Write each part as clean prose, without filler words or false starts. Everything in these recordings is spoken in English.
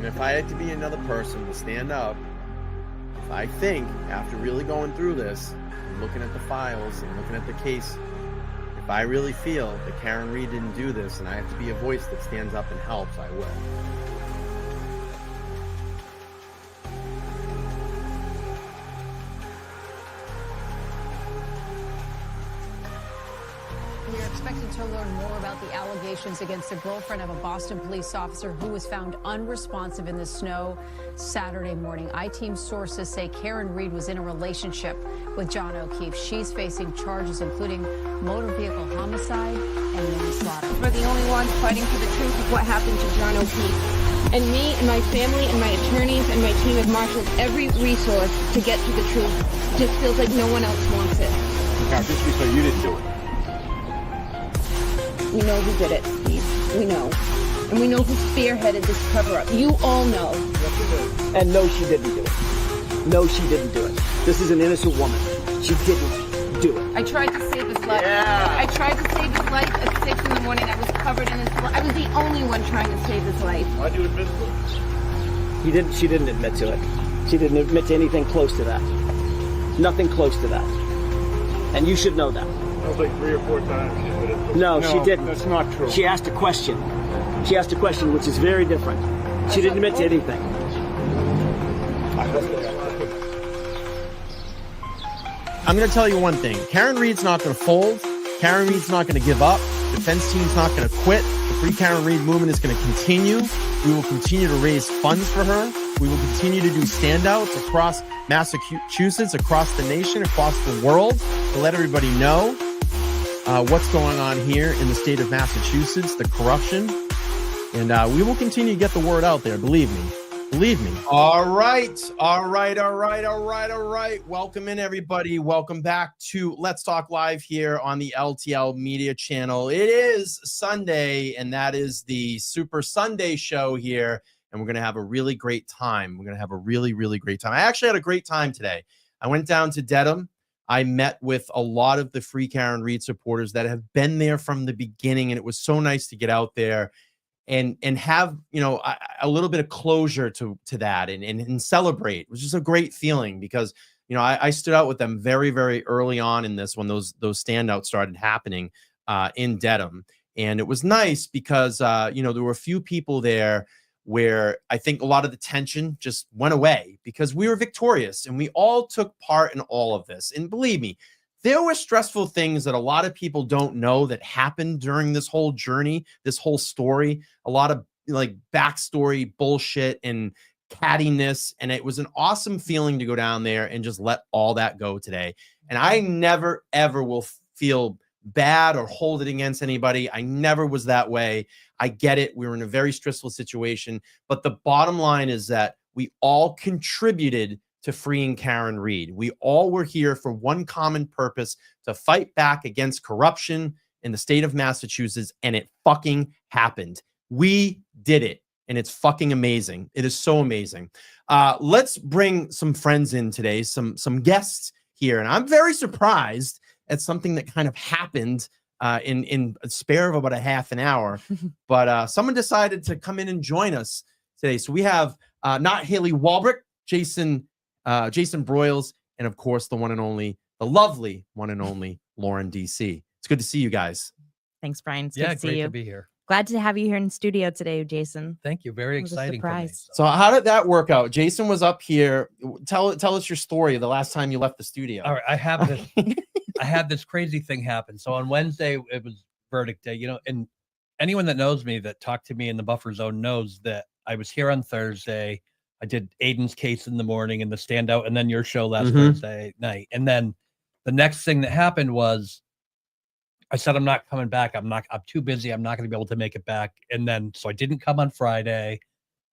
And if I had to be another person to stand up, if I think, after really going through this, and looking at the files and looking at the case, if I really feel that Karen Reed didn't do this and I have to be a voice that stands up and helps, I will. We are expected to learn more about the allegations against the girlfriend of a Boston police officer who was found unresponsive in the snow Saturday morning. I-Team sources say Karen Reed was in a relationship with John O'Keefe. She's facing charges including motor vehicle homicide and manslaughter. We're the only ones fighting for the truth of what happened to John O'Keefe. And me and my family and my attorneys and my team have marshaled every resource to get to the truth. It just feels like no one else wants it. Now, just be clear, you didn't do it. We know who did it, Steve. We know. And we know who spearheaded this cover-up. You all know. And no, she didn't do it. No, she didn't do it. This is an innocent woman. She didn't do it. I tried to save his life. Yeah. I tried to save his life at 6 in the morning. I was covered in his blood. I was the only one trying to save his life. Why'd you admit to it? She didn't admit to it. She didn't admit to anything close to that. Nothing close to that. And you should know that. That was like 3 or 4 times she admitted to it. No, she didn't. That's not true. She asked a question. She asked a question, which is very different. She didn't admit to anything. I'm going to tell you one thing. Karen Reed's not going to fold. Karen Reed's not going to give up. Defense team's not going to quit. The Free Karen Reed movement is going to continue. We will continue to raise funds for her. We will continue to do standouts across Massachusetts, across the nation, across the world to let everybody know what's going on here in the state of Massachusetts, the corruption. And we will continue to get the word out there. Believe me. Believe me. All right. Welcome in, everybody. Welcome back to Let's Talk Live here on the LTL Media Channel. It is Sunday, and that is the Super Sunday show here. And we're going to have a really great time. We're going to have a really, really great time. I actually had a great time today. I went down to Dedham. I met with a lot of the Free Karen Reed supporters that have been there from the beginning, and it was so nice to get out there and have, you know, a little bit of closure to that and celebrate. It was just a great feeling because, you know, I stood out with them very, very early on in this when those standouts started happening in Dedham. And it was nice because, you know, there were a few people there where I think a lot of the tension just went away because we were victorious and we all took part in all of this. And believe me, there were stressful things that a lot of people don't know that happened during this whole journey, this whole story, a lot of like backstory bullshit and cattiness. And it was an awesome feeling to go down there and just let all that go today. And I never, ever will feel bad or hold it against anybody. I never was that way. I get it. We were in a very stressful situation. But the bottom line is that we all contributed to freeing Karen Reed. We all were here for one common purpose, to fight back against corruption in the state of Massachusetts, and it fucking happened. We did it, and it's fucking amazing. It is so amazing. Let's bring some friends in today, some guests here, and I'm very surprised at something that kind of happened in a spare of about a half an hour, but someone decided to come in and join us today. So we have not Hailey Walbrecht, Jason Broyles, and of course the one and only, the lovely one and only Lauren DC. It's good to see you guys. Thanks, Brian. It's good to see great you. to be here. Glad to have you here in studio today, Jason. Thank you. Very It was a exciting for me. surprise. So how did that work out? Jason was up here. Tell us your story of the last time you left the studio. All right, I have this. I had this crazy thing happen. So on Wednesday, it was verdict day, you know, and anyone that knows me that talked to me in the buffer zone knows that I was here on Thursday. I did Aiden's case in the morning and the standout, and then your show last Thursday night. And then the next thing that happened was I said, I'm not coming back. I'm too busy. I'm not going to be able to make it back. And then, so I didn't come on Friday,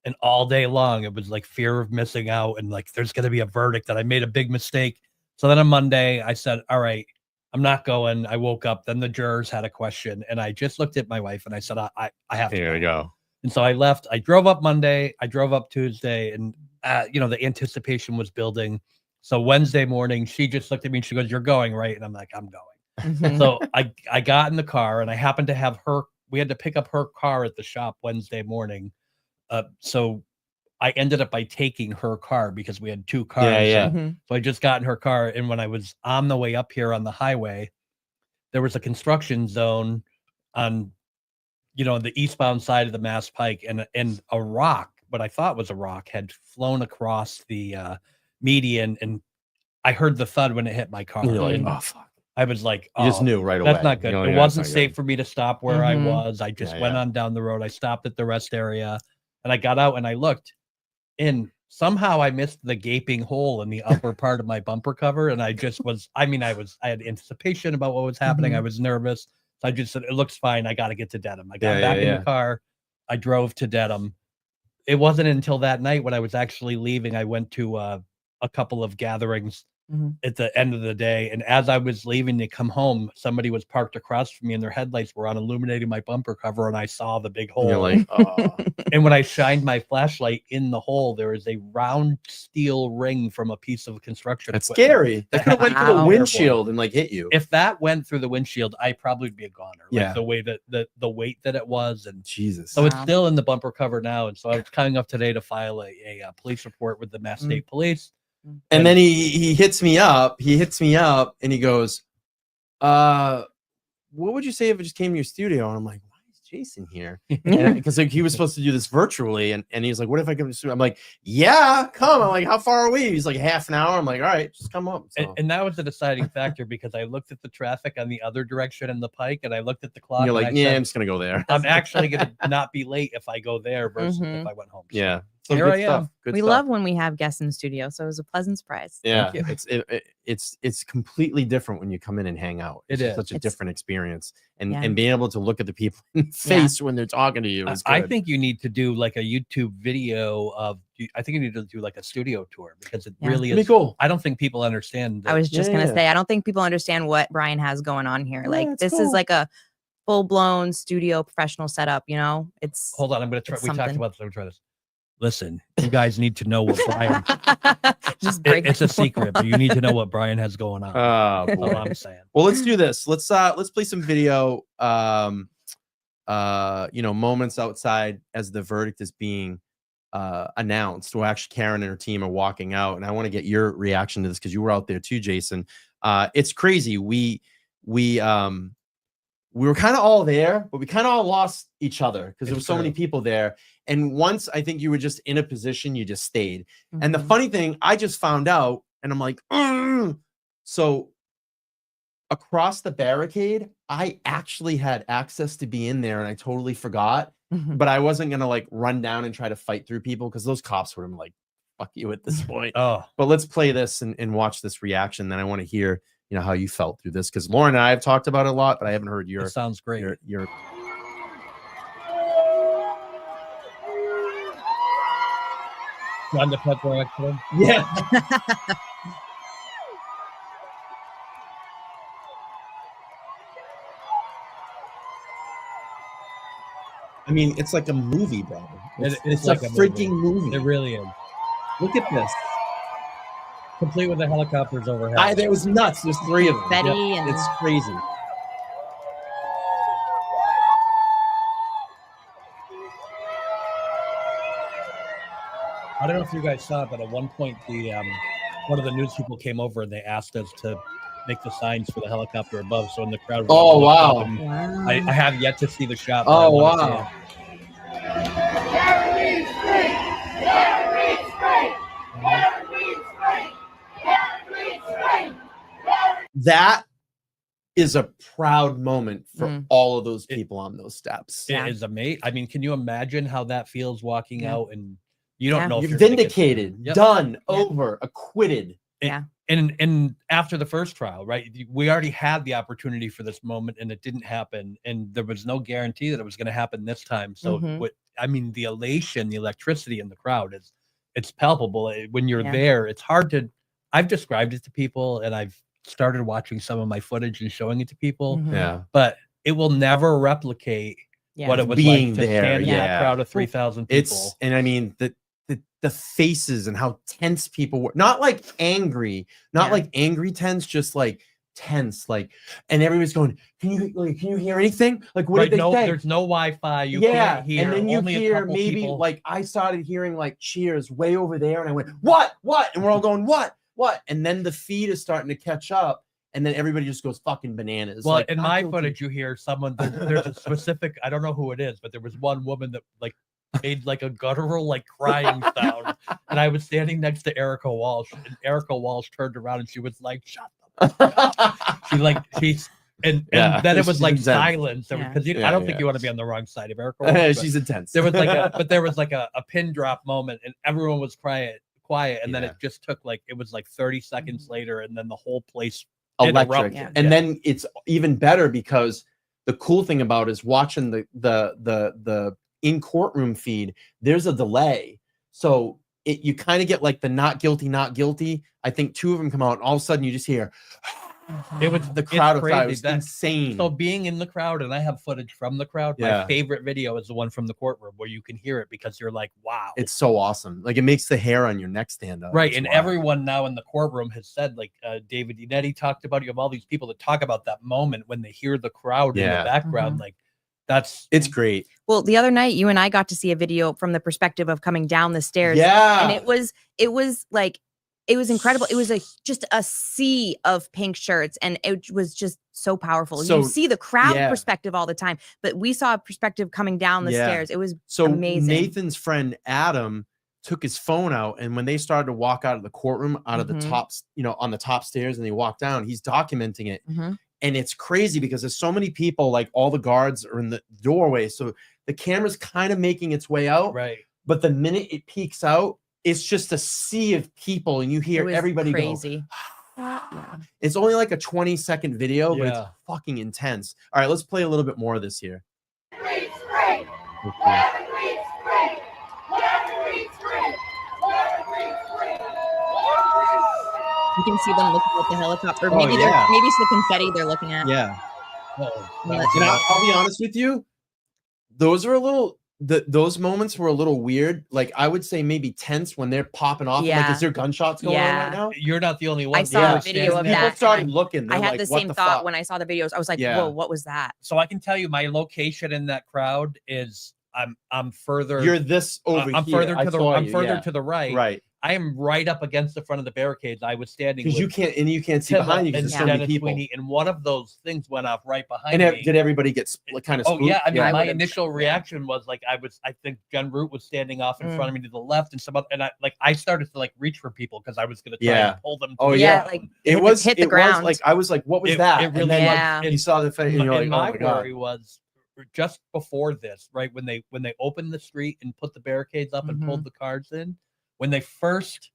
and all day long, it was like fear of missing out. And like, there's going to be a verdict that I made a big mistake. So then on Monday I said, all right, I'm not going. I woke up, then the jurors had a question, and I just looked at my wife and I said, I have to. Here we go. And so I left. I drove up Monday. I drove up Tuesday, and you know, the anticipation was building. So Wednesday morning, she just looked at me and she goes, "You're going, right?" And I'm like, "I'm going." So I got in the car, and I happened to have her. We had to pick up her car at the shop Wednesday morning. So I ended up by taking her car because we had 2 cars. Yeah. Mhm. So I just got in her car, and when I was on the way up here on the highway, there was a construction zone on, the eastbound side of the Mass Pike, and a rock, what I thought was a rock, had flown across the median, and I heard the thud when it hit my car. And you're like, And oh fuck. I was like, You just "Oh, knew right away. that's not good." You're like, It "Yeah, that's wasn't not safe good." for me to stop where I Mhm. was. I just went Yeah. on down the road. I stopped at the rest area, and I got out and I looked, and somehow I missed the gaping hole in the upper part of my bumper cover, and I just was. I had anticipation about what was happening. I was nervous. So I just said, "It looks fine. I got to get to Dedham." I got back in the car. I drove to Dedham. It wasn't until that night when I was actually leaving, I went to a couple of gatherings Mhm. at the end of the day, and as I was leaving to come home, somebody was parked across from me, and their headlights were on, illuminating my bumper cover, and I saw the big hole. And you're like, oh. And when I shined my flashlight in the hole, there was a round steel ring from a piece of construction That's equipment. scary. That could have went through the Wow. windshield and like hit you. If that went through the windshield, I probably would be a goner. Like Yeah. the way that the weight that it was, and Jesus. so it's Wow. still in the bumper cover now. And so I was coming up today to file a police report with the Mass State Police. And then he hits me up. He hits me up and he goes, what would you say if it just came to your studio? And I'm like, why is Jason here? Because like, he was supposed to do this virtually. And he's like, what if I come to the studio? I'm like, yeah, come. I'm like, how far away? He's like, half an hour. I'm like, all right, just come up. So And that was the deciding factor because I looked at the traffic on the other direction in the Pike, and I looked at the clock. and you're and like, I yeah, said, I'm just going to go there. I'm actually going to not be late if I go there versus if Mhm. I went home. So Yeah. So here good I am. stuff. Good We stuff. love when we have guests in the studio, so it was a pleasant surprise. Yeah, Thank it's completely different when you come in and hang out. It It's just is. such a It's- different experience, and Yeah. and being able to look at the people in the face when they're talking to you is good. I think you need to do like a YouTube video of. I think you need to do like a studio tour because it Yeah. really It'd be is cool. I don't think people understand. I was just gonna Yeah. say, I don't think people understand what Brian has going on here. Yeah, Like it's this cool. is like a full-blown studio professional setup, It's Hold on, I'm going to try. It's We talked something. about this. I'm going to try this. Listen, you guys need to know what Brian. just break It's a it. secret, but you need to know what Brian has going on. Oh, That's all boy. I'm saying. Well, let's do this. Let's play some video. Moments outside as the verdict is being announced. Well, actually, Karen and her team are walking out, and I want to get your reaction to this because you were out there too, Jason. It's crazy. We were kind of all there, but we kind of all lost each other because there were It's so many true. people there. And once I think you were just in a position, you just stayed. And the Mhm. funny thing, I just found out, and I'm like, so across the barricade, I actually had access to be in there, and I totally forgot. Mhm. But I wasn't gonna like run down and try to fight through people because those cops would have been like, fuck you at this point. Oh, But let's play this and watch this reaction. Then I want to hear, how you felt through this because Lauren and I have talked about it a lot, but I haven't heard it sounds great. your John the Pepper accident. yeah. I mean, it's like a movie, bro. It's like a a freaking movie. It really is. Look at this. Complete with the helicopters overhead. That was nuts. There's 3 of them. Betty and- It's crazy. I don't know if you guys saw it, but at one point, the one of the news people came over and they asked us to make the signs for the helicopter above. So in the crowd, we Oh, all looked up wow. and Wow. I have yet to see the shot. but I Oh, wanna see wow. it. That is a proud moment for Mm. all of those people on those steps. It is amazing. I mean, can you imagine how that feels walking Yeah. out and you don't Yeah. know if You're you're gonna get vindicated, Yep. done, over, acquitted. And after the first trial, right? We already had the opportunity for this moment and it didn't happen. And there was no guarantee that it was going to happen this time. So Mhm. the elation, the electricity in the crowd it's palpable. When you're Yeah. there, it's hard to I've described it to people and I've started watching some of my footage and showing it to people, Mhm. Yeah. but it will never replicate Yeah. what it was Being like to there, stand in yeah. that crowd of 3,000 people. It's, and I mean, the faces and how tense people were, not like angry, not Yeah. like angry tense, just like tense, like, and everybody's going, can you hear anything? Like, what Right, did they say? there's no Wi-Fi. You Yeah, can't hear. and then you only a hear couple maybe people. like I started hearing like cheers way over there, and I went, what? And we're all going, what? And then the feed is starting to catch up, and then everybody just goes fucking bananas. Well, like, in not my guilty. footage, you hear someone. There's a specific. I don't know who it is, but there was one woman that like made like a guttural like crying sound, and I was standing next to Erica Walsh, and Erica Walsh turned around and she was like, "Shut up." She's and then it was like intense. silence because I don't think you want to be on the wrong side of Erica Walsh. She's intense. There was like a pin drop moment, and everyone was quiet, and then it just took like it was like 30 seconds later, and then the whole place electric. erupted. And then it's even better because the cool thing about is watching the in courtroom feed, there's a delay. So you kind of get like the not guilty. I think 2 of them come out, and all of a sudden you just hear it was the crowd of crazy. it was insane. So being in the crowd, and I have footage from the crowd. My favorite video is the one from the courtroom where you can hear it because you're like, wow, it's so awesome. Like it makes the hair on your neck stand up. Right. And everyone now in the courtroom has said, like David Unetti talked about, you have all these people that talk about that moment when they hear the crowd in the background. Like it's great. Well, the other night you and I got to see a video from the perspective of coming down the stairs. Yeah. And it was like, it was incredible. It was just a sea of pink shirts, and it was just so powerful. So, you see the crowd perspective all the time, but we saw a perspective coming down the stairs. It was amazing. Nathan's friend Adam took his phone out, and when they started to walk out of the courtroom, out of the tops, on the top stairs, and they walk down, he's documenting it. And it's crazy because there's so many people, like all the guards are in the doorway. So the camera's kind of making its way out. Right. But the minute it peeks out, it's just a sea of people, and you hear everybody crazy. Go. It's only like a 20-second video, but it's fucking intense. All right, let's play a little bit more of this here. You can see them looking at the helicopter. Maybe maybe it's the confetti they're looking at. Yeah. And I'll be honest with you, those are a little. Those moments were a little weird. Like I would say maybe tense when they're popping off. Like, is there gunshots going on right now? You're not the only one. I saw a video of People that. started looking. I had like, the same thought when I saw the videos. I was like, whoa, what was that? So I can tell you my location in that crowd is I'm further. You're this over I'm here. further to the I'm further to the right. Right. I am right up against the front of the barricades. I was standing because you can't see behind you because there's so many people. And one of those things went off right behind me. Did everybody get kind of? Oh yeah, I mean, my initial reaction was like I think Jen Root was standing off in front of me to the left, and I started to like reach for people because I was going to try and pull them. Oh yeah, like it was hit the ground. Like I was like, what was that? It really and you saw the face. And you're like, my oh my God. worry was just before this, right when they opened the street and put the barricades up and pulled the cars in, when they first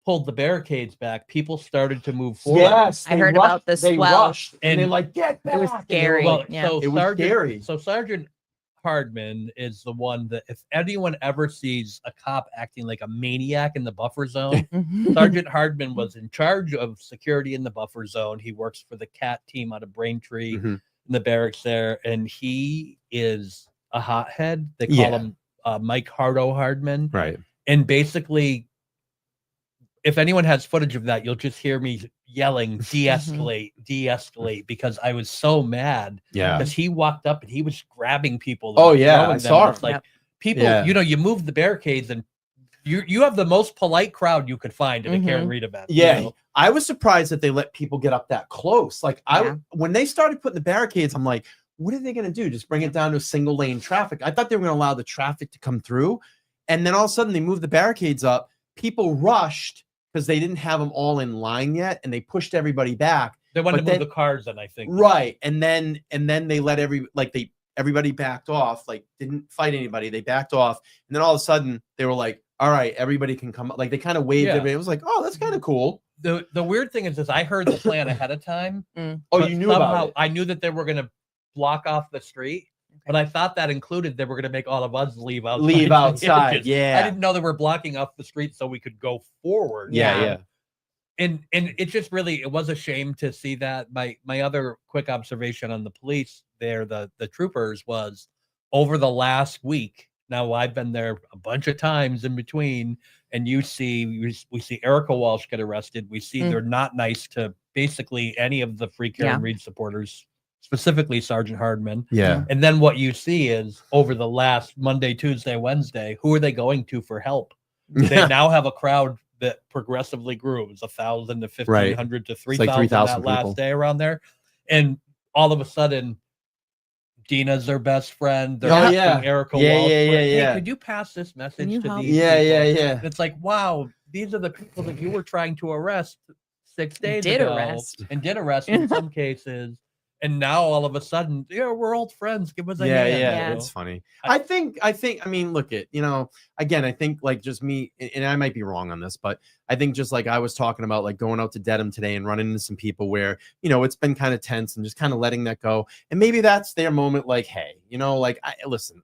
pulled the barricades back, people started to move forward. Yes, I heard about this. They rushed and they're like, get back. It was scary. Well, yeah. It was scary. So Sergeant Hardman is the one that if anyone ever sees a cop acting like a maniac in the buffer zone, Sergeant Hardman was in charge of security in the buffer zone. He works for the CAT team out of Braintree in the barracks there, and he is a hothead. They call him Mike Hardo Hardman. Right. And basically, if anyone has footage of that, you'll just hear me yelling, de-escalate, de-escalate, because I was so mad. Yeah. Because he walked up and he was grabbing people. Oh yeah, I saw it. Like people, you move the barricades and you have the most polite crowd you could find at a Karen Reed event. Yeah. You know? I was surprised that they let people get up that close. Like when they started putting the barricades, I'm like, what are they going to do? Just bring it down to single lane traffic? I thought they were going to allow the traffic to come through. And then all of a sudden they moved the barricades up. People rushed because they didn't have them all in line yet, and they pushed everybody back. They wanted to move the cars in, I think. Right. And then they let everybody backed off, like didn't fight anybody. They backed off. And then all of a sudden they were like, all right, everybody can come. Like they kind of waved everybody. It was like, oh, that's kind of cool. The weird thing is I heard the plan ahead of time. Oh, you knew about it. I knew that they were going to block off the street. But I thought that included they were going to make all of us leave outside. Leave outside, yeah. I didn't know they were blocking off the street so we could go forward. Yeah. And it just really, it was a shame to see that. My other quick observation on the police there, the troopers, was over the last week, Now I've been there a bunch of times in between, and we see Erica Walsh get arrested. We see they're not nice to basically any of the Free Karen Reed supporters, specifically Sergeant Hardman. Yeah. And then what you see is over the last Monday, Tuesday, Wednesday, who are they going to for help? They now have a crowd that progressively grew. It was 1,000 to 1,500 to 3,000 that last day around there. And all of a sudden, Dina's their best friend. They're asking Erica Walsh, hey, could you pass this message to these people? It's like, wow, these are the people that you were trying to arrest 6 days ago. And did arrest in some cases. And now all of a sudden, we're old friends. Give us a hand. Yeah. It's funny. I mean, look at, again, I think like just me, and I might be wrong on this, but I think just like I was talking about, like going out to Dedham today and running into some people where, it's been kind of tense and just kind of letting that go. And maybe that's their moment. Like, hey, listen,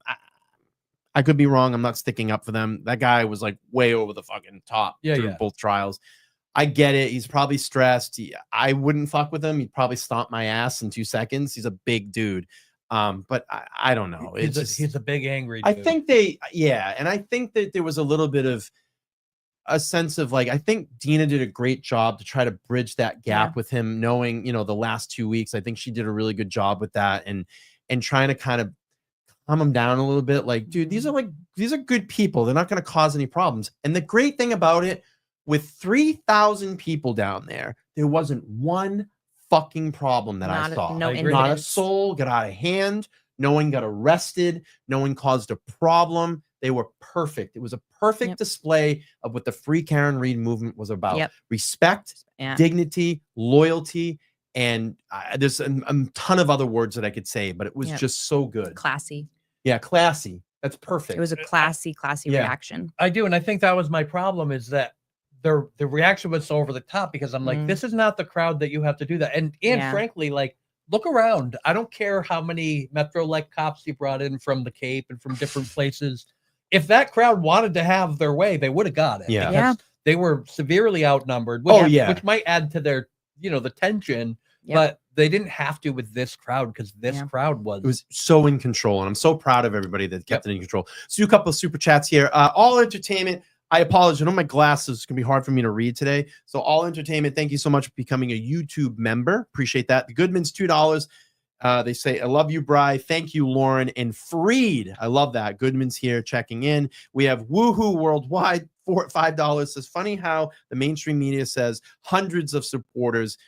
I could be wrong. I'm not sticking up for them. That guy was like way over the fucking top through both trials. I get it. He's probably stressed. I wouldn't fuck with him. He'd probably stomp my ass in 2 seconds. He's a big dude. But I don't know. He's a big angry dude. I think and I think that there was a little bit of a sense of like, I think Dina did a great job to try to bridge that gap with him, knowing, the last 2 weeks. I think she did a really good job with that and trying to kind of calm him down a little bit. Like, dude, these are good people. They're not going to cause any problems. And the great thing about it, with 3,000 people down there wasn't one fucking problem that I saw. Not a soul got out of hand. No one got arrested. No one caused a problem. They were perfect. It was a perfect display of what the Free Karen Reed movement was about. Respect, dignity, loyalty, and there's a ton of other words that I could say, but it was just so good. Classy. Yeah, classy. That's perfect. It was a classy reaction. I do, and I think that was my problem, is that the reaction was so over the top, because I'm like, this is not the crowd that you have to do that. And frankly, like, look around. I don't care how many Metro-like cops you brought in from the Cape and from different places. If that crowd wanted to have their way, they would have got it. Yeah. They were severely outnumbered, which might add to their, the tension, but they didn't have to with this crowd, because this crowd was so in control. And I'm so proud of everybody that kept it in control. So a couple of super chats here. All Entertainment. I apologize. I know my glasses. It's going to be hard for me to read today. So All Entertainment, thank you so much for becoming a YouTube member. Appreciate that. The Goodman's $2. They say, I love you, Bri. Thank you, Lauren. And Freed. I love that. Goodman's here checking in. We have Woohoo Worldwide for $5. Says, funny how the mainstream media says hundreds of supporters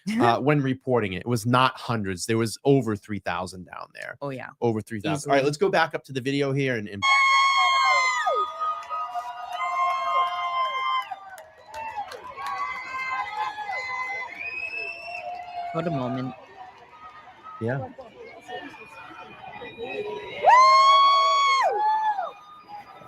when reporting it. It was not hundreds. There was over 3,000 down there. Oh, yeah. Over 3,000. All right, let's go back up to the video here and what a moment. Yeah.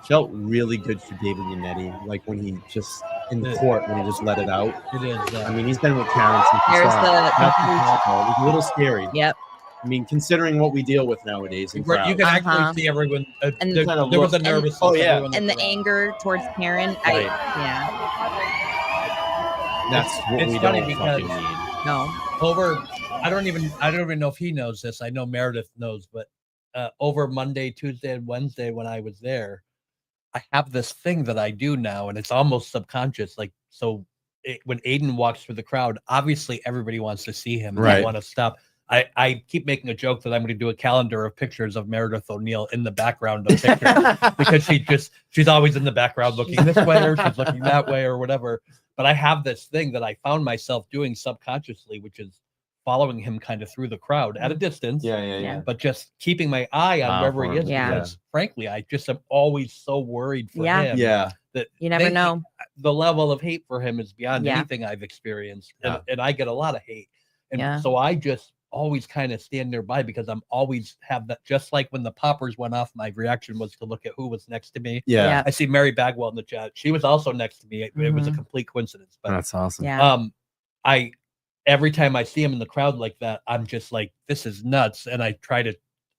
Felt really good for David Yannetti, like when he just in the court, when he just let it out. It is. I mean, he's been with Karen since the There's start. It was a little scary. Yep. I mean, considering what we deal with nowadays. You can actually see everyone. And there was a nervous. And the anger towards Karen. Right. That's what we don't fucking need. No. I don't even know if he knows this. I know Meredith knows, but over Monday, Tuesday, and Wednesday when I was there, I have this thing that I do now, and it's almost subconscious. Like, when Aiden walks through the crowd, obviously everybody wants to see him. Right. They want to stop. I keep making a joke that I'm going to do a calendar of pictures of Meredith O'Neill in the background of pictures because she's always in the background looking this way or she's looking that way or whatever. But I have this thing that I found myself doing subconsciously, which is following him kind of through the crowd at a distance. Yeah. But just keeping my eye on wherever he is. Because frankly, I just am always so worried for him. Yeah. That you never know. The level of hate for him is beyond anything I've experienced. And I get a lot of hate. And so I just always kind of stand nearby because I'm always have that. Just like when the poppers went off, my reaction was to look at who was next to me. I see Mary Bagwell in the chat. She was also next to me. It was a complete coincidence. But that's awesome. Every time I see him in the crowd like that, I'm just like, this is nuts. And I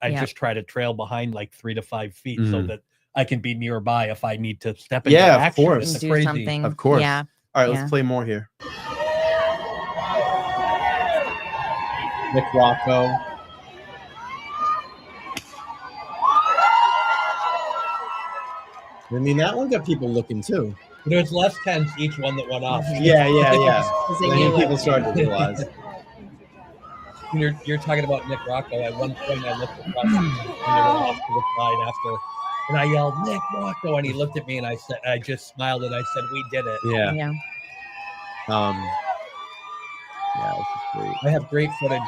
just try to trail behind like 3 to 5 feet so that I can be nearby if I need to step into action. Of course. Do something. Of course. Yeah. All right, let's play more here. Nick Rocco. I mean, that one got people looking too. There was less tense each one that went off. Yeah. Because they I think knew people it. started to realize. You're talking about Nick Rocco. At one point, I looked across the street and they were off to the side after, and I yelled Nick Rocco, and he looked at me, and I just smiled, and I said, "We did it." Yeah. Yeah. Yeah, this is great. I have great footage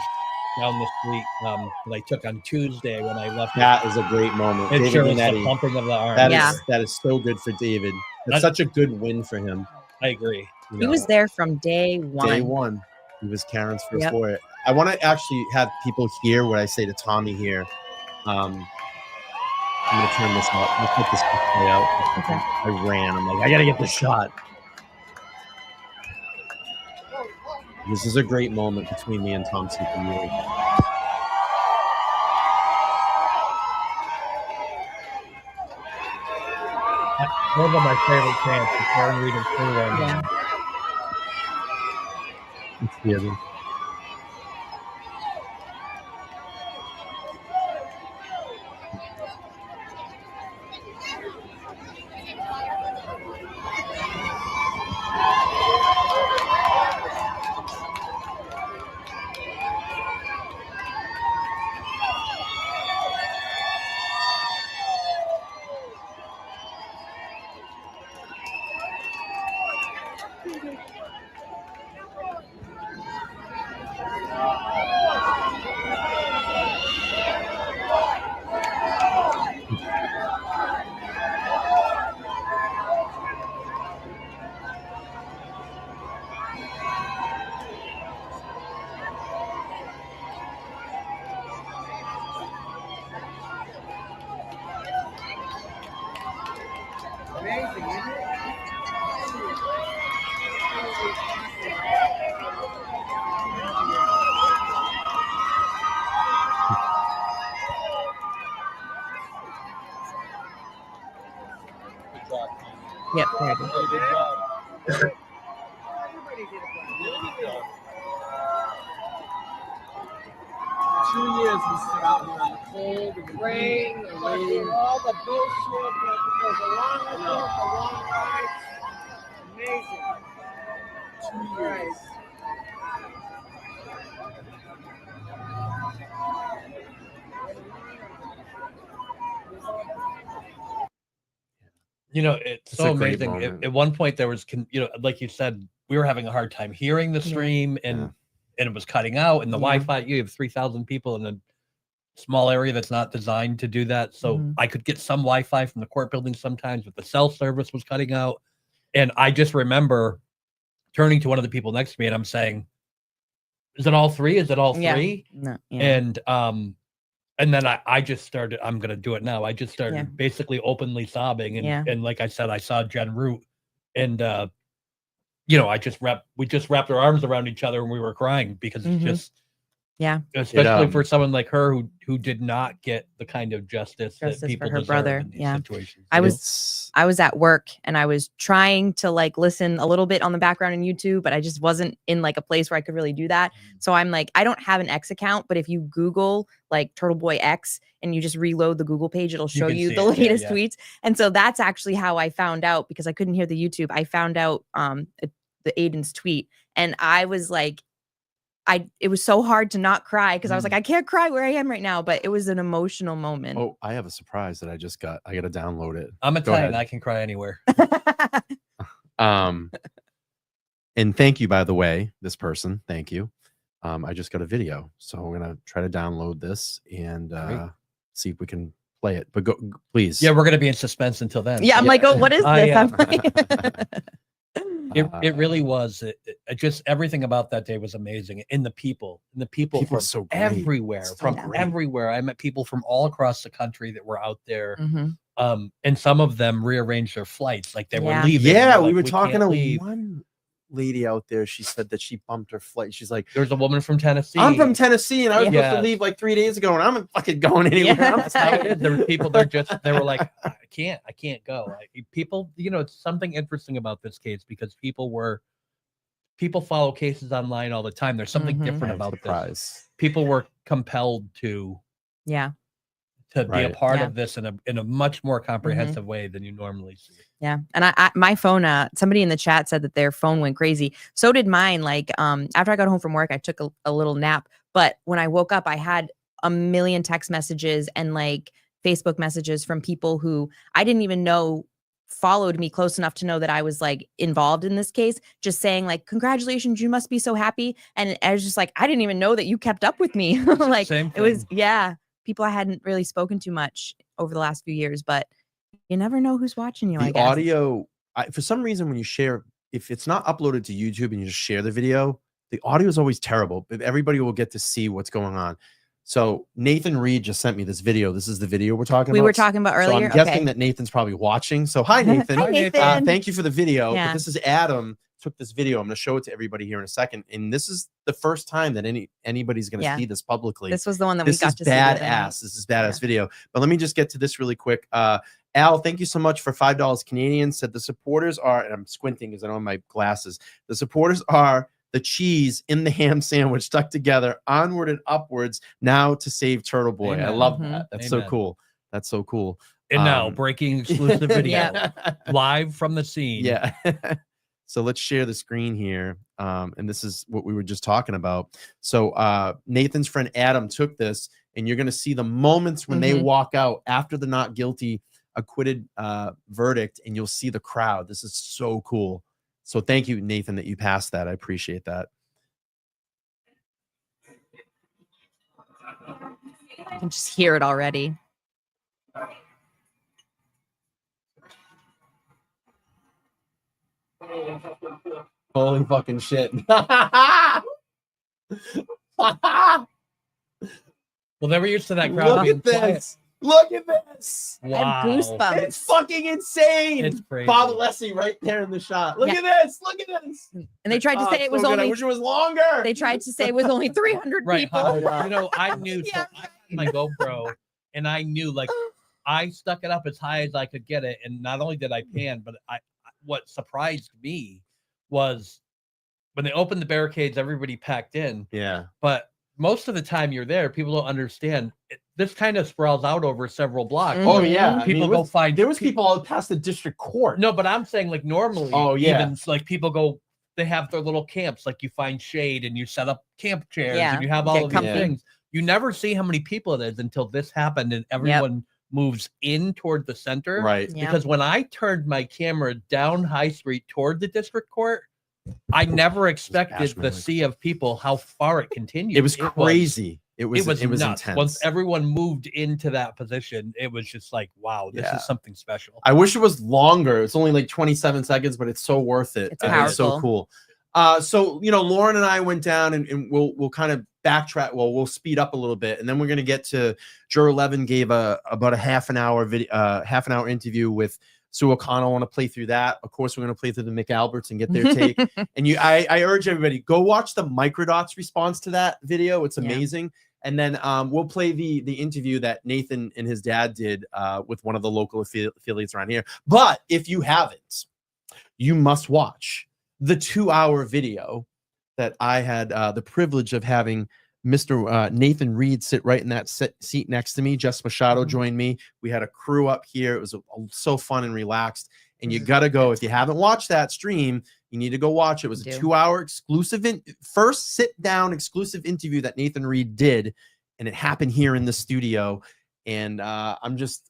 down the street that I took on Tuesday when I left. That is a great moment. It David sure was the Minetti. pumping of the arm. That is so good for David. That's such a good win for him. I agree. He was there from day one. Day one. He was Karen's first lawyer. I want to actually have people hear what I say to Tommy here. I'm going to turn this up. Let's put this play out. Okay. I ran. I'm like, I got to get the shot. This is a great moment between me and Tom Supermuli. One of my favorite chants is Karen Reed and Cleveland. Yeah. It's the other. Yep. There it is. 2 years we sit out here in the cold, in the rain, and waiting. All the bullshit that goes along with it, the long rides. Amazing. 2 years. You know, it's so a great amazing. moment. At one point, there was, like you said, we were having a hard time hearing the stream, and it was cutting out. And the Wi-Fi, you have 3,000 people in a small area that's not designed to do that. So I could get some Wi-Fi from the court building sometimes, but the cell service was cutting out. And I just remember turning to one of the people next to me, and I'm saying, "Is it all three? Is it all three?" No, yeah. And then I just started, I'm going to do it now. I just started basically openly sobbing. And like I said, I saw Jen Root, and, we just wrapped our arms around each other and we were crying because it's just, especially for someone like her who did not get the kind of justice that people for her deserve brother. in these situations. I was at work and I was trying to like listen a little bit on the background in YouTube, but I just wasn't in like a place where I could really do that. So I'm like, I don't have an X account, but if you Google like Turtle Boy X and you just reload the Google page, it'll show you the latest tweets. And so that's actually how I found out, because I couldn't hear the YouTube. I found out the Aiden's tweet, and I was like, it was so hard to not cry because I was like, I can't cry where I am right now, but it was an emotional moment. Oh, I have a surprise that I just got. I got to download it. I'm Italian. I can cry anywhere. And thank you, by the way, this person. Thank you. I just got a video, so I'm gonna try to download this and see if we can play it. But go, please. Yeah, we're gonna be in suspense until then. Yeah, I'm like, oh, what is this? I'm like, It really was. Just everything about that day was amazing. And the people from so great. everywhere, everywhere. I met people from all across the country that were out there. And some of them rearranged their flights, like they were leaving. Yeah, like, we were talking to leave. one lady out there. She said that she bumped her flight. She's like, there's a woman from Tennessee. I'm from Tennessee, and I was supposed to leave like 3 days ago, and I'm not fucking going anywhere. That's how it is. There were people they were like, I can't go. People, it's something interesting about this case because people follow cases online all the time. There's something different about this. People were compelled to to be a Right. part Yeah. of this in a much more comprehensive way than you normally see. Yeah. And I my phone, somebody in the chat said that their phone went crazy. So did mine. Like, after I got home from work, I took a little nap. But when I woke up, I had a million text messages and like Facebook messages from people who I didn't even know followed me close enough to know that I was like involved in this case, just saying like, congratulations, you must be so happy. And I was just like, I didn't even know that you kept up with me. Like, Same it was, thing. yeah, people I hadn't really spoken to much over the last few years, but you never know who's watching you. I The guess. audio, for some reason, when you share, if it's not uploaded to YouTube and you just share the video, the audio is always terrible. Everybody will get to see what's going on. So Nathan Reed just sent me this video. This is the video we're talking about. We were talking about So earlier. I'm guessing Okay. that Nathan's probably watching. So hi, Nathan. Hi, Nathan. Thank you for the video. Yeah. But this is Adam took this video. I'm going to show it to everybody here in a second. And this is the first time that anybody's going to see this publicly. This was the one that This we got is to see. the other night. badass. This is badass video. But let me just get to this really quick. Al, thank you so much for $5 Canadian. Said the supporters are, and I'm squinting because I don't have my glasses. The supporters are the cheese in the ham sandwich stuck together, onward and upwards, now to save Turtle Boy. I Amen. love that. That's so Amen. cool. That's so cool. And now breaking exclusive video Yeah. live from the scene. Yeah. So let's share the screen here. And this is what we were just talking about. So Nathan's friend Adam took this, and you're going to see the moments when they walk out after the not guilty acquitted verdict, and you'll see the crowd. This is so cool. So thank you, Nathan, that you passed that. I appreciate that. I can just hear it already. Holy fucking shit. Well, they were used to that crowd Look being at quiet. this. Look at this. I have goosebumps. It's fucking insane. It's crazy. Bob Alessi right there in the shot. Look Yeah. at this. Look at this. And they tried to Oh, say it's it was so good. I only. wish it was longer. They tried to say it was only 300 Right. people. You know, I knew Yeah, so I had my GoPro, and I knew like I stuck it up as high as I could get it. And not only did I pan, but what surprised me was when they opened the barricades, everybody packed in. Yeah. But most of the time you're there, people don't understand. This kind of sprawls out over several blocks. Oh yeah. I People mean, go find there was people all past the district court. No, but I'm saying like normally. Oh, yeah. Even like people go, they have their little camps. Like you find shade and you set up camp chairs Yeah, and you have get all of these comfy. things. You never see how many people it is until this happened and everyone moves in toward the center. Right. Yeah. Because when I turned my camera down High Street toward the district court, I never expected the sea of people how far it continued. It was crazy. It was nuts. intense. Once everyone moved into that position, it was just like, wow, this is something special. I wish it was longer. It's only like 27 seconds, but it's so worth it. It's It's so powerful. cool. So you know, Lauren and I went down and we'll kind of backtrack. Well, we'll speed up a little bit, and then we're gonna get to Juror 11 gave about a half an hour interview with Sue O'Connell. I want to play through that. Of course, we're going to play through the McAlberts and get their take. And I urge everybody, go watch the Microdots response to that video. It's amazing. And then we'll play the interview that Nathan and his dad did with one of the local affiliates around here. But if you haven't, you must watch the 2-hour video that I had the privilege of having Mr. Nathan Reed sit right in that seat next to me. Jess Machado joined me. We had a crew up here. It was so fun and relaxed. And you got to go. If you haven't watched that stream, you need to go watch it. It was a 2-hour exclusive, first sit-down exclusive interview that Nathan Reed did. And it happened here in the studio. And I'm just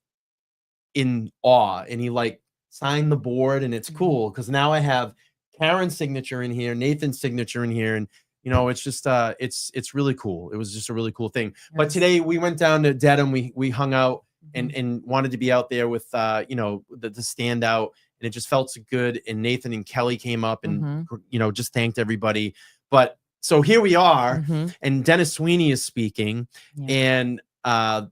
in awe. And he like signed the board. And it's cool because now I have Karen's signature in here, Nathan's signature in here. And you know, it's just it's really cool. It was just a really cool thing. But today we went down to Dedham. We hung out and wanted to be out there with you know, the standout, and it just felt so good. And Nathan and Kelly came up and you know, just thanked everybody. But so here we are, and Dennis Sweeney is speaking, and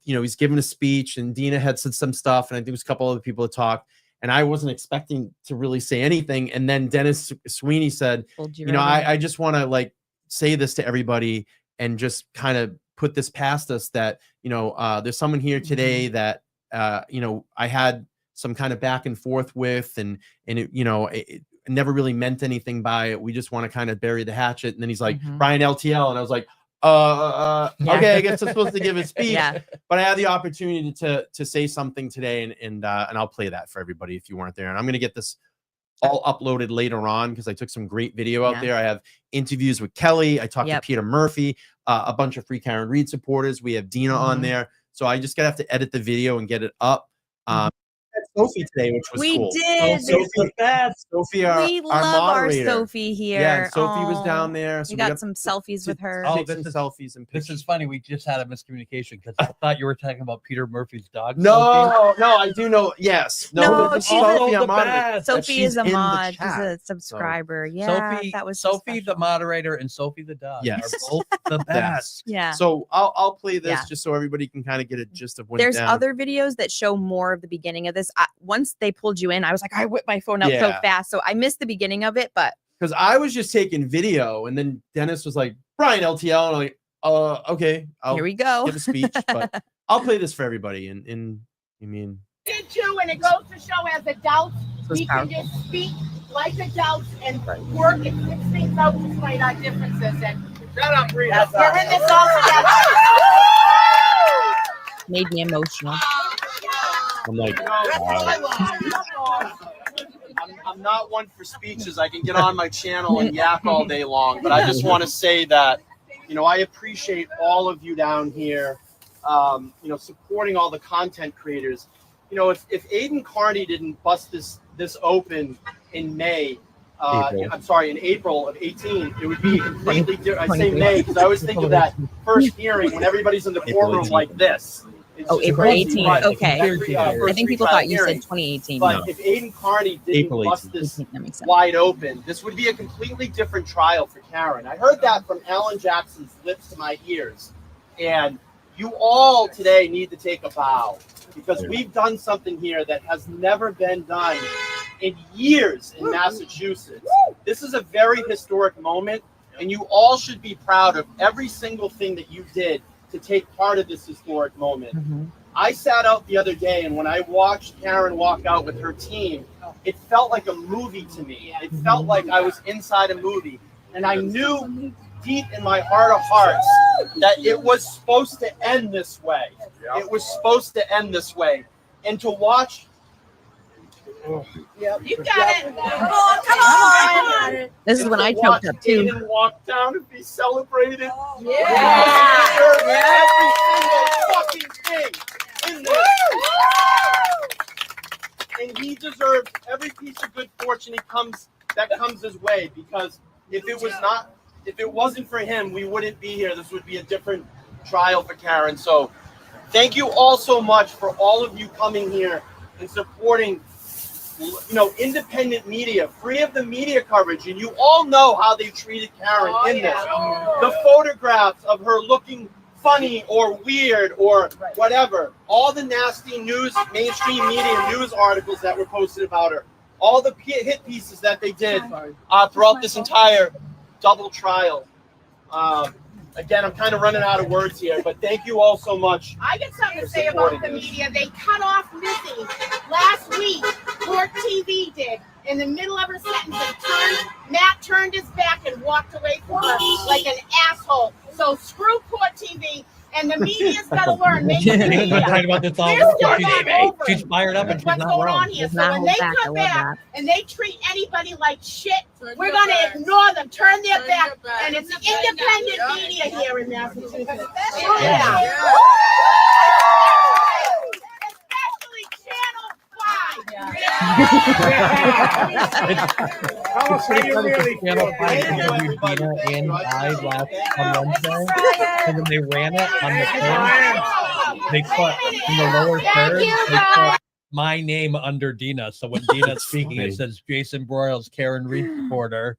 you know, he's giving a speech, and Dina had said some stuff, and I think there was a couple other people that talked. And I wasn't expecting to really say anything. And then Dennis Sweeney said, you know, I just want to like say this to everybody and just kind of put this past us that, you know, there's someone here today that, you know, I had some kind of back and forth with, and it, you know, it never really meant anything by it. We just want to kind of bury the hatchet. And then he's like, Brian LTL. And I was like, Okay, I guess I'm supposed to give a speech, Yeah. but I had the opportunity to say something today, and I'll play that for everybody if you weren't there. And I'm gonna get this all uploaded later on because I took some great video out there. I have interviews with Kelly. I talked to Peter Murphy, a bunch of Free Karen Reed supporters. We have Dina on there, so I just gotta have to edit the video and get it up. Sophie today, which was cool. did. Sophie, Sophie, We love our moderator. Sophie here. Yeah, and Sophie was down there. So we got some selfies with her. Oh, take some selfies and pictures. This is funny. We just had a miscommunication because I thought you were talking about Peter Murphy's dog. No, no, I do know. Yes, No, this is she's Sophie, the I'm on it. best. Sophie She's is a in the mod. She's chat. a subscriber. Yeah, Sophie, that was so Sophie the special. moderator, and Sophie the dog. Yes. Are both the best. Yeah. So I'll play this Yeah. just so everybody can kind of get a gist of what. There's other videos that show more of the beginning of this. Once they pulled you in, I was like, I whipped my phone out so Yeah. fast. So I missed the beginning of it, but because I was just taking video, and then Dennis was like, Brian LTL, and I'm like, okay, I'll here we go. give a speech, but I'll play this for everybody. And I mean, Did too, and it goes to show as adults was we can powerful. just speak like adults and work and fix things out despite our differences. And Shut up, Rita. we're in this all together. Made me emotional. I'm like, I'm not one for speeches. I can get on my channel and yak all day long, but I just want to say that, I appreciate all of you down here, supporting all the content creators. If Aiden Carney didn't bust this open in May, in April of 18, it would be completely different. I say May because I always think of that first hearing when everybody's in the courtroom like this. It's just April crazy. 18. Right. Okay. First I think people retrial thought you said hearing. 2018. But No. if Aiden Carney didn't April bust this That makes sense. wide open, this would be a completely different trial for Karen. I heard that from Alan Jackson's lips to my ears. And you all today need to take a bow because we've done something here that has never been done in years in Massachusetts. This is a very historic moment, and you all should be proud of every single thing that you did to take part of this historic moment. I sat out the other day, and when I watched Karen walk out with her team, it felt like a movie to me. It felt like I was inside a movie. And I knew deep in my heart of hearts that it was supposed to end this way. It was supposed to end this way. And to watch... You got it. Come on. This is when I choked up too. Aiden walk down and be celebrated. Yeah. Every single fucking thing in this. And he deserves every piece of good fortune that comes his way, because if it wasn't for him, we wouldn't be here. This would be a different trial for Karen. So thank you all so much for all of you coming here and supporting independent media, free of the media coverage. And you all know how they treated Karen in this. The photographs of her looking funny or weird or whatever. All the nasty news, mainstream media news articles that were posted about her. All the hit pieces that they did throughout this entire double trial. Again, I'm kind of running out of words here, but thank you all so much. I got something to say about the media. They cut off Missy last week. Court TV did. In the middle of her sentence, Matt turned his back and walked away from her like an asshole. So screw Court TV, and the media's got to learn. Make the media. Talking about this all They're still not over she's fired up and she's what's not going wrong. on here. Does So not when hold they back. I come love back that. and they treat anybody like shit, we're going to ignore them, turn their back, and it's independent media here in Massachusetts. Yeah. Especially Channel 5. Tell us how you really feel. Channel 5 interviewed Dina and I on Wednesday, and then they ran it on the third. They put in the lower third. They put my name under Dina. So when Dina's speaking, it says Jason Broyles, Karen Reed reporter.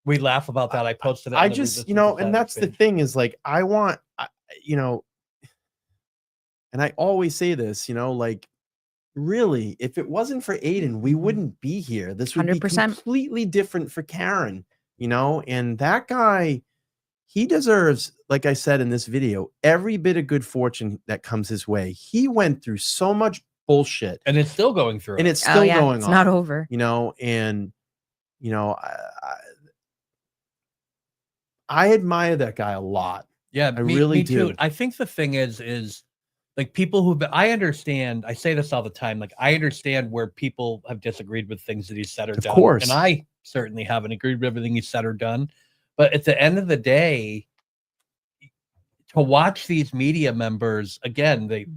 We laugh about that. I posted it. I just, and that's the thing is like, I want, and I always say this, like, really, if it wasn't for Aiden, we wouldn't be here. This would 100%. Be completely different for Karen, and that guy, he deserves, like I said in this video, every bit of good fortune that comes his way. He went through so much bullshit. And it's still going through. And it's still going on. It's not over. And, I admire that guy a lot. Yeah, I really me do. too. I think the thing is like people who've been, I understand, I say this all the time, like I understand where people have disagreed with things that he's said or Of done. course. And I certainly haven't agreed with everything he's said or done. But at the end of the day, to watch these media members, again, they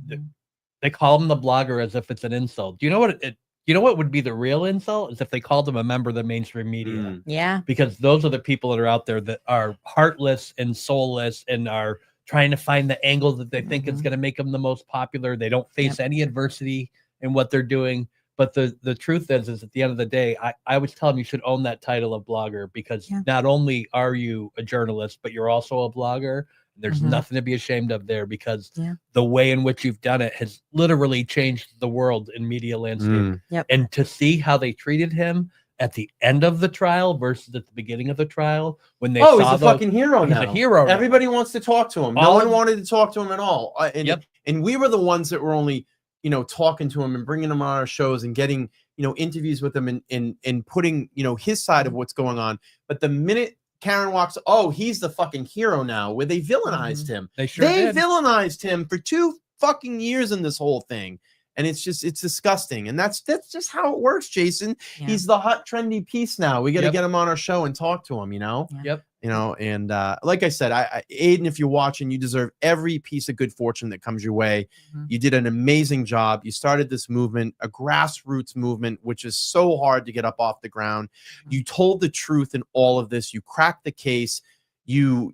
call him the blogger as if it's an insult. Do you know what you know what would be the real insult is if they called him a member of the mainstream media. Yeah. Because those are the people that are out there that are heartless and soulless and are trying to find the angle that they think is going to make them the most popular. They don't face any adversity in what they're doing. But the truth is at the end of the day, I always tell them you should own that title of blogger because not only are you a journalist, but you're also a blogger. There's nothing to be ashamed of there because the way in which you've done it has literally changed the world in media landscape. And to see how they treated him at the end of the trial versus at the beginning of the trial when they he's a fucking hero now. He's a hero. Everybody wants to talk to him. No one wanted to talk to him at all. And we were the ones that were only, talking to him and bringing him on our shows and getting, interviews with him and putting, his side of what's going on. But the minute Karen walks, he's the fucking hero now, where they villainized him. They did. Villainized him for 2 fucking years in this whole thing. And it's disgusting. And that's just how it works, Jason. He's the hot, trendy piece now. We got to get him on our show and talk to him, and like I said, Aiden, if you're watching, you deserve every piece of good fortune that comes your way. You did an amazing job. You started this movement, a grassroots movement, which is so hard to get up off the ground. You told the truth in all of this. You cracked the case. You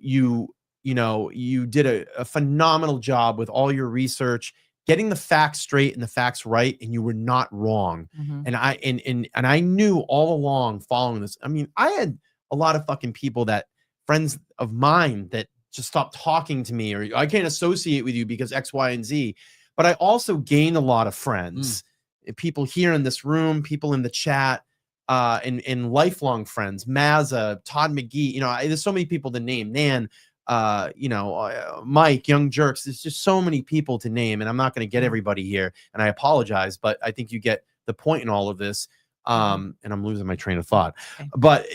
did a phenomenal job with all your research, getting the facts straight and the facts right, and you were not wrong. And I knew all along following this. I mean, I had a lot of fucking people friends of mine that just stopped talking to me, or I can't associate with you because X, Y, and Z. But I also gained a lot of friends, people here in this room, people in the chat, and lifelong friends, Mazza, Todd McGee. There's so many people to name. Nan, Mike, Young Jerks. There's just so many people to name, and I'm not going to get everybody here, and I apologize, but I think you get the point in all of this. And I'm losing my train of thought, but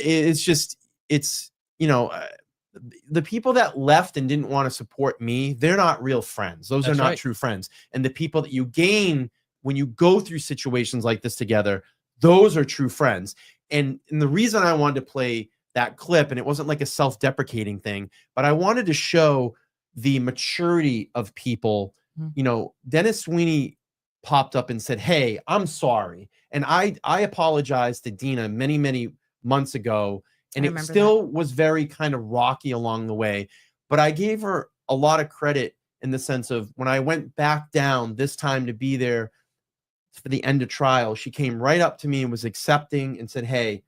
the people that left and didn't want to support me, they're not real friends. Those are not true friends. And the people that you gain when you go through situations like this together, those are true friends. And the reason I wanted to play that clip, and it wasn't like a self-deprecating thing, but I wanted to show the maturity of people. Dennis Sweeney popped up and said, "Hey, I'm sorry." And I apologized to Dina many, many months ago. And it still was very kind of rocky along the way. But I gave her a lot of credit in the sense of when I went back down this time to be there for the end of trial, she came right up to me and was accepting and said, "Hey,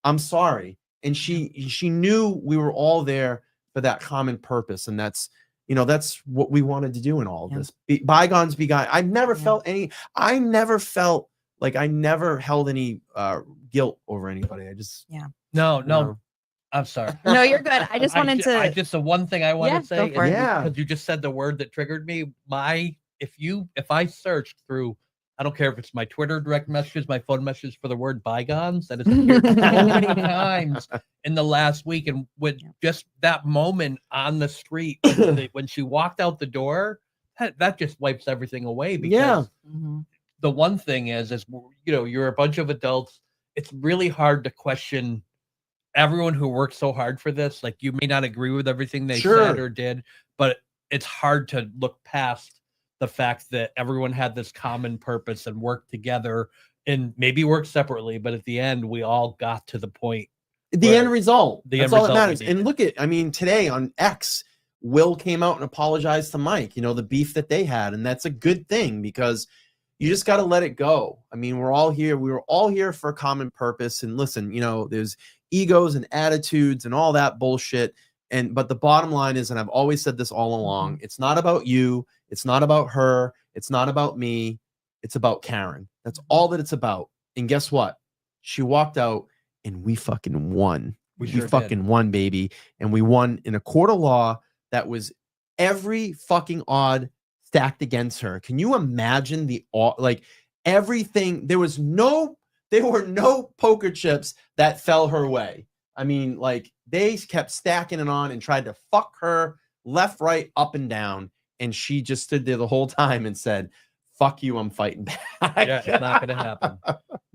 I'm sorry." And she knew we were all there for that common purpose. And that's what we wanted to do in all of this. Bygones be gone. I never felt like I never held any guilt over anybody. I just No, I'm sorry. No, you're good. I just wanted to. Just the one thing I want to say, because you just said the word that triggered me. If I searched through, I don't care if it's my Twitter direct messages, my phone messages for the word bygones, that has appeared so many times in the last week, and with just that moment on the street when she walked out the door, that just wipes everything away. Because the one thing is you're a bunch of adults. It's really hard to question everyone who worked so hard for this. Like, you may not agree with everything they said or did, but it's hard to look past the fact that everyone had this common purpose and worked together and maybe worked separately. But at the end, we all got to the point. The end result. That's all that matters. And look today on X, Will came out and apologized to Mike, the beef that they had. And that's a good thing because you just got to let it go. I mean, we're all here. We were all here for a common purpose. And listen, there's egos and attitudes and all that bullshit. But the bottom line is, and I've always said this all along, it's not about you. It's not about her. It's not about me. It's about Karen. That's all that it's about. And guess what? She walked out and we fucking won. We fucking won, baby. And we won in a court of law that was every fucking odd stacked against her. Can you imagine everything? There were no poker chips that fell her way. I mean, like they kept stacking it on and tried to fuck her left, right, up and down. And she just stood there the whole time and said, fuck you, I'm fighting back. Yeah, it's not going to happen.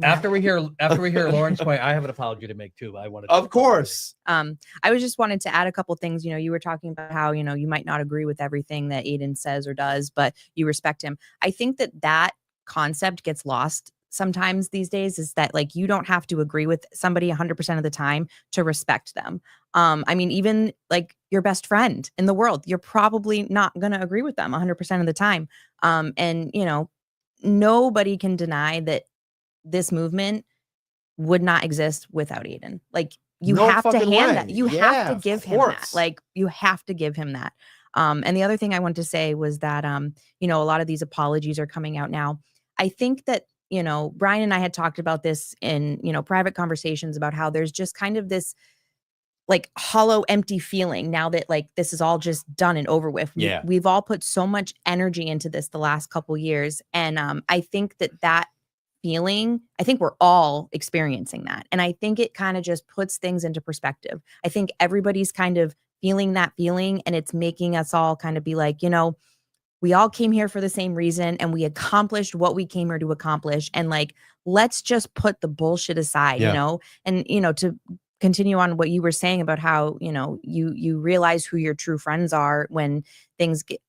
After we hear Lauren's point, I have an apology to make too. I want to. Of course. I was just wanted to add a couple things. You know, you were talking about how, you know, you might not agree with everything that Aiden says or does, but you respect him. I think that concept gets lost sometimes these days, is that like you don't have to agree with somebody 100% of the time to respect them. I mean, even like your best friend in the world, you're probably not going to agree with them 100% of the time. And you know, nobody can deny that this movement would not exist without Aiden. Like you No have to fucking hand way. that. You Yeah, have to of give him that. course. Like you have to give him that. And the other thing I want to say was that, you know, a lot of these apologies are coming out now. I think that, you know, Brian and I had talked about this in, you know, private conversations about how there's just kind of this like hollow, empty feeling now that like this is all just done and over with. Yeah. We've all put so much energy into this the last couple years. And I think that feeling, I think we're all experiencing that. And I think it kind of just puts things into perspective. I think everybody's kind of feeling that feeling, and it's making us all kind of be like, you know, we all came here for the same reason and we accomplished what we came here to accomplish. And like, let's just put the bullshit aside, you know, and, you know, to continue on what you were saying about how, you know, you realize who your true friends are when things get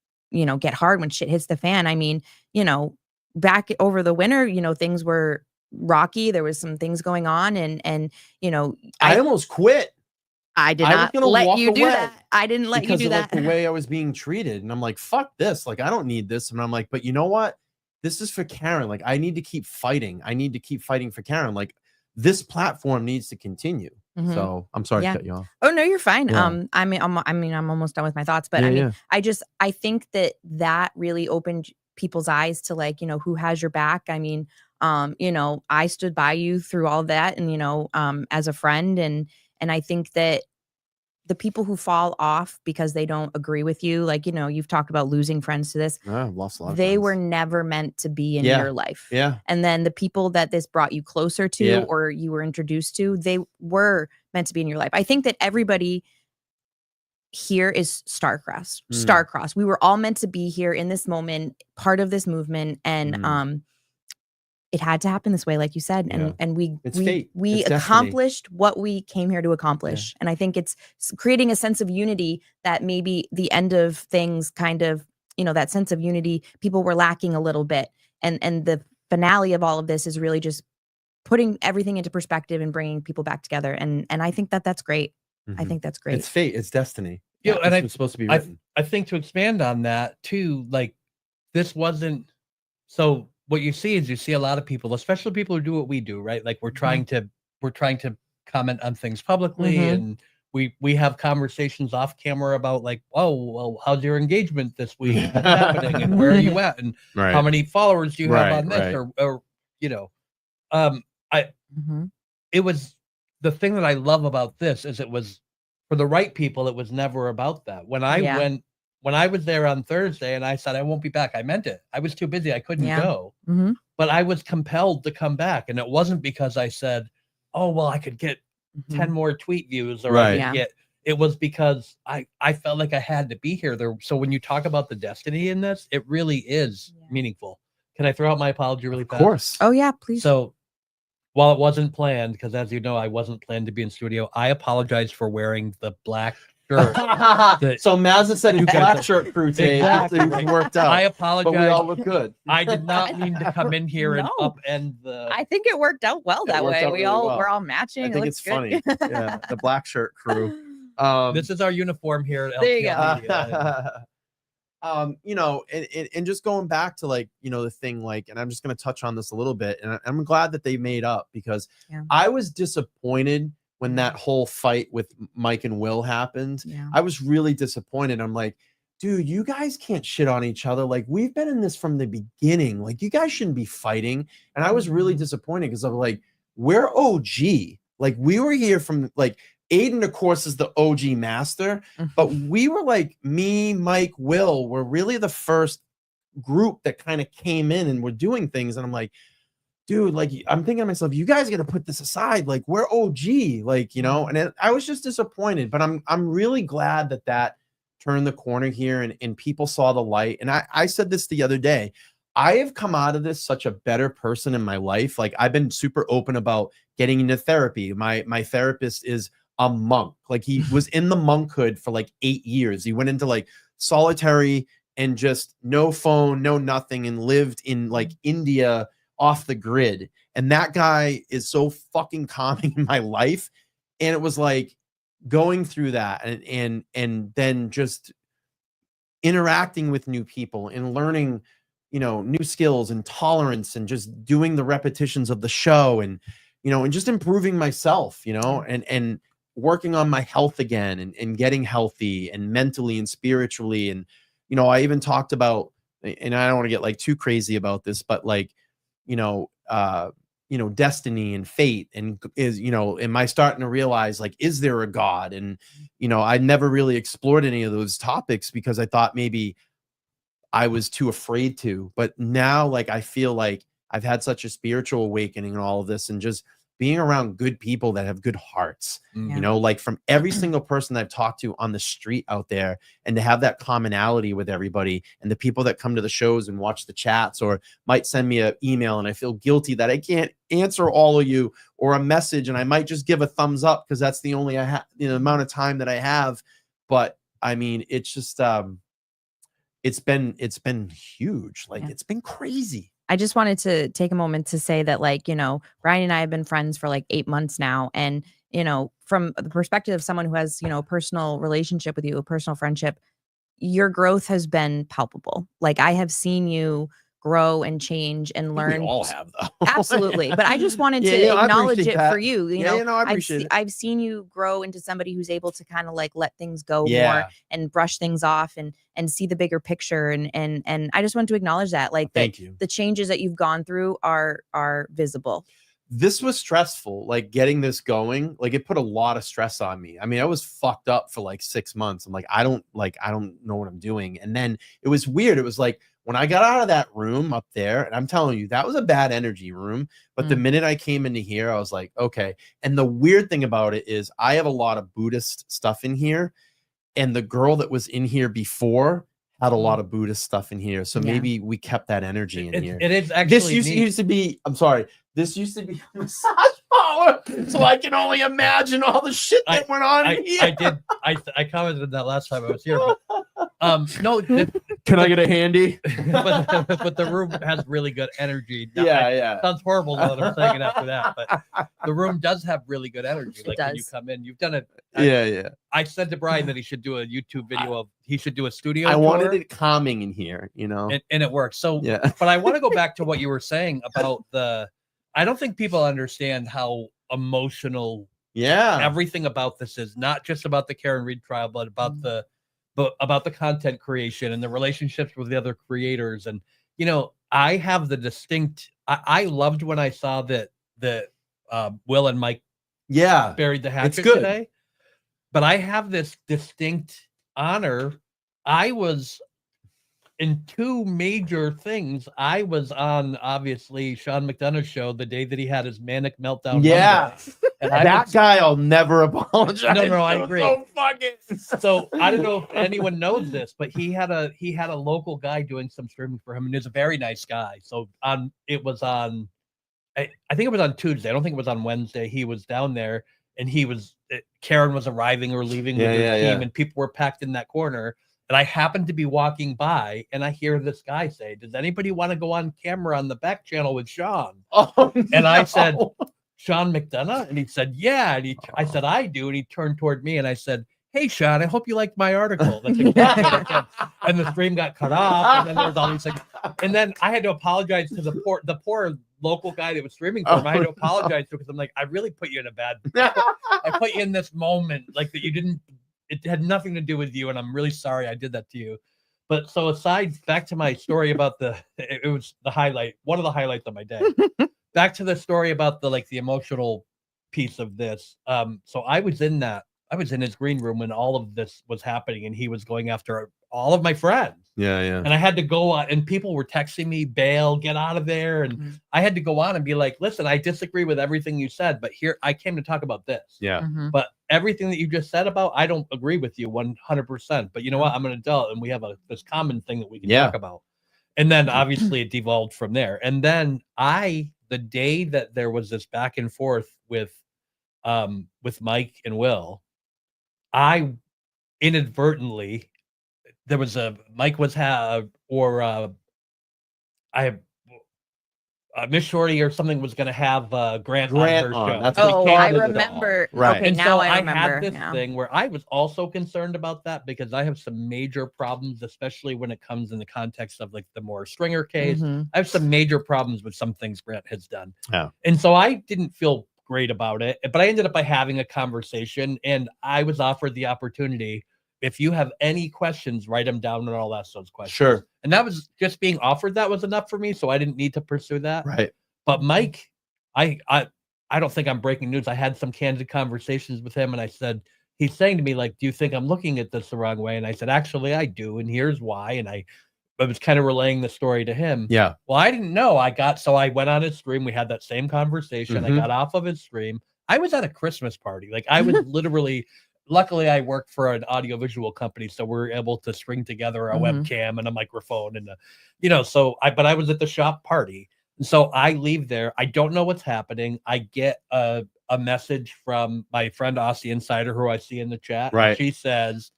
hard, when shit hits the fan. I mean, you know, back over the winter, you know, things were rocky. There was some things going on and, you know, I almost quit. I did not let you do that. I didn't let you do that. Because of like the way I was being treated. And I'm like, fuck this. Like, I don't need this. And I'm like, but you know what? This is for Karen. Like, I need to keep fighting. I need to keep fighting for Karen. Like, this platform needs to continue. So I'm sorry to cut you off. Oh, no, you're fine. Yeah. I'm almost done with my thoughts, but I think that really opened people's eyes to like, you know, who has your back. I mean, you know, I stood by you through all that and, you know, as a friend. And I think that the people who fall off because they don't agree with you, like, you know, you've talked about losing friends to this. I've lost a lot of they friends. were never meant to be in your life. Yeah. And then the people that this brought you closer to or you were introduced to, they were meant to be in your life. I think that everybody here is star-crossed. Star-crossed. We were all meant to be here in this moment, part of this movement. And it had to happen this way, like you said. And we accomplished what we came here to accomplish. And I think it's creating a sense of unity that maybe the end of things kind of, you know, that sense of unity, people were lacking a little bit. And the finale of all of this is really just putting everything into perspective and bringing people back together. And I think that that's great. I think that's great. It's fate. It's destiny. You know, and it's supposed to be written. I think to expand on that too, like this wasn't so. What you see is you see a lot of people, especially people who do what we do, right? Like we're trying to comment on things publicly, and we have conversations off camera about like, oh, well, how's your engagement this week? What's happening, and where are you at, and how many followers do you have on this, or you know, it was the thing that I love about this is it was for the right people. It was never about that. When I was there on Thursday and I said, I won't be back, I meant it. I was too busy. I couldn't go. But I was compelled to come back. And it wasn't because I said, oh, well, I could get 10 more tweet views or I could get, it was because I felt like I had to be here there. So when you talk about the destiny in this, it really is meaningful. Can I throw out my apology really fast? Of course. Oh, yeah, please. So while it wasn't planned, because as you know, I wasn't planned to be in studio, I apologize for wearing the black shirt. So Mazza said you black shirt crew today. It worked out. I apologize. But we all look good. I did not mean to come in here and upend the. I think it worked out well that way. We're all matching. I think it's funny. Yeah, the black shirt crew. This is our uniform here at there you go. You know, and just going back to like, you know, the thing, like, and I'm just going to touch on this a little bit, and I'm glad that they made up because I was disappointed when that whole fight with Mike and Will happened. I was really disappointed. I'm like, dude, you guys can't shit on each other. Like, we've been in this from the beginning. Like, you guys shouldn't be fighting. And I was really disappointed because I'm like, we're OG. Like, we were here from like Aiden, of course, is the OG master, but we were like me, Mike, Will, were really the first group that kind of came in and were doing things. And I'm like, dude, like, I'm thinking to myself, you guys got to put this aside. Like, we're OG, like, you know, and I was just disappointed, but I'm really glad that turned the corner here and people saw the light. And I said this the other day, I have come out of this such a better person in my life. Like, I've been super open about getting into therapy. My therapist is a monk. Like, he was in the monkhood for like 8 years. He went into like solitary and just no phone, no nothing, and lived in like India off the grid. And that guy is so fucking calming in my life. And it was like going through that and then just interacting with new people and learning, you know, new skills and tolerance and just doing the repetitions of the show and, you know, and just improving myself, you know, and working on my health again and getting healthy and mentally and spiritually. And, you know, I even talked about, and I don't want to get like too crazy about this, but like, you know, destiny and fate, and is, you know, am I starting to realize, like, is there a God? And, you know, I never really explored any of those topics because I thought maybe I was too afraid to, but now, like, I feel like I've had such a spiritual awakening and all of this, and just being around good people that have good hearts, you know, like from every single person I've talked to on the street out there, and to have that commonality with everybody, and the people that come to the shows and watch the chats or might send me an email, and I feel guilty that I can't answer all of you, or a message, and I might just give a thumbs up because that's the only amount of time that I have. But I mean, it's just it's been huge. Like, it's been crazy. I just wanted to take a moment to say that, like, you know, Brian and I have been friends for like 8 months now. And, you know, from the perspective of someone who has, you know, a personal relationship with you, a personal friendship, your growth has been palpable. Like, I have seen you grow and change and learn. We all have, though. Absolutely. But I just wanted to acknowledge it for you. You know, I appreciate it. I've seen you grow into somebody who's able to kind of like let things go Yeah. more and brush things off and see the bigger picture. And I just want to acknowledge that, like, Thank you. the changes that you've gone through are visible. This was stressful, like getting this going. Like, it put a lot of stress on me. I mean, I was fucked up for like 6 months. I'm like, I don't know what I'm doing. And then it was weird. It was like, when I got out of that room up there, and I'm telling you, that was a bad energy room. But the minute I came into here, I was like, okay. And the weird thing about it is I have a lot of Buddhist stuff in here. And the girl that was in here before had a lot of Buddhist stuff in here. So maybe we kept that energy in here. It is actually This used to be, I'm sorry, this used to be a massage parlor. So I can only imagine all the shit that went on in here. I commented that last time I was here. But, no, can I get a handy? but the room has really good energy. Now, Yeah. Sounds horrible that I'm saying it after that, but the room does have really good energy. Like, when you come in, you've done it. Yeah. I said to Brian that he should do a YouTube video of, he should do a studio. I tour, wanted it calming in here, you know, and it works. So, yeah. But I want to go back to what you were saying about I don't think people understand how emotional everything about this is, not just about the Karen Reed trial, but about about the content creation and the relationships with the other creators. And, you know, I have the distinct, I loved when I saw that Will and Mike buried the hatchet today, but I have this distinct honor. I was in 2 major things. I was on, obviously, Sean McDonough's show the day that he had his manic meltdown. Yeah. And that guy, I'll never apologize. No, I agree. So So I don't know if anyone knows this, but he had a local guy doing some streaming for him, and he's a very nice guy. So it was on, I think it was on Tuesday. I don't think it was on Wednesday. He was down there, and Karen was arriving or leaving with her team, and people were packed in that corner. And I happened to be walking by, and I hear this guy say, "Does anybody want to go on camera on the back channel with Sean?" And I said, "Sean McDonough?" And he said, "Yeah." And I said, "I do." And he turned toward me, and I said, "Hey, Sean, I hope you liked my article." That's exactly what I said. And the stream got cut off, and then there was all these things. And then I had to apologize to the poor local guy that was streaming for him. I had to apologize to, because I'm like, I really put you in a bad. I put you in this moment, like, that you didn't. It had nothing to do with you, and I'm really sorry I did that to you. But so back to my story about it was the highlight, one of the highlights of my day. Back to the story about the emotional piece of this. So I was in his green room when all of this was happening, and he was going after all of my friends. Yeah. And I had to go on, and people were texting me, bail, get out of there. And I had to go on and be like, listen, I disagree with everything you said, but here I came to talk about this. Yeah. But everything that you just said about, I don't agree with you 100%. But you know what? I'm an adult, and we have this common thing that we can talk about. And then obviously it devolved from there. And then the day that there was this back and forth with Mike and Will, I inadvertently, there was Mike was Miss Shorty or something was going to have Grant on her show. That's I remember. Right. Okay, And now so I remember. had this thing where I was also concerned about that because I have some major problems, especially when it comes in the context of like the more Stringer case. I have some major problems with some things Grant has done. Yeah. And so I didn't feel great about it, but I ended up by having a conversation, and I was offered the opportunity. If you have any questions, write them down and I'll ask those questions. Sure. And that was just being offered. That was enough for me. So I didn't need to pursue that. Right. But Mike, I don't think I'm breaking news. I had some candid conversations with him, and I said, he's saying to me, like, do you think I'm looking at this the wrong way? And I said, actually, I do. And here's why. And I was kind of relaying the story to him. Yeah. Well, I didn't know. So I went on his stream. We had that same conversation. I got off of his stream. I was at a Christmas party. Like I was literally, luckily I work for an audiovisual company. So we're able to string together a webcam and a microphone and but I was at the shop party. And so I leave there. I don't know what's happening. I get a message from my friend Aussie Insider, who I see in the chat. Right. She says,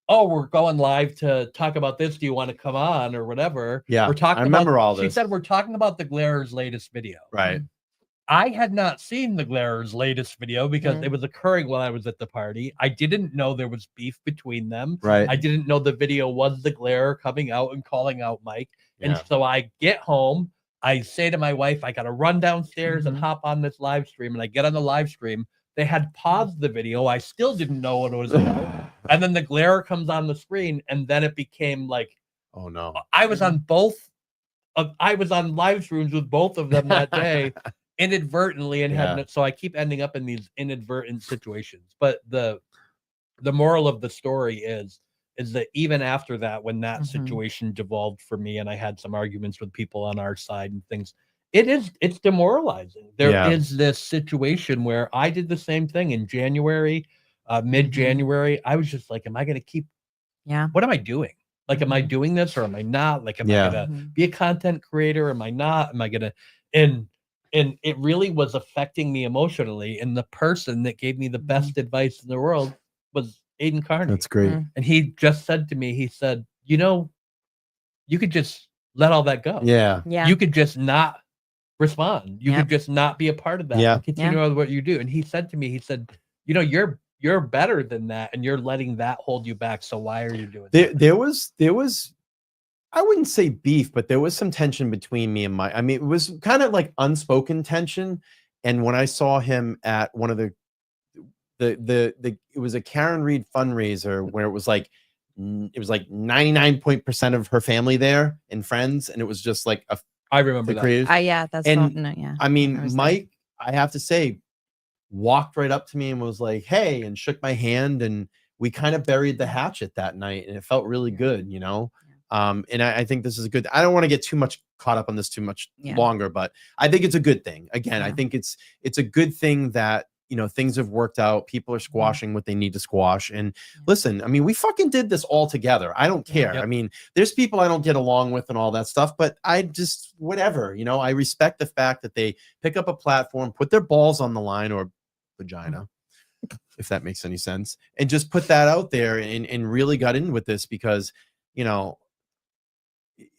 oh, we're going live to talk about this. Do you want to come on or whatever? Yeah. We're talking I remember about, all She this. said, we're talking about the Glarers' latest video. Right. I had not seen the Glarers' latest video because it was occurring while I was at the party. I didn't know there was beef between them. Right. I didn't know the video was the Glarer coming out and calling out Mike. And Yeah. so I get home. I say to my wife, I got to run downstairs and hop on this live stream. And I get on the live stream. They had paused the video. I still didn't know what it was about. And then the Glarer comes on the screen. And then it became like, oh no. I was on I was on live streams with both of them that day. Inadvertently, and so I keep ending up in these inadvertent situations. But the moral of the story is that even after that, when that situation devolved for me, and I had some arguments with people on our side and things, it's demoralizing. There is this situation where I did the same thing in January, mid-January. I was just like, am I going to keep? Yeah. What am I doing? Like, am I doing this or am I not? Like, am I going to be a content creator? Am I not? Am I going to? And it really was affecting me emotionally. And the person that gave me the best advice in the world was Aiden Carney. That's great. And he just said to me, he said, you could just let all that go. Yeah. Yeah. You could just not respond. You could just not be a part of that. Yeah. And continue with what you do. And he said to me, he said, you're better than that. And you're letting that hold you back. So why are you doing that? There was, I wouldn't say beef, but there was some tension between me and Mike. I mean, it was kind of like unspoken tension. And when I saw him at one of it was a Karen Reed fundraiser where it was like 99% of her family there and friends. And it was just like I remember that. Yeah, that's yeah. I mean, Mike, I have to say, walked right up to me and was like, hey, and shook my hand. And we kind of buried the hatchet that night. And it felt really good, and I think this is a good. I don't want to get too much caught up on this too much longer, but I think it's a good thing. Again, I think it's a good thing that things have worked out. People are squashing what they need to squash. And listen, I mean, we fucking did this all together. I don't care. I mean, there's people I don't get along with and all that stuff, but I just whatever. I respect the fact that they pick up a platform, put their balls on the line or vagina, if that makes any sense, and just put that out there and really got in with this because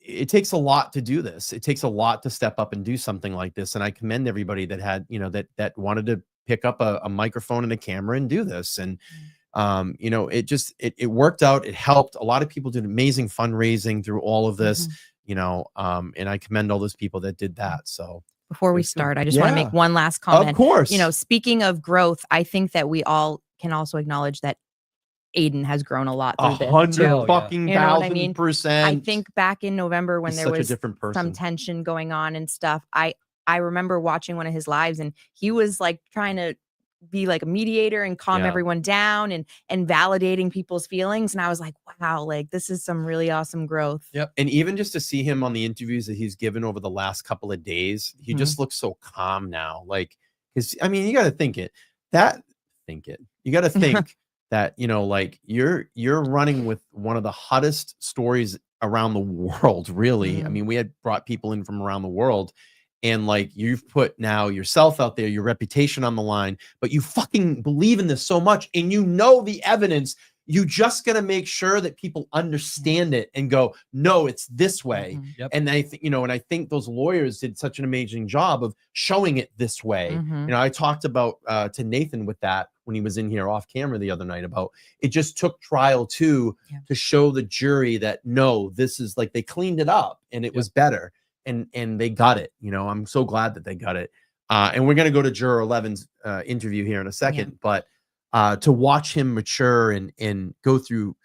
it takes a lot to do this. It takes a lot to step up and do something like this. And I commend everybody that had, that wanted to pick up a microphone and a camera and do this. And, it worked out. It helped. A lot of people did amazing fundraising through all of this, and I commend all those people that did that. So before we start, I just want to make one last comment. Of course. Speaking of growth, I think that we all can also acknowledge that Aiden has grown a lot through this. 100,000%. I think back in November when there was some tension going on and stuff, I remember watching one of his lives and he was like trying to be like a mediator and calm everyone down and validating people's feelings. And I was like, wow, like this is some really awesome growth. Yep. And even just to see him on the interviews that he's given over the last couple of days, he just looks so calm now. Like, because I mean, you got to think it. You got to think that, you know, like you're running with one of the hottest stories around the world, really. I mean, we had brought people in from around the world. And like you've put now yourself out there, your reputation on the line, but you fucking believe in this so much and you know the evidence. You just got to make sure that people understand it and go, no, it's this way. And I think, you know, and I think those lawyers did such an amazing job of showing it this way. You know, I talked about to Nathan with that when he was in here off camera the other night about it just took trial 2 to show the jury that no, this is like they cleaned it up and it was better. And they got it. You know, I'm so glad that they got it. And we're going to go to Juror 11's interview here in a second. But to watch him mature and go through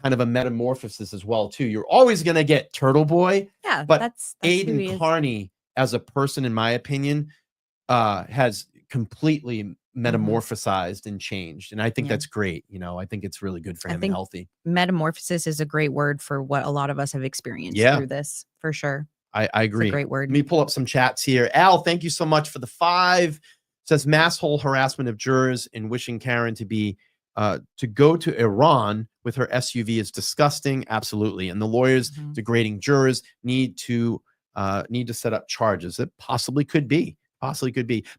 kind of a metamorphosis as well, too. You're always going to get Turtle Boy. Yeah, but that's Aiden Carney, as a person, in my opinion, has completely metamorphosized and changed. And I think that's great. You know, I think it's really good for him and healthy. Metamorphosis is a great word for what a lot of us have experienced through this, for sure. I agree. It's a great word. Let me pull up some chats here. Al, thank you so much for the 5. Says mass whole harassment of jurors and wishing Karen to be to go to Iran with her SUV is disgusting. Absolutely. And the lawyers degrading jurors need to set up charges. It possibly could be.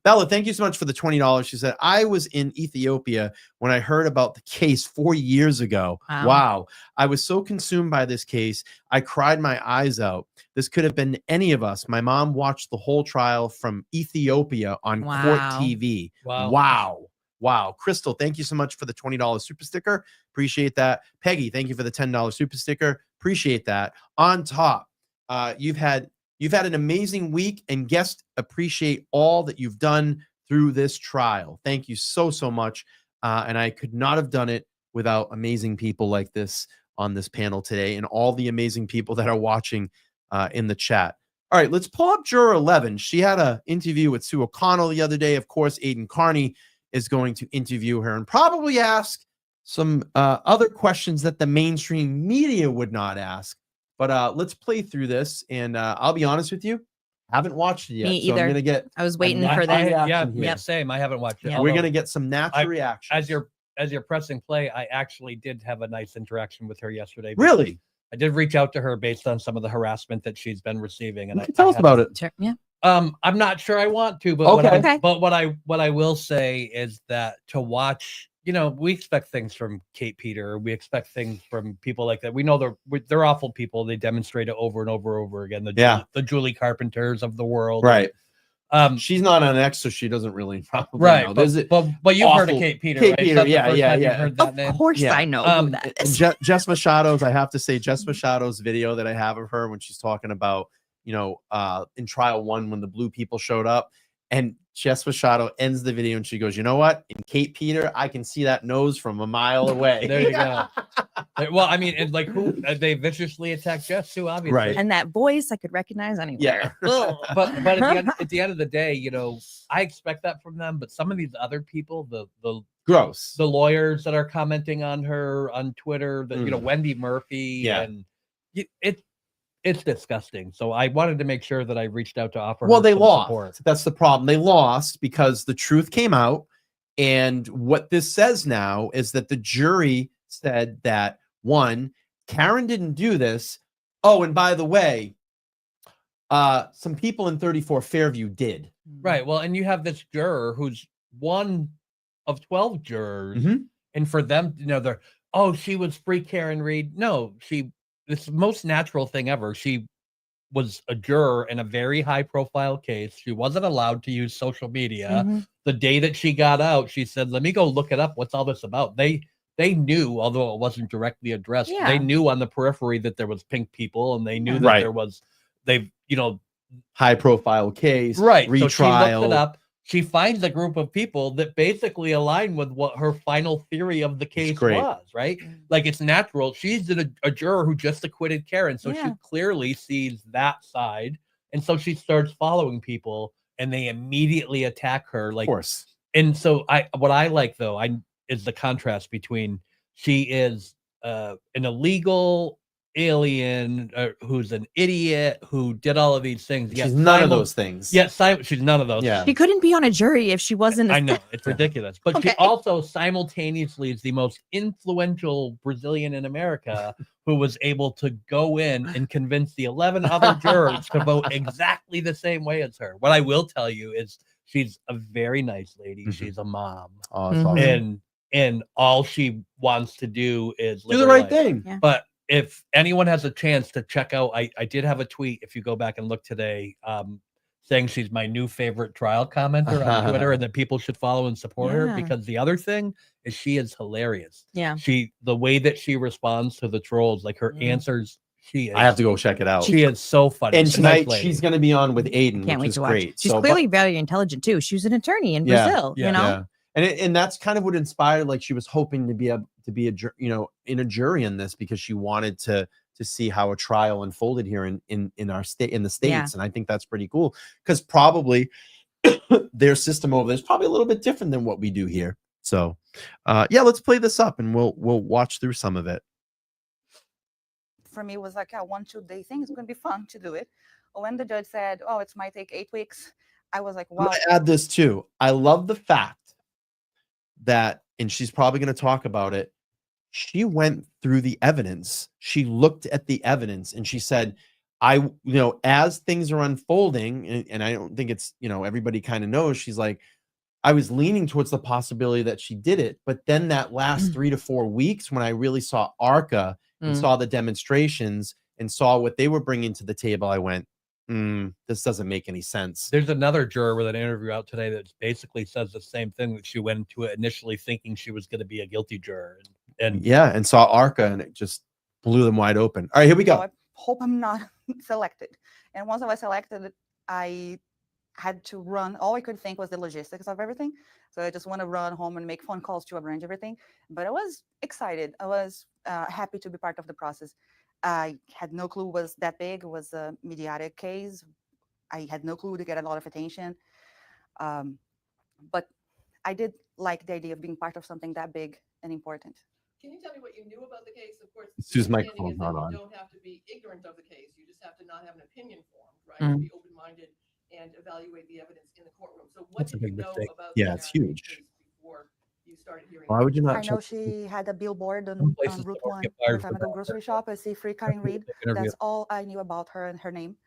Bella, thank you so much for the $20. She said, I was in Ethiopia when I heard about the case 4 years ago. Wow. I was so consumed by this case. I cried my eyes out. This could have been any of us. My mom watched the whole trial from Ethiopia on Court TV. Wow. Crystal, thank you so much for the $20 super sticker. Appreciate that. Peggy, thank you for the $10 super sticker. Appreciate that. On top, you've had an amazing week, and guests appreciate all that you've done through this trial. Thank you so much. And I could not have done it without amazing people like this on this panel today and all the amazing people that are watching in the chat. All right, let's pull up Juror 11. She had an interview with Sue O'Connell the other day. Of course, Aiden Carney is going to interview her and probably ask some other questions that the mainstream media would not ask. But let's play through this, and I'll be honest with you, haven't watched it yet. Me either. So I'm gonna get. I was waiting for that. Same. I haven't watched it. We're gonna get some natural reactions. As you're pressing play, I actually did have a nice interaction with her yesterday. Really? I did reach out to her based on some of the harassment that she's been receiving, and tell us about it. Sure, yeah. I'm not sure I want to, but what I will say is that to watch, you know, we expect things from Kate Peter. We expect things from people like that. We know they're awful people. They demonstrate it over and over again. The Julie Carpenters of the world. Right. She's not on X, so she doesn't really probably know. But you've heard of Kate Peter, right? Peter, yeah. Heard that name? Of course I know who that is. Jess Machado's, I have to say, Jess Machado's video that I have of her when she's talking about, you know, in trial 1 when the blue people showed up, and Jess Machado ends the video and she goes, you know what? In Kate Peter, I can see that nose from a mile away. There you go. Well, I mean, and like who they viciously attacked Jess too, obviously. Right. And that voice I could recognize anywhere. Yeah. but at the end of the day, you know, I expect that from them. But some of these other people, the gross, the lawyers that are commenting on her on Twitter, you know, Wendy Murphy, and it's disgusting. So I wanted to make sure that I reached out to offer. Well, they lost. Support. That's the problem. They lost because the truth came out. And what this says now is that the jury said that, 1, Karen didn't do this. Oh, and by the way, some people in 34 Fairview did. Right. Well, and you have this juror who's one of 12 jurors. And for them, you know, she was free Karen Reed. No, it's the most natural thing ever. She was a juror in a very high profile case. She wasn't allowed to use social media. The day that she got out, she said, let me go look it up. What's all this about? They knew, although it wasn't directly addressed, they knew on the periphery that there was pink people, and they knew that there was, high profile case, right? Retrial. So she looked it up. She finds a group of people that basically align with what her final theory of the case was, right? Like, it's natural. She's a juror who just acquitted Karen, so she clearly sees that side, and so she starts following people, and they immediately attack her. Like, of course. And so what I like though, is the contrast between she is an illegal alien who's an idiot who did all of these things. She's none of those things. Yeah, she's none of those. Yeah. She couldn't be on a jury if she wasn't. I know, it's ridiculous. But Okay. she also simultaneously is the most influential Brazilian in America who was able to go in and convince the 11 other jurors to vote exactly the same way as her. What I will tell you is she's a very nice lady. Mhm. She's a mom. Oh, that's awesome. And all she wants to do is Do the right thing. Yeah. But if anyone has a chance to check out, I did have a tweet, if you go back and look today, saying she's my new favorite trial commenter on Twitter and that people should follow and support her, Yeah. because the other thing is she is hilarious. Yeah. The way that she responds to the trolls, like her answers, I have to go check it out. She is so funny. And She's a nice tonight lady. she's going to be on with Aiden, Can't which wait is to watch. great. She's So, clearly very intelligent too. She was an attorney in Brazil. You know. And that's kind of what inspired, like she was hoping to be in a jury in this, because she wanted to see how a trial unfolded here in our state, in the States. Yeah. And I think that's pretty cool, because probably their system over there is probably a little bit different than what we do here. So yeah, let's play this up and we'll watch through some of it. For me, it was like a 1-2 day thing. It's going to be fun to do it. When the judge said, oh, it might take 8 weeks, I was like, I'm wow. gonna add this too. I love the fact that, and she's probably going to talk about it, she went through the evidence. She looked at the evidence and she said, as things are unfolding, and I don't think it's, everybody kind of knows, she's like, I was leaning towards the possibility that she did it. But then that last 3 to 4 weeks, when I really saw ARCA and saw the demonstrations and saw what they were bringing to the table, I went, this doesn't make any sense. There's another juror with an interview out today that basically says the same thing, that she went into it initially thinking she was going to be a guilty juror. And saw ARCA and it just blew them wide open. All right, here we go. So I hope I'm not selected. And once I was selected, I had to run. All I could think was the logistics of everything. So I just want to run home and make phone calls to arrange everything. But I was excited. I was happy to be part of the process. I had no clue it was that big. It was a mediatic case. I had no clue to get a lot of attention. But I did like the idea of being part of something that big and important. Can you tell me what you knew about the case? Of course, Sue's the microphone's not on. You don't have to be ignorant of the case. You just have to not have an opinion formed, right? Be open-minded and evaluate the evidence in the courtroom. So what That's a did you big know mistake. about Yeah, the it's Karen huge. case before you started hearing? Why would you not I know check- she had a billboard on places Route don't 1 get every fired time for I go that. grocery shop. I see Free Karen Reed. Interview. That's all I knew about her and her name.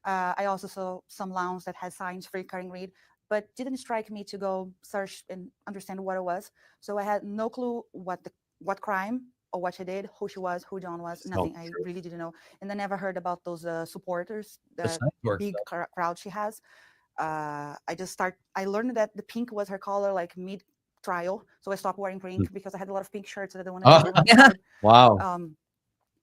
I also saw some lounge that had signs Free Karen Reed, but didn't strike me to go search and understand what it was. So I had no clue what crime or what she did, who she was, who John was, nothing. I really didn't know. And I never heard about those supporters, the big crowd she has. I learned that the pink was her color like mid-trial. So I stopped wearing pink because I had a lot of pink shirts that I didn't want to Wow.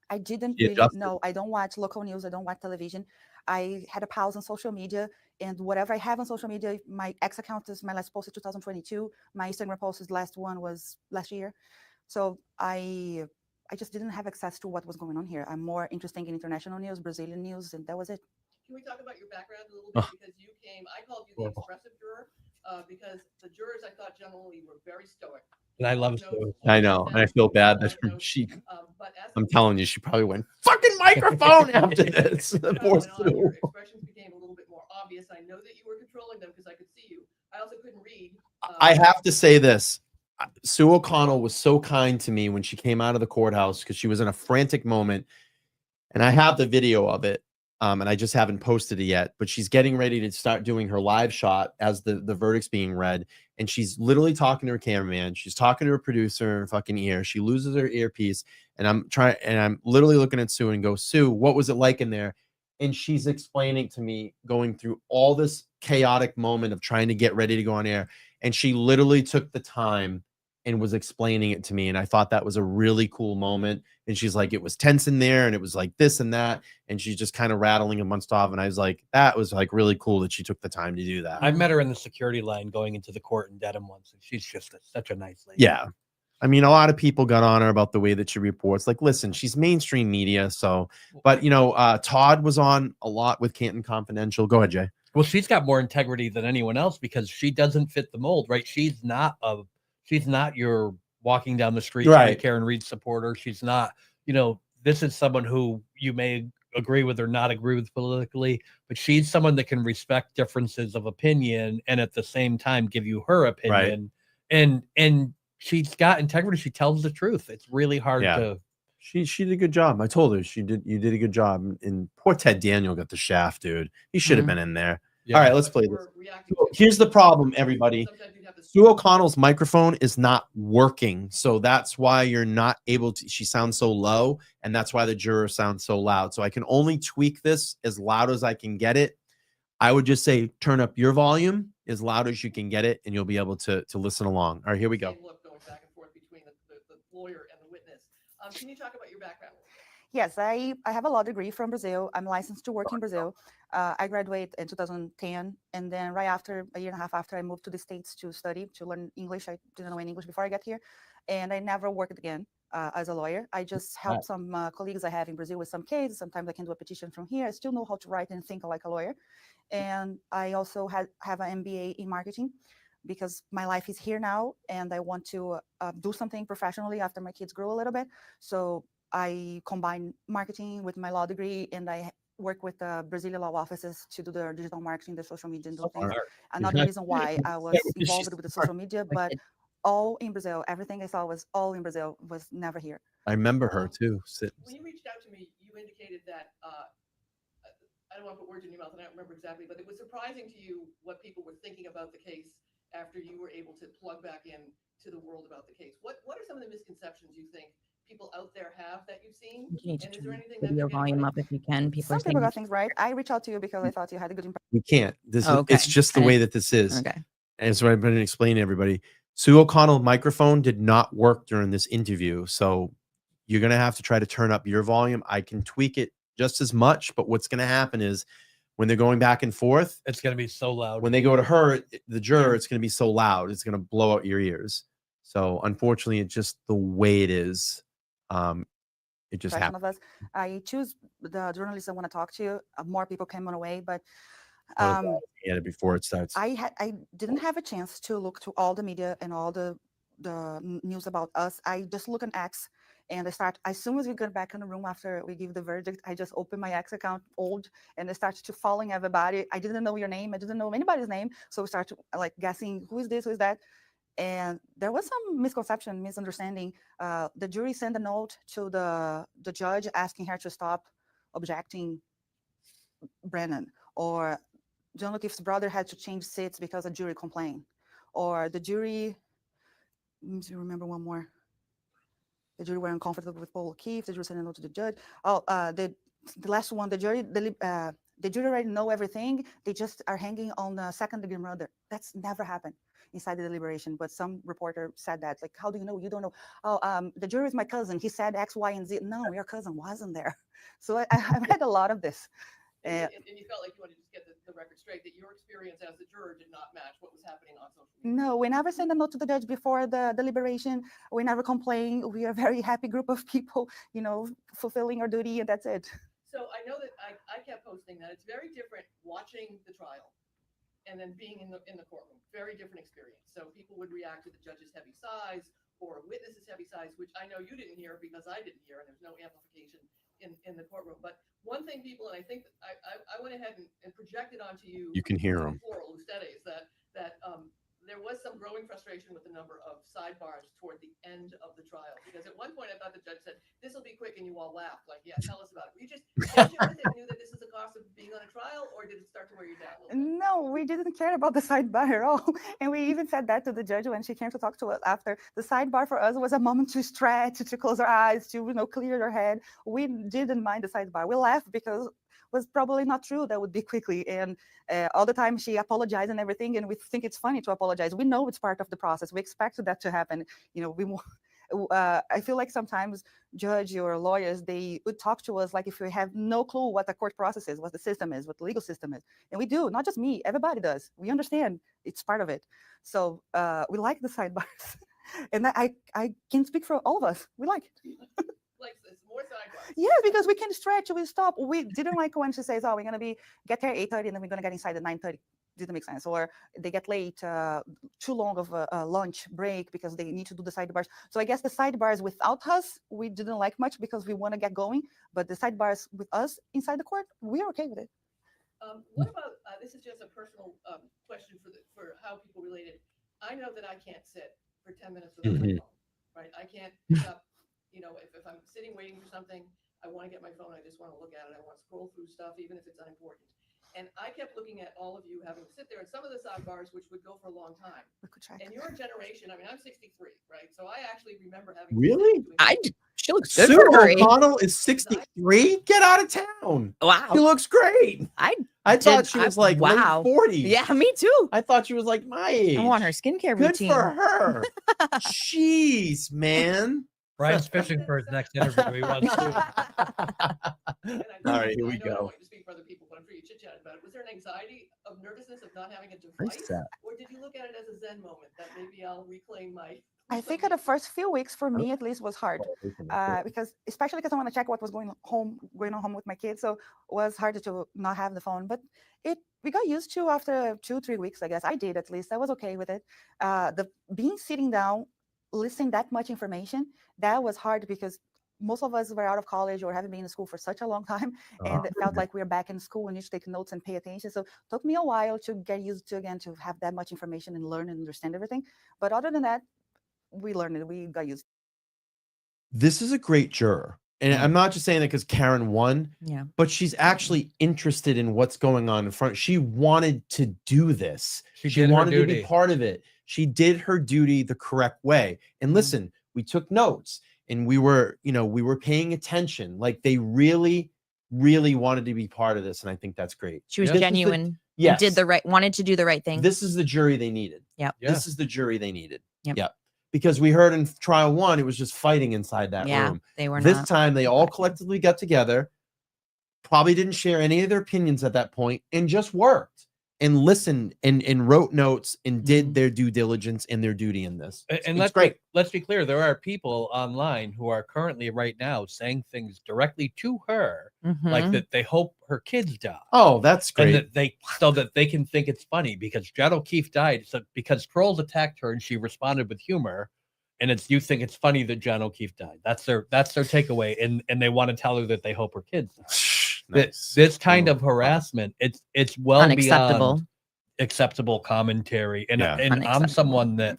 I didn't She really adjusted. know. I don't watch local news. I don't watch television. I had a pause on social media, and whatever I have on social media, my X account is my last post is 2022. My Instagram post is last one was last year. So I just didn't have access to what was going on here. I'm more interested in international news, Brazilian news, and that was it. Can we talk about your background a little bit? Because you came, I called you the expressive juror because the jurors I thought generally were very stoic. And I love Sue. I know. And I feel bad that I'm telling you, she probably went fucking microphone after this. Poor Sue. Your expressions became a little bit more obvious. I know that you were controlling them because I could see you. I also couldn't read. I have to say this. Sue O'Connell was so kind to me when she came out of the courthouse, because she was in a frantic moment. And I have the video of it. And I just haven't posted it yet, but she's getting ready to start doing her live shot as the verdict's being read. And she's literally talking to her cameraman. She's talking to her producer in her fucking ear. She loses her earpiece. And I'm literally looking at Sue and go, Sue, what was it like in there? And she's explaining to me, going through all this chaotic moment of trying to get ready to go on air. And she literally took the time and was explaining it to me. And I thought that was a really cool moment. And she's like, it was tense in there and it was like this and that. And she's just kind of rattling a bunch off. And I was like, that was like really cool that she took the time to do that. I met her in the security line going into the court in Dedham once. And she's just such a nice lady. Yeah. I mean, a lot of people got on her about the way that she reports. Like, listen, she's mainstream media. So, but Todd was on a lot with Canton Confidential. Go ahead, Jay. Well, she's got more integrity than anyone else because she doesn't fit the mold, right? She's not your walking down the street Right. Karen Reed supporter. She's not, this is someone who you may agree with or not agree with politically, but she's someone that can respect differences of opinion and at the same time give you her opinion. And she's got integrity. She tells the truth. It's really hard to. She did a good job. I told her you did a good job. And poor Ted Daniel got the shaft, dude. He should have been in there. Yeah. All right, let's play this. So here's the problem, everybody. Sue O'Connell's microphone is not working, so that's why you're not able to. She sounds so low, and that's why the juror sounds so loud. So I can only tweak this as loud as I can get it. I would just say turn up your volume as loud as you can get it, and you'll be able to listen along. All right, here we go. Look, going back and forth between the lawyer and the witness. Can you talk about your background? Yes, I have a law degree from Brazil. I'm licensed to work in Brazil. I graduated in 2010, and then right after, a year and a half after, I moved to the States to study, to learn English. I didn't know any English before I got here, and I never worked again as a lawyer. I just helped some colleagues I have in Brazil with some cases. Sometimes I can do a petition from here. I still know how to write and think like a lawyer. And I also have an MBA in marketing, because my life is here now and I want to do something professionally after my kids grow a little bit. So I combine marketing with my law degree, and I work with the Brazilian law offices to do the digital marketing, the social media, and those things. Another reason why I was involved with the social media, but all in Brazil. Everything I saw was all in Brazil, was never here. I remember her too. When you reached out to me, you indicated that I don't want to put words in your mouth, and I don't remember exactly, but it was surprising to you what people were thinking about the case after you were able to plug back in to the world about the case. What are some of the misconceptions you think people out there have that you've seen? You need to And is there anything turn your volume up if you can. Some people got things right. I reached out to you because I thought you had a good impression. We can't. This Oh, is it's okay. just the way that this is. Okay. And so I've been explaining to everybody. Sue O'Connell's microphone did not work during this interview. So you're gonna have to try to turn up your volume. I can tweak it just as much, but what's gonna happen is when they're going back and forth, it's going to be so loud. When they go to her, the juror, it's going to be so loud. It's going to blow out your ears. So unfortunately, it's just the way it is. It just happens. Of us. I choose the journalists I want to talk to. More people came on the way, but before it starts. I didn't have a chance to look to all the media and all the news about us. I just look on X. And I start, as soon as we get back in the room after we give the verdict, I just open my X account, and I start to following everybody. I didn't know your name. I didn't know anybody's name. So we start to guessing who is this, who is that. And there was some misconception, misunderstanding. The jury sent a note to the judge asking her to stop objecting Brennan. Or John O'Keefe's brother had to change seats because a jury complained. Or the jury, let me remember one more. The jury were uncomfortable with Paul O'Keefe. The jury sent a note to the judge. The last one, the jury already know everything. They just are hanging on a second-degree murder. That's never happened inside the deliberation. But some reporter said that. Like, how do you know? You don't know. Oh, the jury is my cousin. He said X, Y, and Z. No, your cousin wasn't there. So I've had a lot of this. And you felt like you wanted to just get the record straight, that your experience as the juror did not match what was happening on social media. No, we never sent a note to the judge before the deliberation. We never complain. We are a very happy group of people, fulfilling our duty, and that's it. So I know that I kept posting that it's very different watching the trial and then being in the courtroom. Very different experience. So people would react to the judge's heavy size or witnesses' heavy size, which I know you didn't hear because I didn't hear, and there's no amplification in the courtroom. But one thing people, and I think that I went ahead and projected onto you. You can hear them. Is that there was some growing frustration with the number of sidebars toward the end of the trial, because at one point I thought the judge said, "This will be quick," and you all laughed like, "Yeah, tell us about it." Were you just patient with it, knew that this is the cost of being on a trial, or did it start to wear you down a little bit? No, we didn't care about the sidebar at all. And we even said that to the judge when she came to talk to us after. The sidebar for us was a moment to stretch, to close our eyes, to clear your head. We didn't mind the sidebar. We laughed because it was probably not true that would be quickly. And all the time she apologized and everything, and we think it's funny to apologize. We know it's part of the process. We expect that to happen. I feel like sometimes judge or lawyers, they would talk to us like if we have no clue what the court process is, what the system is, what the legal system is. And we do, not just me, everybody does. We understand it's part of it. So we like the sidebars. And I can speak for all of us. We like it. Like it's more sidebars. Yeah, because we can stretch, we stop. We didn't like when she says, "Oh, we're gonna get there at 8:30 and then we're gonna get inside at 9:30." Didn't make sense. Or they get late, too long of a lunch break because they need to do the sidebars. So I guess the sidebars without us, we didn't like much because we want to get going. But the sidebars with us inside the court, we're okay with it. What about this is just a personal question for how people related. I know that I can't sit for 10 minutes without my phone, right? I can't pick up, if I'm sitting waiting for something, I want to get my phone. I just want to look at it. I want to scroll through stuff, even if it's unimportant. And I kept looking at all of you having to sit there, and some of the sidebars, which would go for a long time. And your generation, I mean, I'm 63, right? So I actually remember having. Really? She looks good Sue for her age. O'Connell is 63. Get out of town. Wow. She looks great. I thought she was like late 40s. Yeah, me too. I thought she was like my age. I want her skincare Good routine. for her. Jeez, man. Brian's fishing for his next interview. He wants to. All right, here we I know I go. don't want you to speak for other people, but I'm sure you chit-chatted about it. Was there an anxiety of nervousness of not having a device? Or did you look at it as a Zen moment that maybe I'll reclaim my... I think the first few weeks for me at least was hard because especially because I want to check what was going on home with my kids. So it was hard to not have the phone, but we got used to after 2-3 weeks, I guess. I did at least. I was okay with it. Being sitting down, listening that much information, that was hard because most of us were out of college or haven't been in school for such a long time, and it felt like we were back in school and need to take notes and pay attention. So it took me a while to get used to again to have that much information and learn and understand everything. But other than that, we learned it. We got used. This is a great juror. And I'm not just saying that because Karen won, but she's actually interested in what's going on in front. She wanted to do this. She wanted to be part of it. She did her duty the correct way. And listen, we took notes and we were paying attention. Like they really, really wanted to be part of this. And I think that's great. She was genuine. Yes. Wanted to do the right thing. This is the jury they needed. Yep. This is the jury they needed. Yep. Because we heard in trial 1, it was just fighting inside that room. They were this time they all collectively got together, probably didn't share any of their opinions at that point, and just worked and listened and wrote notes and did their due diligence and their duty in this. And let's be clear, there are people online who are currently right now saying things directly to her, like that they hope her kids die. Oh, that's great. And that so that they can think it's funny because John O'Keefe died because trolls attacked her and she responded with humor. And you think it's funny that John O'Keefe died. That's their takeaway. And they want to tell her that they hope her kids die. Nice. This kind of harassment, it's well beyond acceptable commentary. And I'm someone that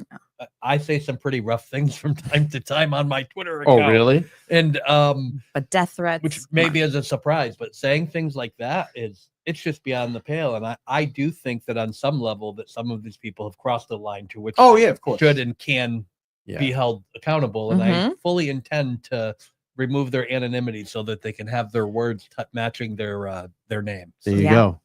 I say some pretty rough things from time to time on my Twitter account. Oh, really? And but death threats, which maybe is a surprise, but saying things like that it's just beyond the pale. And I do think that on some level that some of these people have crossed the line to which of course should and can be held accountable. And I fully intend to remove their anonymity so that they can have their words matching their name. There you go.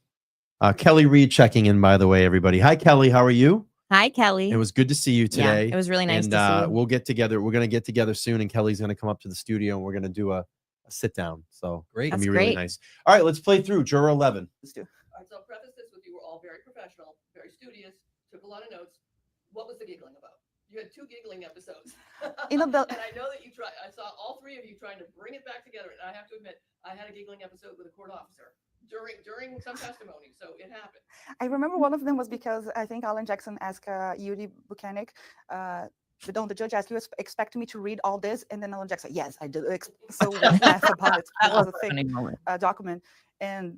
Kelly Reed checking in, by the way, everybody. Hi, Kelly. How are you? Hi, Kelly. It was good to see you today. Yeah, it was really nice to see you. We'll get together. We're going to get together soon, and Kelly's going to come up to the studio, and we're going to do a sit down. So great. It's going to be really nice. All right, let's play through Juror 11. Let's do. All right, so I'll preface this with you were all very professional, very studious, took a lot of notes. What was the giggling about? You had 2 giggling episodes. And I know that you tried. I saw all 3 of you trying to bring it back together. And I have to admit, I had a giggling episode with a court officer during some testimony. So it happened. I remember one of them was because I think Alan Jackson asked Yuri Buchanan, the judge asked, you expect me to read all this? And then Alan Jackson, yes, I do. So we laughed about it. It was a thing, document. And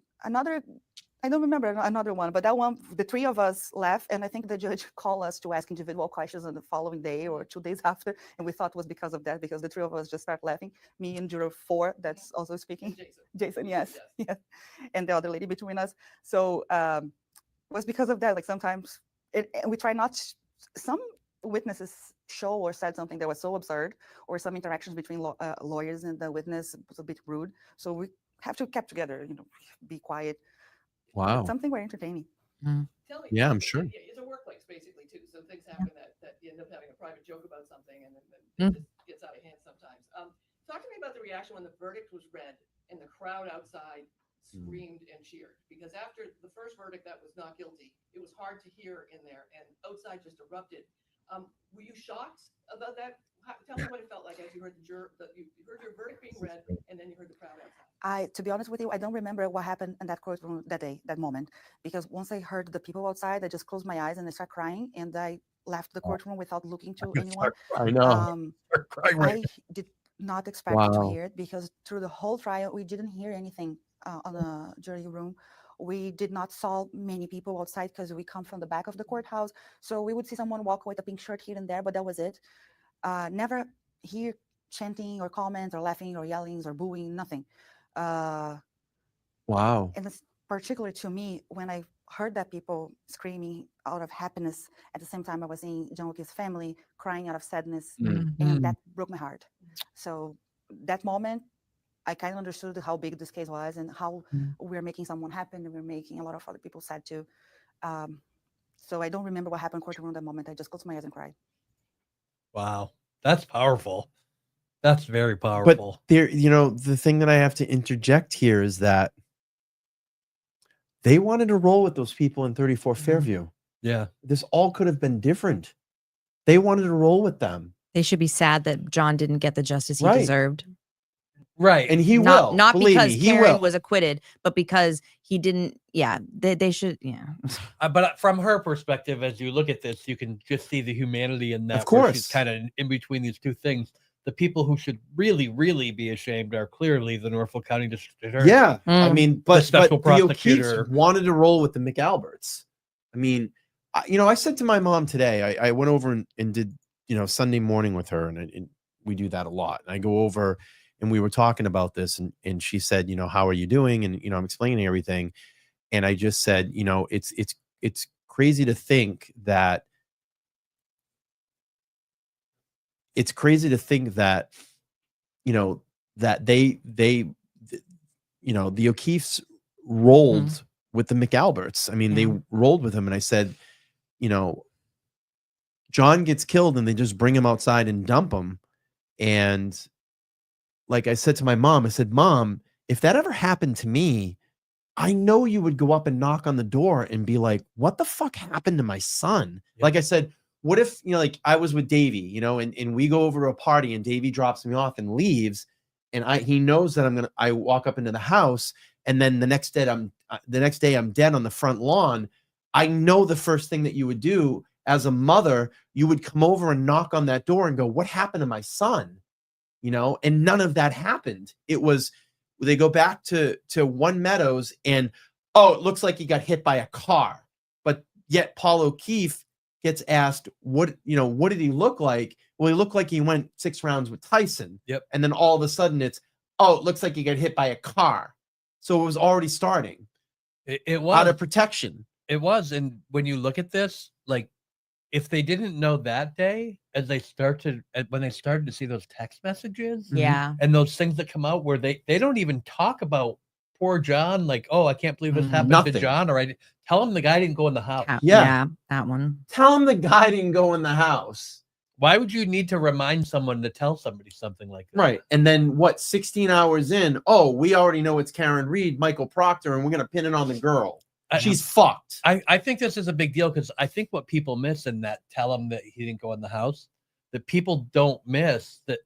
I don't remember another one, but that one, the 3 of us left, and I think the judge called us to ask individual questions on the following day or 2 days after, and we thought it was because of that, because the 3 of us just started laughing. Me and juror 4, that's also speaking. Jason, yes. And the other lady between us. So it was because of that. Like sometimes, we try not. Some witnesses show or said something that was so absurd, or some interactions between lawyers and the witness was a bit rude. So we have to keep together, be quiet. Wow. It's something very entertaining. Tell me, I'm sure. It's a workplace basically too. So things happen that you end up having a private joke about something, and then it just gets out of hand sometimes. Talk to me about the reaction when the verdict was read and the crowd outside screamed and cheered. Because after the first verdict that was not guilty, it was hard to hear in there, and outside just erupted. Were you shocked about that? Tell me what it felt like as you heard you heard your verdict being read, and then you heard the crowd outside. To be honest with you, I don't remember what happened in that courtroom that day, that moment, because once I heard the people outside, I just closed my eyes and I started crying, and I left the courtroom without looking to anyone. I know. I did not expect to Wow. hear it, because through the whole trial, we didn't hear anything on the jury room. We did not saw many people outside because we come from the back of the courthouse. So we would see someone walk with a pink shirt here and there, but that was it. Never hear chanting or comments or laughing or yelling or booing, nothing. Wow. And it's particular to me when I heard that people screaming out of happiness. At the same time, I was seeing John O'Keefe's family crying out of sadness, and that broke my heart. So that moment, I kind of understood how big this case was and how we're making someone happy, and we're making a lot of other people sad too. So I don't remember what happened in courtroom at that moment. I just closed my eyes and cried. Wow, that's powerful. That's very powerful. But there, the thing that I have to interject here is that they wanted to roll with those people in 34 Fairview. Yeah. This all could have been different. They wanted to roll with them. They should be sad that John didn't get the justice he Right. deserved. Right. And he Not, will. not Believe because me, he Karen will. was acquitted, but because he didn't. Yeah, they should. Yeah. But from her perspective, as you look at this, you can just see the humanity in that. Of course. She's kind of in between these two things. The people who should really, really be ashamed are clearly the Norfolk County District Attorney. Yeah. I mean, but special the O'Keefes prosecutor. wanted to roll with the McAlberts. I mean, I said to my mom today, I went over and did, Sunday morning with her, and we do that a lot. And I go over and we were talking about this, and she said, how are you doing? And, I'm explaining everything. And I just said, it's crazy to think that that the O'Keefes rolled with the McAlberts. I mean, they rolled with him. And I said, John gets killed and they just bring him outside and dump him. And like I said to my mom, I said, Mom, if that ever happened to me, I know you would go up and knock on the door and be like, what the fuck happened to my son? Yep. Like I said, what if, like I was with Davey, and we go over to a party and Davey drops me off and leaves, and he knows that I walk up into the house, and then the next day I'm dead on the front lawn. I know the first thing that you would do as a mother, you would come over and knock on that door and go, what happened to my son? And none of that happened. It was, they go back to One Meadows and, it looks like he got hit by a car. But yet Paul O'Keefe gets asked, what did he look like? Well, he looked like he went 6 rounds with Tyson. Yep. And then all of a sudden it's, it looks like he got hit by a car. So it was already starting. It was out of protection. It was. And when you look at this, like, if they didn't know that day, when they started to see those text messages, and those things that come out where they don't even talk about poor John, like, I can't believe this happened to John, or I tell him the guy didn't go in the house. Yeah, that one. Tell him the guy didn't go in the house. Why would you need to remind someone to tell somebody something like that? Right. And then 16 hours in, we already know it's Karen Reed, Michael Proctor, and we're gonna pin it on the girl. She's fucked. I think this is a big deal, because I think what people miss in that tell him that he didn't go in the house, that people don't miss that.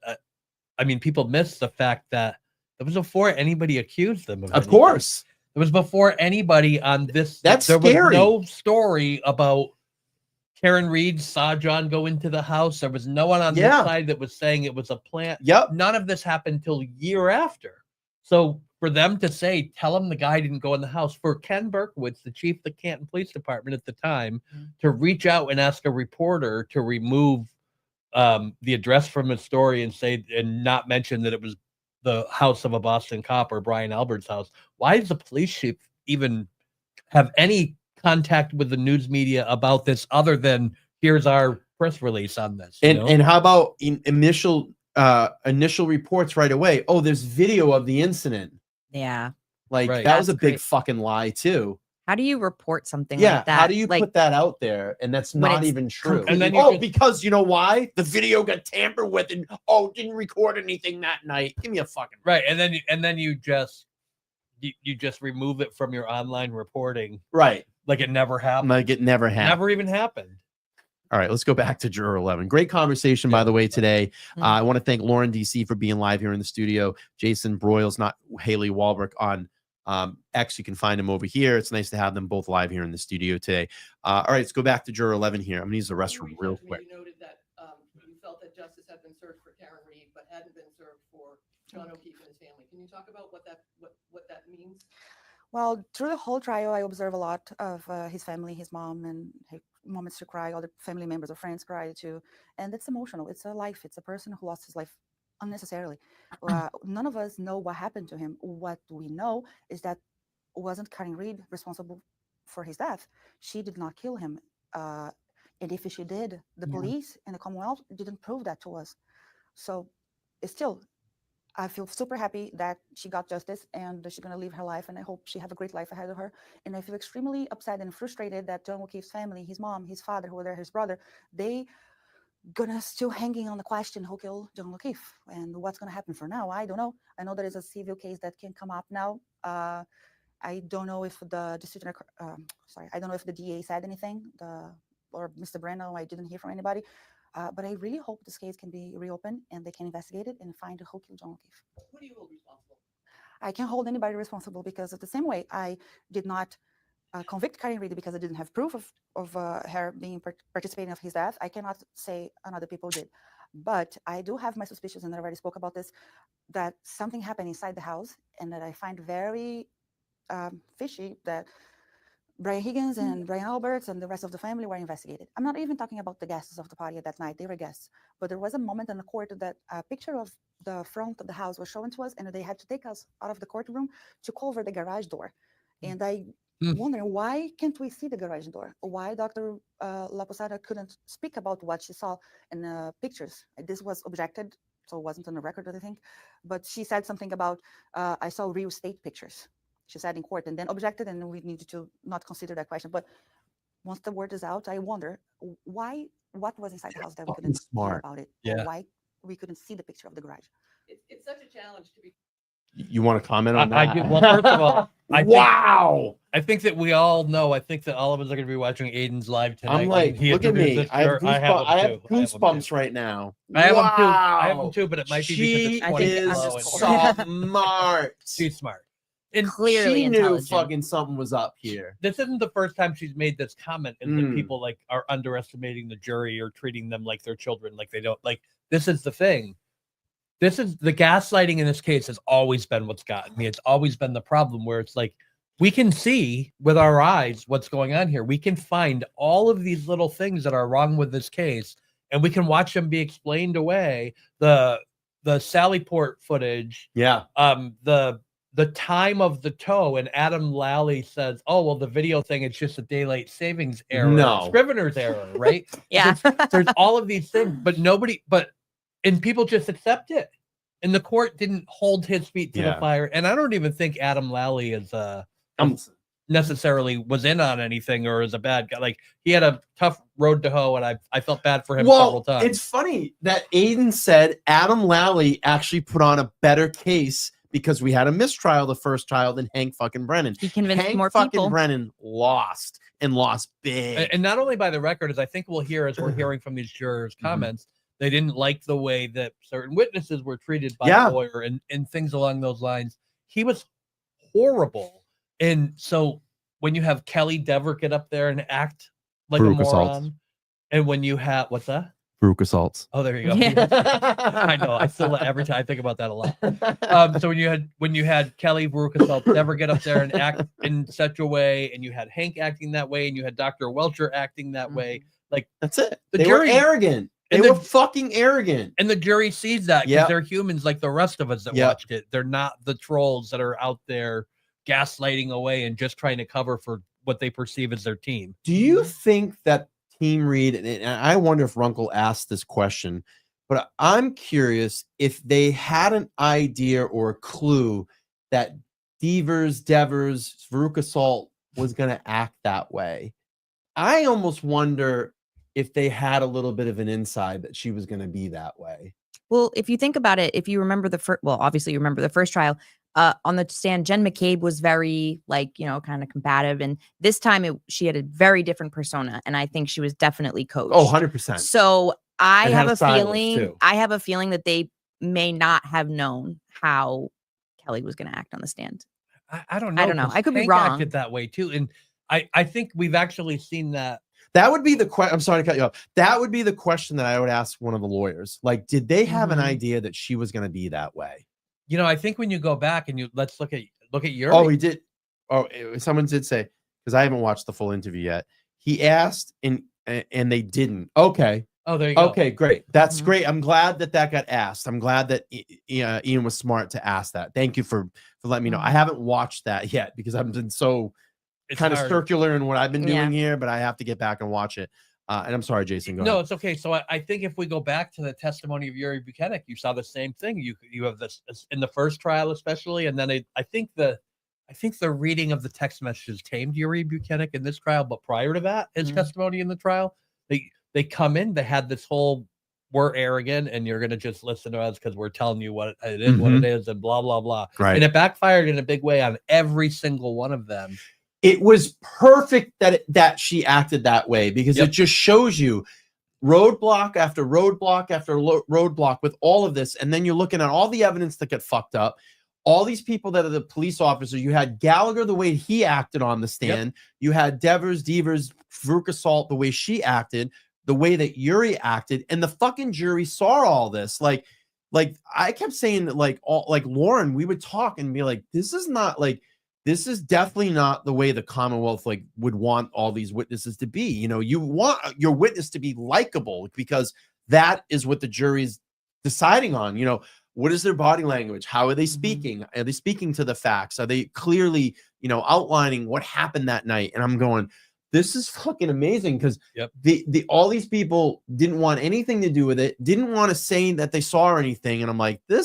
People miss the fact that it was before anybody accused them of anything. Course. It was before anybody on this. That's there scary. Was no story about Karen Reed saw John go into the house. There was no one on this side that was saying it was a plant. Yep. None of this happened till a year after. So for them to say, tell him the guy didn't go in the house, for Ken Berkowitz, the chief of the Canton Police Department at the time, to reach out and ask a reporter to remove the address from his story and not mention that it was the house of a Boston cop or Brian Albert's house. Why does the police chief even have any contact with the news media about this other than here's our press release on this? And how about initial reports right away? There's video of the incident. Yeah. That was a big fucking lie too. How do you report something like that? How do you put that out there? And that's not even true. And then because you know why? The video got tampered with and didn't record anything that night. Give me a fucking right. And then you just remove it from your online reporting. Right. Like it never happened. Like it never happened. Never even happened. All right, let's go back to Juror 11. Great conversation, by the way, today. I want to thank Lauren DC for being live here in the studio. Jason Broyles, not Hailey Walbrecht on X. You can find him over here. It's nice to have them both live here in the studio today. All right, let's go back to Juror 11 here. I'm going to use the restroom real quick. You noted that you felt that justice had been served for Karen Reed, but hadn't been served for John O'Keefe and his family. Can you talk about what that means? Well, through the whole trial, I observe a lot of his family, his mom, and moments to cry. Other family members or friends cry too, and it's emotional. It's a life. It's a person who lost his life unnecessarily. None of us know what happened to him. What we know is that wasn't Karen Reed responsible for his death. She did not kill him, and if she did, the police and the Commonwealth didn't prove that to us. So, it's still. I feel super happy that she got justice and she's going to live her life, and I hope she have a great life ahead of her. And I feel extremely upset and frustrated that John O'Keefe's family, his mom, his father, who were there, his brother, they gonna still hanging on the question who killed John O'Keefe and what's going to happen for now. I don't know. I know there is a civil case that can come up now. I don't know if the decision, I don't know if the DA said anything, or Mr. Breno. I didn't hear from anybody. But I really hope this case can be reopened and they can investigate it and find who killed John O'Keefe. Who do you hold responsible? I can't hold anybody responsible because of the same way I did not convict Karen Reed because I didn't have proof of her being participating of his death. I cannot say another people did. But I do have my suspicions, and I already spoke about this, that something happened inside the house and that I find very fishy that Brian Higgins and Brian Alberts and the rest of the family were investigated. I'm not even talking about the guests of the party at that night. They were guests. But there was a moment in the court that a picture of the front of the house was shown to us, and they had to take us out of the courtroom to cover the garage door. And I wonder, why can't we see the garage door? Why Dr. La Posada couldn't speak about what she saw in the pictures? This was objected, so it wasn't on the record, I think. But she said something about, I saw real estate pictures. She said in court, and then objected, and we needed to not consider that question. But once the word is out, I wonder what was inside the house that we couldn't hear about it. Yeah. Or why we couldn't see the picture of the garage. It's such a challenge to be. You want to comment on that? I do. Well, first of all, I think that we all know. I think that all of us are going to be watching Aiden's live tonight. I'm like, look at me. I have goosebumps right now. I have them too, but it might be because it's 20 she's smart. She's smart. And Clearly she knew intelligent. fucking something was up here. This isn't the first time she's made this comment, and that people like are underestimating the jury or treating them like they're children, like they don't like. This is the thing. This is the gaslighting in this case has always been what's gotten me. It's always been the problem where it's like we can see with our eyes what's going on here. We can find all of these little things that are wrong with this case, and we can watch them be explained away. The Sallyport footage, the time of the tow, and Adam Lally says, "Oh well, the video thing, it's just a daylight savings error, Scrivener's error, right?" Yeah, there's all of these things, and people just accept it, and the court didn't hold his feet to the fire. And I don't even think Adam Lally is necessarily was in on anything or is a bad guy. Like he had a tough road to hoe, and I felt bad for him several times. It's funny that Aiden said Adam Lally actually put on a better case because we had a mistrial the first trial than Hank fucking Brennan. He convinced Hank more fucking people. Brennan lost and lost big. And not only by the record, as I think we'll hear as we're hearing from these jurors' comments, they didn't like the way that certain witnesses were treated by the lawyer and things along those lines. He was horrible. And so when you have Kelly Dever get up there and act like a moron, and when you have, what's that? Baruch assaults. Oh, there you go. I know. I still every time I think about that a lot. So when you had Kelly Baruch assaults Dever get up there and act in such a way, and you had Hank acting that way, and you had Dr. Welcher acting that way, like that's it. The They jury were arrogant. They were fucking arrogant. And the jury sees that because they're humans like the rest of us that watched it. They're not the trolls that are out there gaslighting away and just trying to cover for what they perceive as their team. Do you think that Team Reed, and I wonder if Runkle asked this question, but I'm curious if they had an idea or a clue that Devers, Baruch assault was going to act that way. I almost wonder if they had a little bit of an inside that she was going to be that way. Well, if you think about it, if you remember the first, well, obviously you remember the first trial, on the stand, Jen McCabe was very like, kind of combative. And this time she had a very different persona. And I think she was definitely coached. Oh, 100%. So I And have had a a stylist, feeling, too. that they may not have known how Kelly was going to act on the stand. I don't know. I don't know. 'cause I could be Hank wrong. acted that way too. And I think we've actually seen that. That would be the question. I'm sorry to cut you off. That would be the question that I would ask one of the lawyers. Like, did they have an idea that she was going to be that way? I think when you go back and let's look at your. Oh, he did. Oh, someone did say, because I haven't watched the full interview yet. He asked and they didn't. Okay. Oh, there you go. Okay, great. That's great. I'm glad that got asked. I'm glad that Ian was smart to ask that. Thank you for letting me know. I haven't watched that yet because I've been so kind of circular in what I've been doing here, but I have to get back and watch it. And I'm sorry, Jason. Go ahead. It's okay. So I think if we go back to the testimony of Yuri Buchanan, you saw the same thing. You have this in the first trial, especially, and then I think the reading of the text messages tamed Yuri Buchanan in this trial, but prior to that, his testimony in the trial, they come in, they had this whole we're arrogant and you're gonna just listen to us because we're telling you what it is, what it is, and blah blah blah. Right. And it backfired in a big way on every single one of them. It was perfect that she acted that way because it just shows you roadblock after roadblock after roadblock with all of this. And then you're looking at all the evidence that get fucked up. All these people that are the police officers. You had Gallagher, the way he acted on the stand. You had Devers, Veruca Salt, the way she acted, the way that Yuri acted. And the fucking jury saw all this. Like I kept saying like Lauren, we would talk and be like, this is definitely not the way the Commonwealth would want all these witnesses to be. You want your witness to be likable because that is what the jury's deciding on. What is their body language? How are they speaking? Are they speaking to the facts? Are they clearly, outlining what happened that night? And I'm going, this is fucking amazing because all these people didn't want anything to do with it, didn't want to say that they saw anything. And I'm like, they're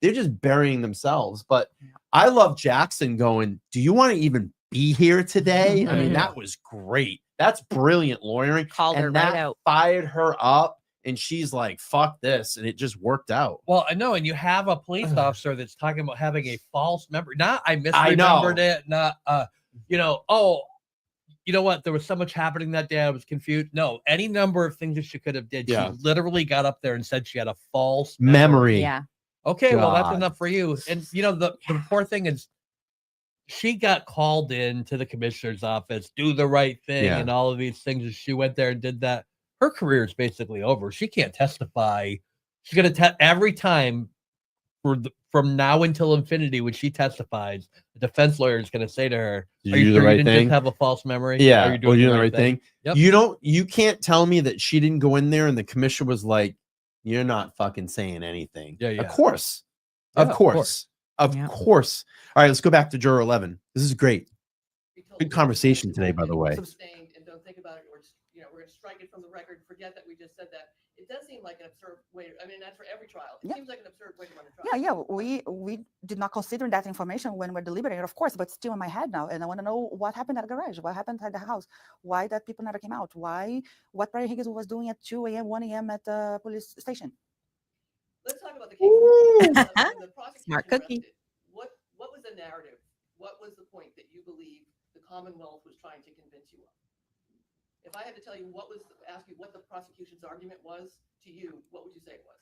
just burying themselves. But I love Jackson going, do you want to even be here today? I mean, that was great. That's brilliant lawyering. Called her right out. Fired her up. And she's like, fuck this. And it just worked out. Well, I know. And you have a police officer that's talking about having a false memory. Not, I misremembered it. Not, you know what? There was so much happening that day. I was confused. No, any number of things that she could have did. Yeah. She literally got up there and said she had a false memory. Yeah. Okay, well, that's enough for you. And, the poor thing is she got called in to the commissioner's office, do the right thing and all of these things. And she went there and did that. Her career is basically over. She can't testify. She's going to every time from now until infinity when she testifies, the defense lawyer is going to say to her, "Are you do the right thing? Just have a false memory? Yeah. Are you doing the right thing? Yep. You can't tell me that she didn't go in there and the commissioner was like, you're not fucking saying anything. Yeah. Of course. Yeah, of course. Of course. All right, let's go back to juror 11. This is great. Good conversation today, by the way. Sustained and don't think about it, or we're going to strike it from the record. Forget that we just said that. It does seem like an absurd way. I mean, that's for every trial. It seems like an absurd way to run a trial. We did not consider that information when we're deliberating, of course, but still in my head now. And I want to know what happened at the garage, what happened at the house, why that people never came out, what Brian Higgins was doing at 2 a.m., 1 a.m. at the police station. Let's talk about the case. The Smart cookie. What was the narrative? What was the point that you believe the Commonwealth was trying to convince you of? If I had to tell you ask you what the prosecution's argument was to you, what would you say it was?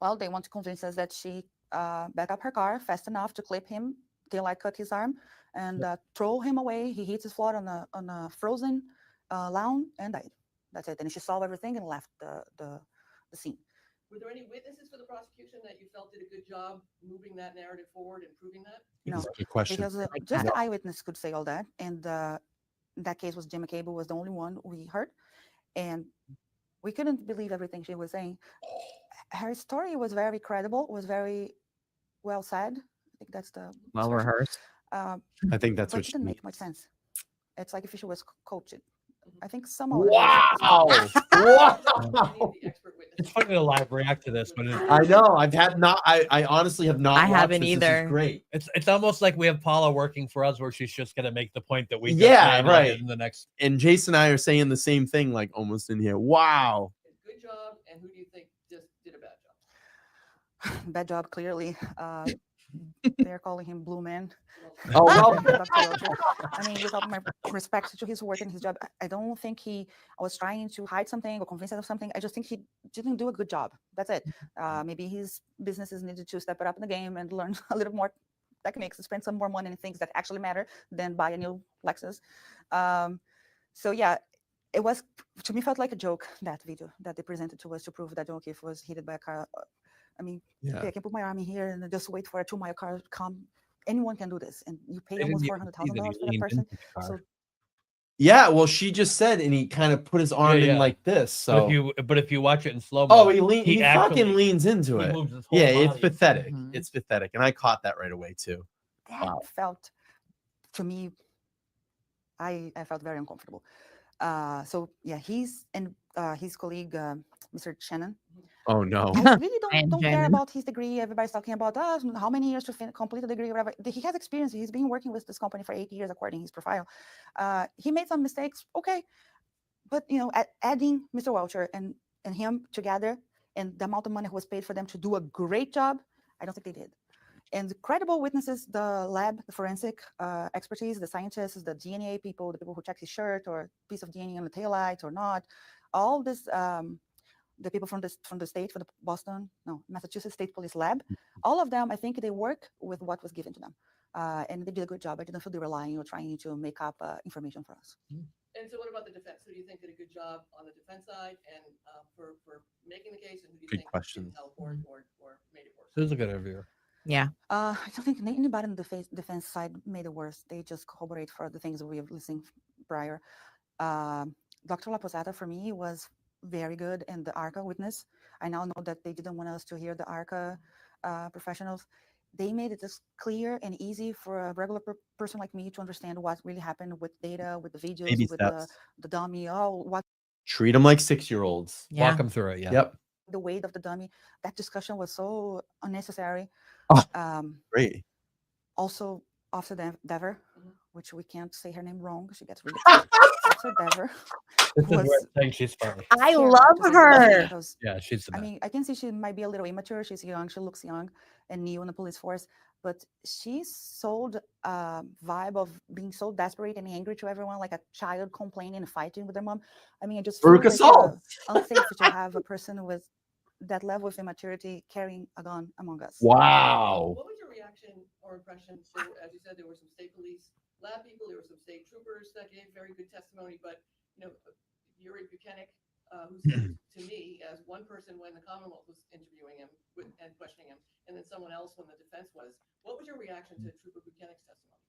Well, they want to convince us that she backed up her car fast enough to clip him, cut his arm, and throw him away. He hit his floor on a frozen lawn and died. That's it. And she saw everything and left the scene. Were there any witnesses for the prosecution that you felt did a good job moving that narrative forward and proving that? No, good question. Because just the eyewitness could say all that, and that case was Jim McAlbert was the only one we heard, and we couldn't believe everything she was saying. Her story was very credible, was very well said. I think that's the well rehearsed. I think that's what it didn't make much sense. It's like if she was coached. I think some of wow. It's funny to live react to this, but I know I honestly have not. I haven't this. either. This is great. It's almost like we have Paula working for us, where she's just going to make the point that we right in the next. And Jason and I are saying the same thing, like almost in here. Wow. Good job. And who do you think just did a bad job? Bad job, clearly. They're calling him Blue Man. Oh, well. Dr. Welcher. I mean, with all my respect to his work and his job, I don't think he was trying to hide something or convince us of something. I just think he didn't do a good job. That's it. Maybe his businesses needed to step it up in the game and learn a little more techniques and spend some more money on things that actually matter than buy a new Lexus. So yeah, it was, to me, felt like a joke, that video that they presented to us to prove that John O'Keefe was hit by a car. I mean, okay, I can put my arm in here and just wait for a 2-mile car to come. Anyone can do this, and you pay almost $400,000 for that person. So yeah, well, she just said, and he kind of put his arm in like this. So, but if you watch it in slow oh, mo, he fucking leans into it. moves his whole Yeah, it's body. pathetic. It's pathetic, and I caught that right away too. that felt, to me, I felt very uncomfortable. So yeah, he's and his colleague, Mr. Shannon. Oh no! I really don't care about his degree. Everybody's talking about how many years to complete a degree. Whatever. He has experience. He's been working with this company for 8 years, according to his profile. He made some mistakes, okay, but you know, adding Mr. Welcher and him together, and the amount of money was paid for them to do a great job, I don't think they did. And the credible witnesses, the lab, the forensic expertise, the scientists, the DNA people, the people who check his shirt or piece of DNA on the taillights or not, all this, the people from the state, from the Massachusetts State Police Lab, all of them, I think they work with what was given to them. And they did a good job. I didn't feel they were lying or trying to make up information for us. And so what about the defense? Who do you think did a good job on the defense side and for making the case, and who do you think didn't help or made it worse? This is a good interviewer. Yeah. I don't think anybody on the defense side made it worse. They just corroborate for the things we have listened prior. Dr. La Posada, for me, was very good, and the ARCA witness. I now know that they didn't want us to hear the ARCA professionals. They made it just clear and easy for a regular person like me to understand what really happened with data, with the videos, Baby with steps. the dummy, what Treat them like 6-year-olds. Yeah. Walk them through it. Yeah. Yep. the weight of the dummy. That discussion was so unnecessary. Great. Also, Officer Dever, which we can't say her name wrong. She gets really Officer Dever. This is where I think she's funny. I love her. Because, Yeah, she's the I best. mean, I can see she might be a little immature. She's young. She looks young and new in the police force. But she sold a vibe of being so desperate and angry to everyone, like a child complaining and fighting with their mom. I mean, I just feel like, unsafe to have a person with that level of immaturity carrying a gun among us. Wow. What was your reaction or impression to, as you said, there were some state police lab people, there were some state troopers that gave very good testimony, but you know, Juror McAlberts, who said to me as one person when the Commonwealth was interviewing him and questioning him, and then someone else when the defense was. What was your reaction to Trooper McAlberts' testimony?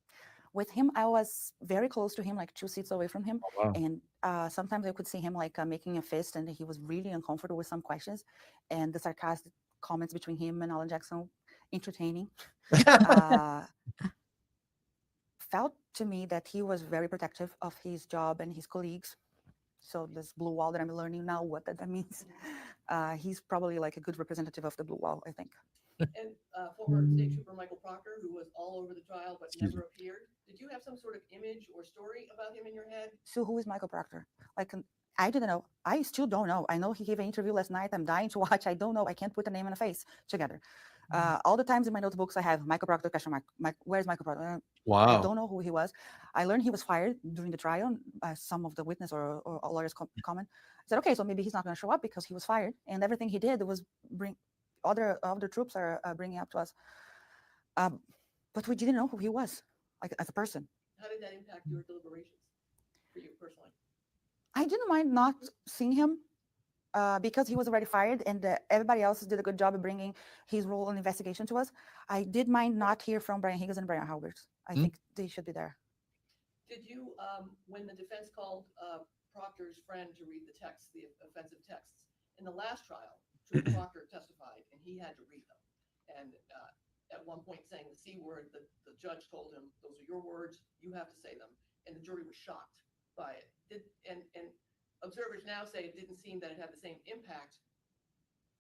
With him, I was very close to him, like 2 seats away from him. Oh, wow. And sometimes I could see him like making a fist, and he was really uncomfortable with some questions. And the sarcastic comments between him and Alan Jackson, entertaining. Felt to me that he was very protective of his job and his colleagues. So this blue wall that I'm learning now what that means. He's probably like a good representative of the blue wall, I think. And former State Trooper Michael Proctor, who was all over the trial but never appeared. Did you have some sort of image or story about him in your head? So who is Michael Proctor? Like, I didn't know. I still don't know. I know he gave an interview last night. I'm dying to watch. I don't know. I can't put a name and a face together. All the times in my notebooks I have Michael Proctor, question mark. Where's Michael Proctor? Wow. I don't know who he was. I learned he was fired during the trial. Some of the witness or lawyers comment. I said, okay, so maybe he's not going to show up because he was fired. And everything he did was bring other troops are bringing up to us. But we didn't know who he was, like as a person. How did that impact your deliberations for you personally? I didn't mind not seeing him because he was already fired and everybody else did a good job of bringing his role in investigation to us. I did mind not hear from Brian Higgins and Brian McAlberts. I think they should be there. Did you, when the defense called Proctor's friend to read the texts, the offensive texts, in the last trial, Trooper Proctor testified and he had to read them. And at one point saying the C word, the judge told him, those are your words, you have to say them. And the jury was shocked by it. And observers now say it didn't seem that it had the same impact.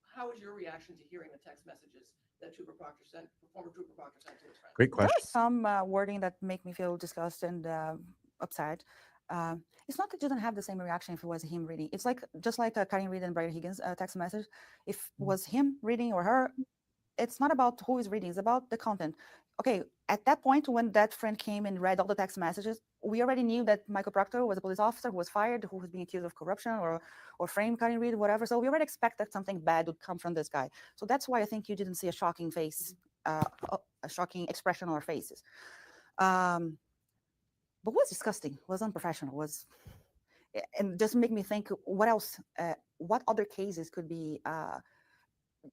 How was your reaction to hearing the text messages that Trooper Proctor sent, former Trooper Proctor sent to his friend? Great question. There's some wording that make me feel disgusted and upset. It's not that you didn't have the same reaction if it was him reading. It's like just like Karen Reed and Brian Higgins text message. If it was him reading or her, it's not about who is reading. It's about the content. okay, at that point, when that friend came and read all the text messages, we already knew that Michael Proctor was a police officer who was fired, who was being accused of corruption or frame Karen Reed, whatever. So we already expected something bad would come from this guy. So that's why I think you didn't see a shocking face, a shocking expression on our faces. But what's disgusting, was unprofessional, and just make me think, what else, what other cases could be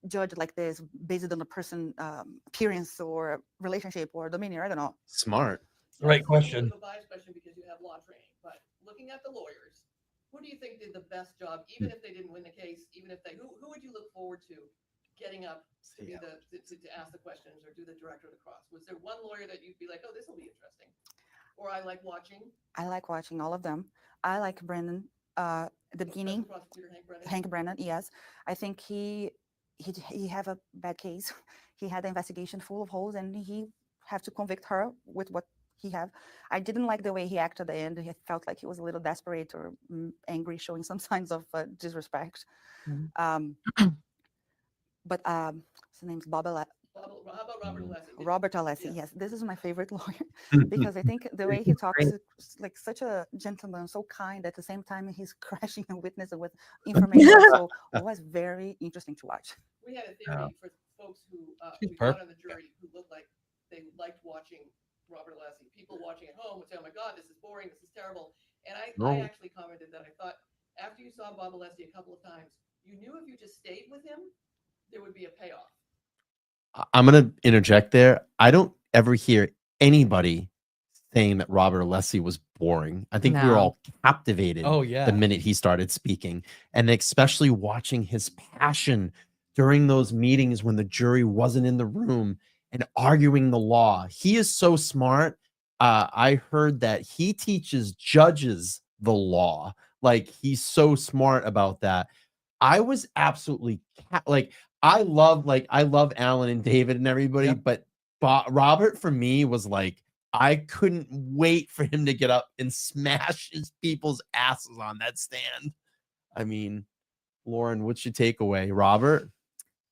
judged like this based on a person appearance or relationship or demeanor? I don't know. Smart. Right question. A biased question because you have law training, but looking at the lawyers, who do you think did the best job, even if they didn't win the case, even if they, who would you look forward to getting up to be to ask the questions or do the direct or the cross? Was there one lawyer that you'd be like, oh, this will be interesting? Or I like watching? I like watching all of them. I like Brennan at the beginning. Hank Brennan, yes. I think he had a bad case. He had an investigation full of holes, and he had to convict her with what he had. I didn't like the way he acted at the end. He felt like he was a little desperate or angry, showing some signs of disrespect. But his name's How about Robert Alessi? Robert Alessi, yes. This is my favorite lawyer because I think the way he talks is like such a gentleman, so kind. At the same time, he's crashing a witness with information. So it was very interesting to watch. We had a theory for folks who we got on the jury who looked like they liked watching Robert Alessi. People watching at home would say, oh my God, this is boring, this is terrible. And I actually commented that I thought after you saw Bob Alessi a couple of times, you knew if you just stayed with him, there would be a payoff. I'm going to interject there. I don't ever hear anybody saying that Robert Alessi was boring. I think we were all captivated the minute he started speaking, and especially watching his passion during those meetings when the jury wasn't in the room and arguing the law. He is so smart. I heard that he teaches judges the law. Like, he's so smart about that. I was absolutely I love Alan and David and everybody, but Robert for me was like, I couldn't wait for him to get up and smash his people's asses on that stand. I mean, Lauren, what's your takeaway? Robert?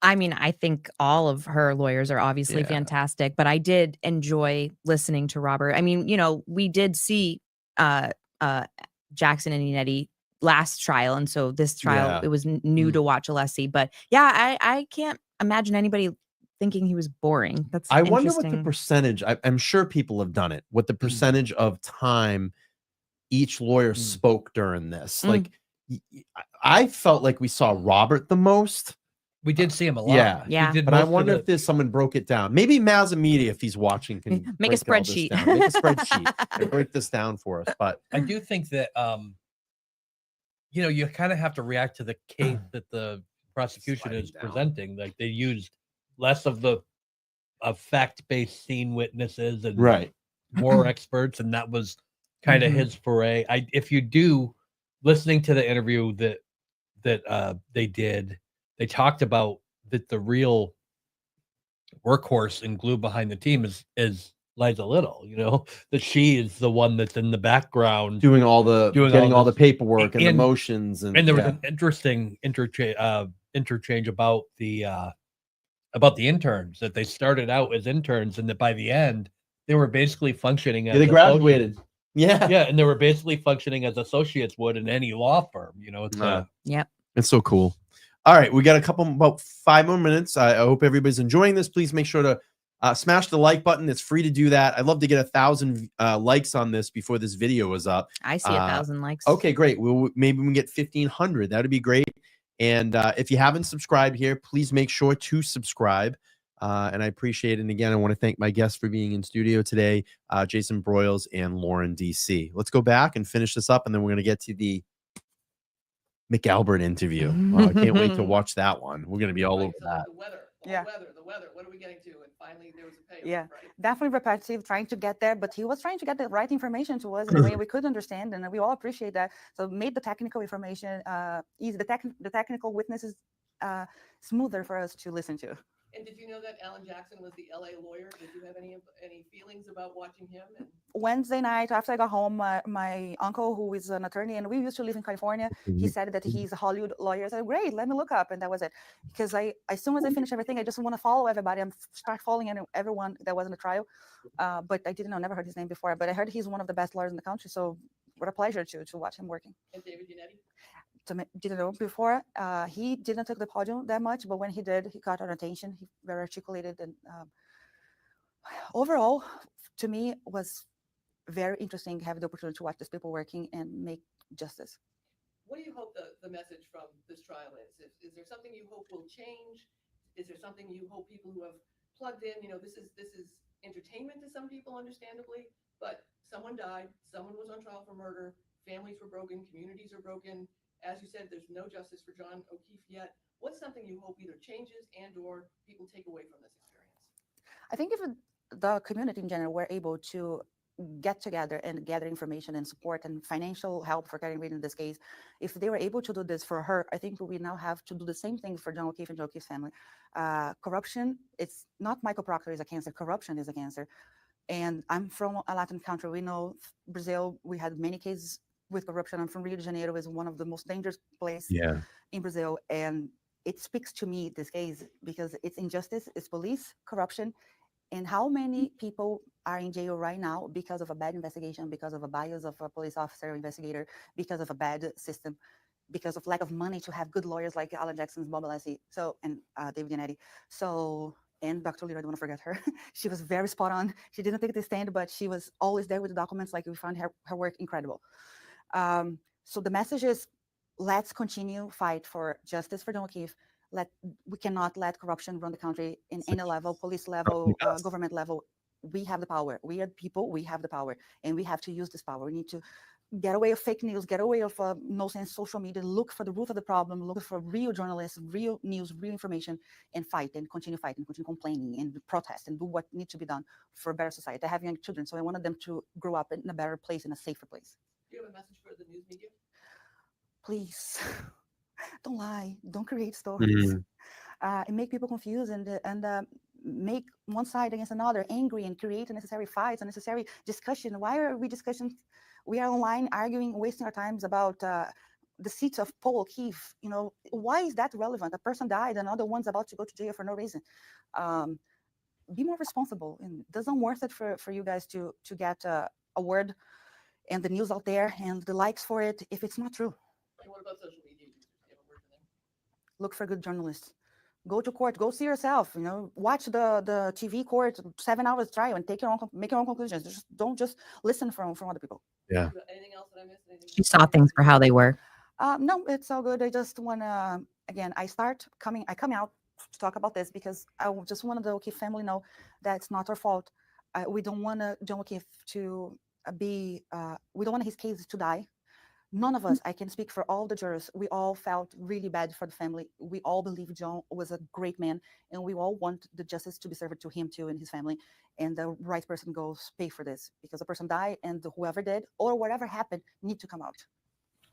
I mean, I think all of her lawyers are obviously fantastic, but I did enjoy listening to Robert. I mean, you know, we did see Jackson and Inetti last trial, and so this trial it was new to watch Alessi. But I can't imagine anybody thinking he was boring. That's I wonder what the percentage. I'm sure people have done it. What the percentage of time each lawyer spoke during this? Like, I felt like we saw Robert the most. We did see him a lot. Yeah. But I wonder if there's someone broke it down. Maybe Mazza Media, if he's watching, can make a spreadsheet. Make a spreadsheet and break this down for us. But I do think that you know, you kind of have to react to the case that the prosecution is presenting. Like, they used less of the fact-based scene witnesses and more experts, and that was kind of his foray. If you do listening to the interview that they did, they talked about that the real workhorse and glue behind the team is Liza Little, you know, that she is the one that's in the background getting all the paperwork and the motions, and there was an interesting interchange about the interns, that they started out as interns and that by the end they were basically functioning as they graduated. And they were basically functioning as associates would in any law firm, you know. It's so cool. All right, we got about 5 more minutes. I hope everybody's enjoying this. Please make sure to smash the like button. It's free to do that. I'd love to get 1,000 likes on this before this video is up. I see 1,000 likes. Okay, great. Maybe we can get 1,500. That'd be great. And if you haven't subscribed here, please make sure to subscribe. And I appreciate it. And again, I want to thank my guests for being in studio today, Jason Broyles and Lauren DC. Let's go back and finish this up, and then we're going to get to the McAlbert interview. I can't wait to watch that one. We're going to be all over that. The weather. What are we getting to? And finally, there was a payoff, right? Definitely repetitive, trying to get there, but he was trying to get the right information to us in a way we could understand, and we all appreciate that. So it made the technical information easy, the technical witnesses smoother for us to listen to. And did you know that Alan Jackson was the LA lawyer? Did you have any feelings about watching him? And Wednesday night after I got home, my uncle, who is an attorney, and we used to live in California, he said that he's a Hollywood lawyer. I said, great, let me look up. And that was it. Because as soon as I finish everything, I just want to follow everybody. I'm start following everyone that was in the trial. But I didn't know, never heard his name before. But I heard he's one of the best lawyers in the country. So what a pleasure to watch him working. And David Giannetti? Didn't know before. He didn't take the podium that much, but when he did, he got our attention. He very articulated, and overall, to me, was very interesting to have the opportunity to watch these people working and make justice. What do you hope the message from this trial is? Is there something you hope will change? Is there something you hope people who have plugged in, this is entertainment to some people, understandably, but someone died, someone was on trial for murder, families were broken, communities are broken. As you said, there's no justice for John O'Keefe yet. What's something you hope either changes and or people take away from this experience? I think if the community in general were able to get together and gather information and support and financial help for Karen Reed in this case, if they were able to do this for her, I think we now have to do the same thing for John O'Keefe and John O'Keefe's family. Corruption, it's not Michael Proctor is a cancer, corruption is a cancer. And I'm from a Latin country. We know Brazil, we had many cases with corruption. I'm from Rio de Janeiro, is one of the most dangerous places in Brazil. And it speaks to me, this case, because it's injustice, it's police, corruption, and how many people are in jail right now because of a bad investigation, because of a bias of a police officer or investigator, because of a bad system, because of lack of money to have good lawyers like Alan Jackson's Bob Alessi, and David Giannetti. So, and Dr. Lear, I don't want to forget her. She was very spot on. She didn't take the stand, but she was always there with the documents. Like, we found her work incredible. So the message is, let's continue fight for justice for John O'Keefe. We cannot let corruption run the country in any level, police level, government level. We have the power. We are people, we have the power, and we have to use this power. We need to get away of fake news, get away of no-sense social media, look for the root of the problem, look for real journalists, real news, real information, and fight, and continue fighting, continue complaining, and protest, and do what needs to be done for a better society. I have young children, so I wanted them to grow up in a better place, in a safer place. Do you have a message for the news media? Please, don't lie. Don't create stories. And make people confused and make one side against another angry and create unnecessary fights, unnecessary discussion. Why are we discussing? We are online arguing, wasting our times about the seats of Paul O'Keefe. Why is that relevant? A person died, another one's about to go to jail for no reason. Be more responsible. And it doesn't worth it for you guys to get a word and the news out there and the likes for it if it's not true. And what about social media users? Do you have a word for them? Look for good journalists. Go to court. Go see yourself. Watch the TV court 7 hours trial and make your own conclusions. Don't just listen from other people. Yeah. Anything else that I missed? You saw things for how they were. No, it's all good. I just want to, again, I come out to talk about this because I just wanted the O'Keefe family know that it's not our fault. We don't want John O'Keefe to we don't want his case to die. None of us, I can speak for all the jurors, we all felt really bad for the family. We all believe John was a great man, and we all want the justice to be served to him too and his family. And the right person goes pay for this, because the person died, and whoever did or whatever happened need to come out.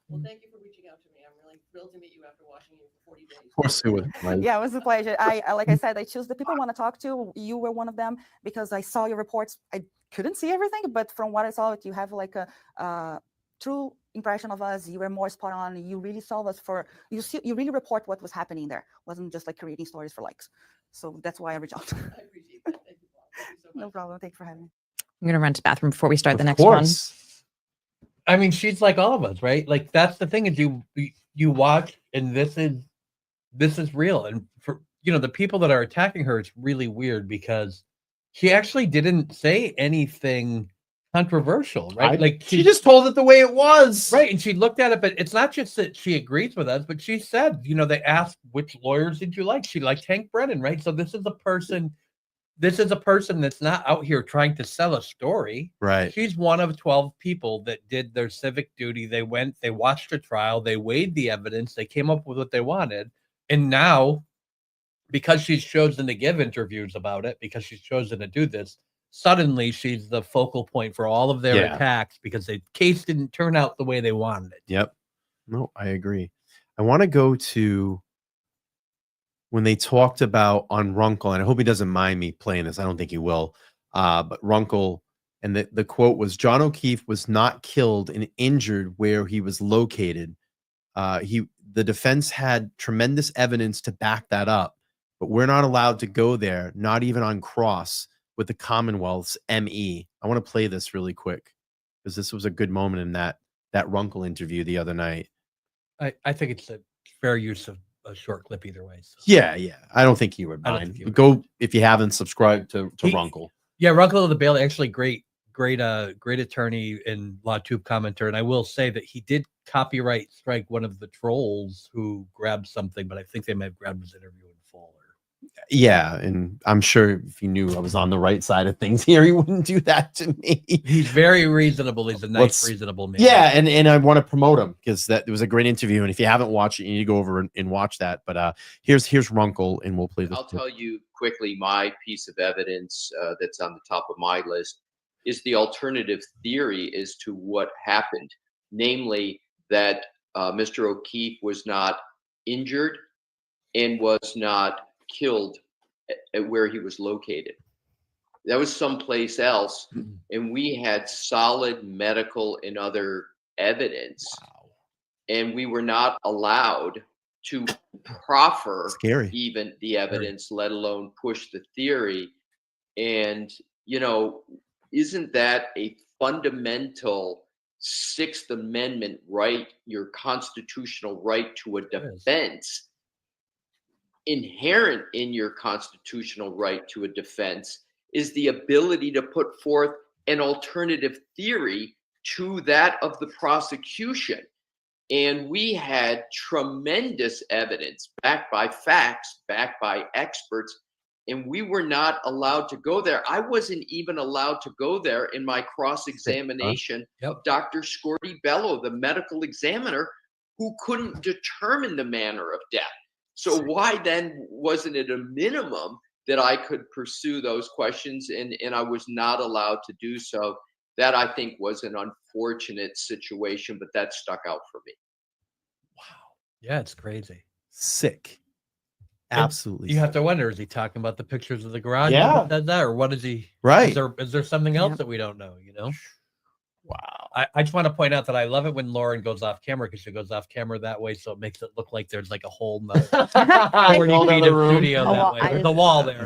Well, thank you for reaching out to me. I'm really thrilled to meet you after watching you for 40 days. Of course it was. Yeah, it was a pleasure. Like I said, I choose the people I want to talk to. You were one of them because I saw your reports. I couldn't see everything, but from what I saw, you have like a true impression of us. You were more spot on. You really saw us you really report what was happening there. It wasn't just like creating stories for likes. So that's why I reached out. I appreciate that. Thank you, Bob. Thank you so much. No problem. Thank you for having me. I'm gonna run to the bathroom before we start the Of next one. course. I mean, she's like all of us, right? Like, that's the thing, is you watch, and this is real. And for the people that are attacking her, it's really weird because she actually didn't say anything controversial, right? Like, she just told it the way it was, right? And she looked at it, but it's not just that she agrees with us, but she said, they asked, which lawyers did you like? She liked Hank Brennan, right? So this is a person that's not out here trying to sell a story. Right. She's one of 12 people that did their civic duty. They watched a trial, they weighed the evidence, they came up with what they wanted. And now, because she's chosen to give interviews about it, because she's chosen to do this, suddenly she's the focal point for all of their attacks because the case didn't turn out the way they wanted it. Yep. No, I agree. I want to go to when they talked about on Runkle, and I hope he doesn't mind me playing this. I don't think he will. But Runkle, and the quote was, John O'Keefe was not killed and injured where he was located. The defense had tremendous evidence to back that up, but we're not allowed to go there, not even on cross with the Commonwealth's ME. I want to play this really quick because this was a good moment in that Runkle interview the other night. I think it's a fair use of a short clip either way. So. Yeah. I don't think you would mind. Go if you haven't subscribed to Runkle. Yeah, Runkle of the Bailey, actually great attorney and LawTube commenter. And I will say that he did copyright strike one of the trolls who grabbed something, but I think they might have grabbed his interview in full. Yeah, and I'm sure if he knew I was on the right side of things here, he wouldn't do that to me. He's very reasonable. He's a nice, reasonable man. Yeah, and I want to promote him because it was a great interview. And if you haven't watched it, you need to go over and watch that. But here's Runkle, and we'll play this. I'll tell you quickly my piece of evidence that's on the top of my list is the alternative theory as to what happened, namely that Mr. O'Keefe was not injured and was not killed at where he was located. That was someplace else, and we had solid medical and other evidence, and we were not allowed to proffer even the evidence, let alone push the theory. And isn't that a fundamental Sixth Amendment right, your constitutional right to a defense? Inherent in your constitutional right to a defense is the ability to put forth an alternative theory to that of the prosecution. And we had tremendous evidence backed by facts, backed by experts, and we were not allowed to go there. I wasn't even allowed to go there in my cross-examination of Dr. Scorty Bello, the medical examiner, who couldn't determine the manner of death. So why then wasn't it a minimum that I could pursue those questions and I was not allowed to do so? That I think was an unfortunate situation, but that stuck out for me. Wow. Yeah, it's crazy. Sick. Absolutely. You have to wonder, is he talking about the pictures of the garage? Yeah. Does that, or what is he? Right. Is there something else that we don't know, Wow. I just want to point out that I love it when Lauren goes off camera because she goes off camera that way, so it makes it look like there's like a whole 40 feet of studio that way. There's a wall there.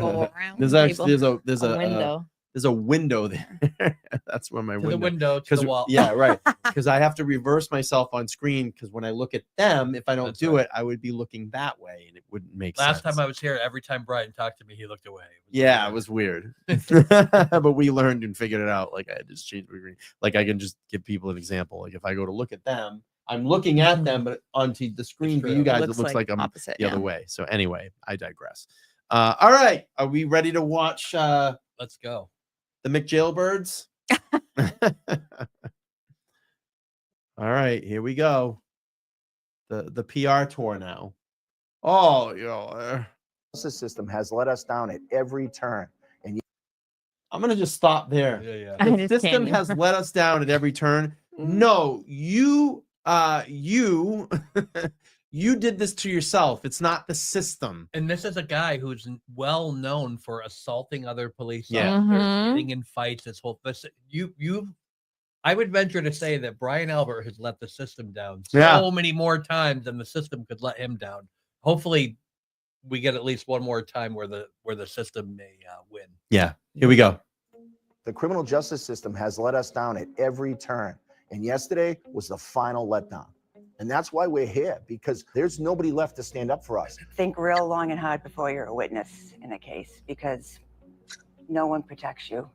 There's a window. There's a window there. That's where my window. The window to the wall. Yeah, right. Because I have to reverse myself on screen because when I look at them, if I don't do it, I would be looking that way and it wouldn't make sense. Last time I was here, every time Brian talked to me, he looked away. It was weird. But we learned and figured it out. Like I just changed my screen. Like I can just give people an example. Like if I go to look at them, I'm looking at them, but onto the screen for you guys, it looks like I'm opposite, the other way. So anyway, I digress. All right. Are we ready to watch? Let's go. The McJailbirds. All right, here we go. The PR tour now. Oh, the system has let us down at every turn. And I'm gonna just stop there. Yeah. The system has let us down at every turn. No, you you did this to yourself. It's not the system. And this is a guy who's well known for assaulting other police Yeah. officers, getting in fights. This whole I would venture to say that Brian Albert has let the system down so many more times than the system could let him down. Hopefully, we get at least one more time where the system may win. Yeah, here we go. the criminal justice system has let us down at every turn. And yesterday was the final letdown. And that's why we're here, because there's nobody left to stand up for us. Think real long and hard before you're a witness in a case, because no one protects you.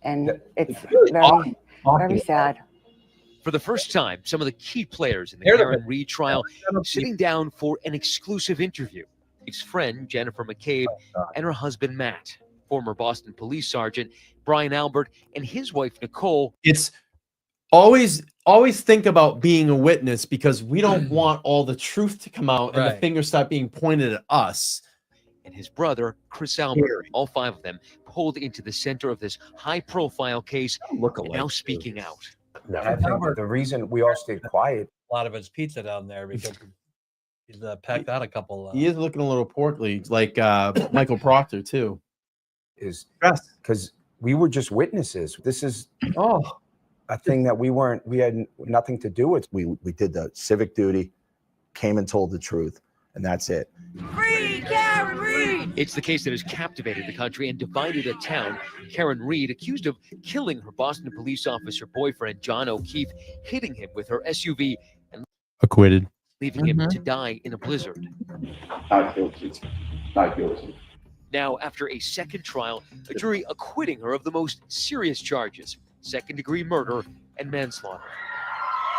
And it's very sad. For the first time, some of the key players in the Karen Reed trial sitting down for an exclusive interview. His friend, Jennifer McCabe, and her husband, Matt, former Boston police sergeant, Brian Albert, and his wife, Nicole. It's always think about being a witness, because we don't want all the truth to come out and the fingers start being pointed at us. And his brother, Chris Albert, all five of them pulled into the center of this high-profile case, and now speaking out. No, I think the reason we all stayed quiet. A lot of his pizza down there because He's packed out a couple. He is looking a little portly, like Michael Proctor too. Is because we were just witnesses. This is a thing that we had nothing to do with. We did the civic duty, came and told the truth, and that's it. Free Karen Reed! It's the case that has captivated the country and divided a town. Karen Reed, accused of killing her Boston police officer boyfriend, John O'Keefe, hitting him with her SUV and Acquitted. leaving him to die in a blizzard. Not guilty. Not guilty. Now, after a second trial, a jury acquitting her of the most serious charges, second-degree murder and manslaughter.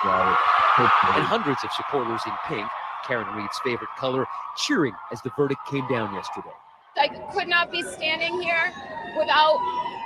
And hundreds of supporters in pink, Karen Reed's favorite color, cheering as the verdict came down yesterday. I could not be standing here without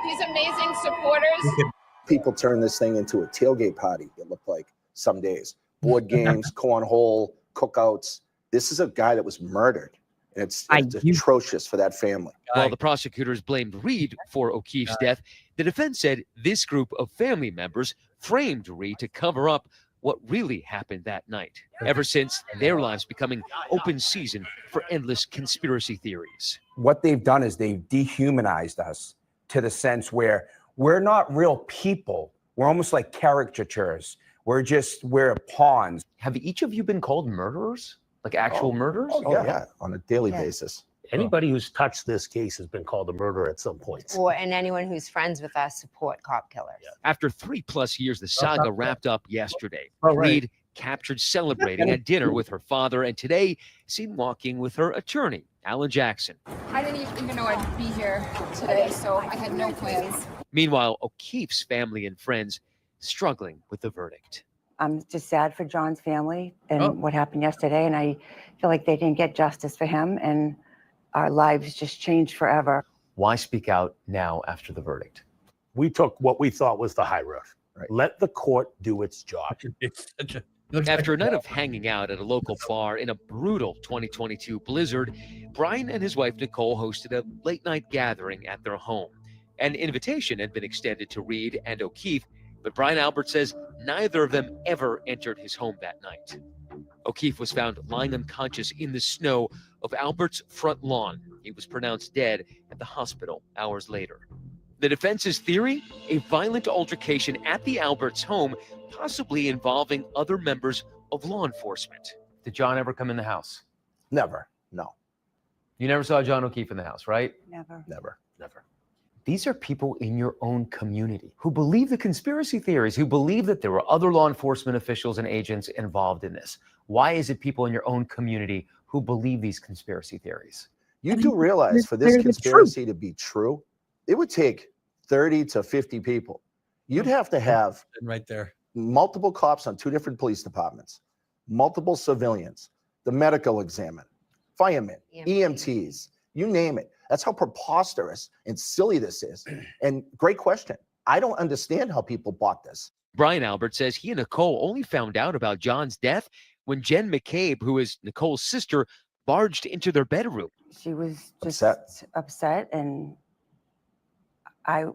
these amazing supporters. People turned this thing into a tailgate party, it looked like some days. Board games, cornhole, cookouts. This is a guy that was murdered. And it's atrocious for that family. While the prosecutors blamed Reed for O'Keefe's death, the defense said this group of family members framed Reed to cover up what really happened that night. Ever since, their lives becoming open season for endless conspiracy theories. What they've done is they've dehumanized us to the sense where we're not real people. We're almost like caricatures. We're pawns. Have each of you been called murderers? Like actual murderers? Oh, yeah, on a daily basis. Anybody who's touched this case has been called a murderer at some point. And anyone who's friends with us support cop killers. After 3+ years, the saga wrapped up yesterday. Oh, right. Reed captured celebrating at dinner with her father, and today seen walking with her attorney, Alan Jackson. I didn't even know I'd be here today, so I had no plans. Meanwhile, O'Keefe's family and friends struggling with the verdict. I'm just sad for John's family and what happened yesterday, and I feel like they didn't get justice for him, and our lives just changed forever. Why speak out now after the verdict? We took what we thought was the high road. Right. Let the court do its job. After a night of hanging out at a local bar in a brutal 2022 blizzard, Brian and his wife Nicole hosted a late-night gathering at their home. An invitation had been extended to Reed and O'Keefe, but Brian Albert says neither of them ever entered his home that night. O'Keefe was found lying unconscious in the snow of Albert's front lawn. He was pronounced dead at the hospital hours later. The defense's theory? A violent altercation at the Alberts' home, possibly involving other members of law enforcement. Did John ever come in the house? Never, no. You never saw John O'Keefe in the house, right? Never. Never. These are people in your own community who believe the conspiracy theories, who believe that there were other law enforcement officials and agents involved in this. Why is it people in your own community who believe these conspiracy theories? You do realize for this conspiracy to be true, it would take 30 to 50 people. You'd have to have right there multiple cops on 2 different police departments, multiple civilians, the medical examiner, firemen, EMTs, you name it. That's how preposterous and silly this is. And great question. I don't understand how people bought this. Brian Albert says he and Nicole only found out about John's death when Jen McCabe, who is Nicole's sister, barged into their bedroom. She was just upset, and I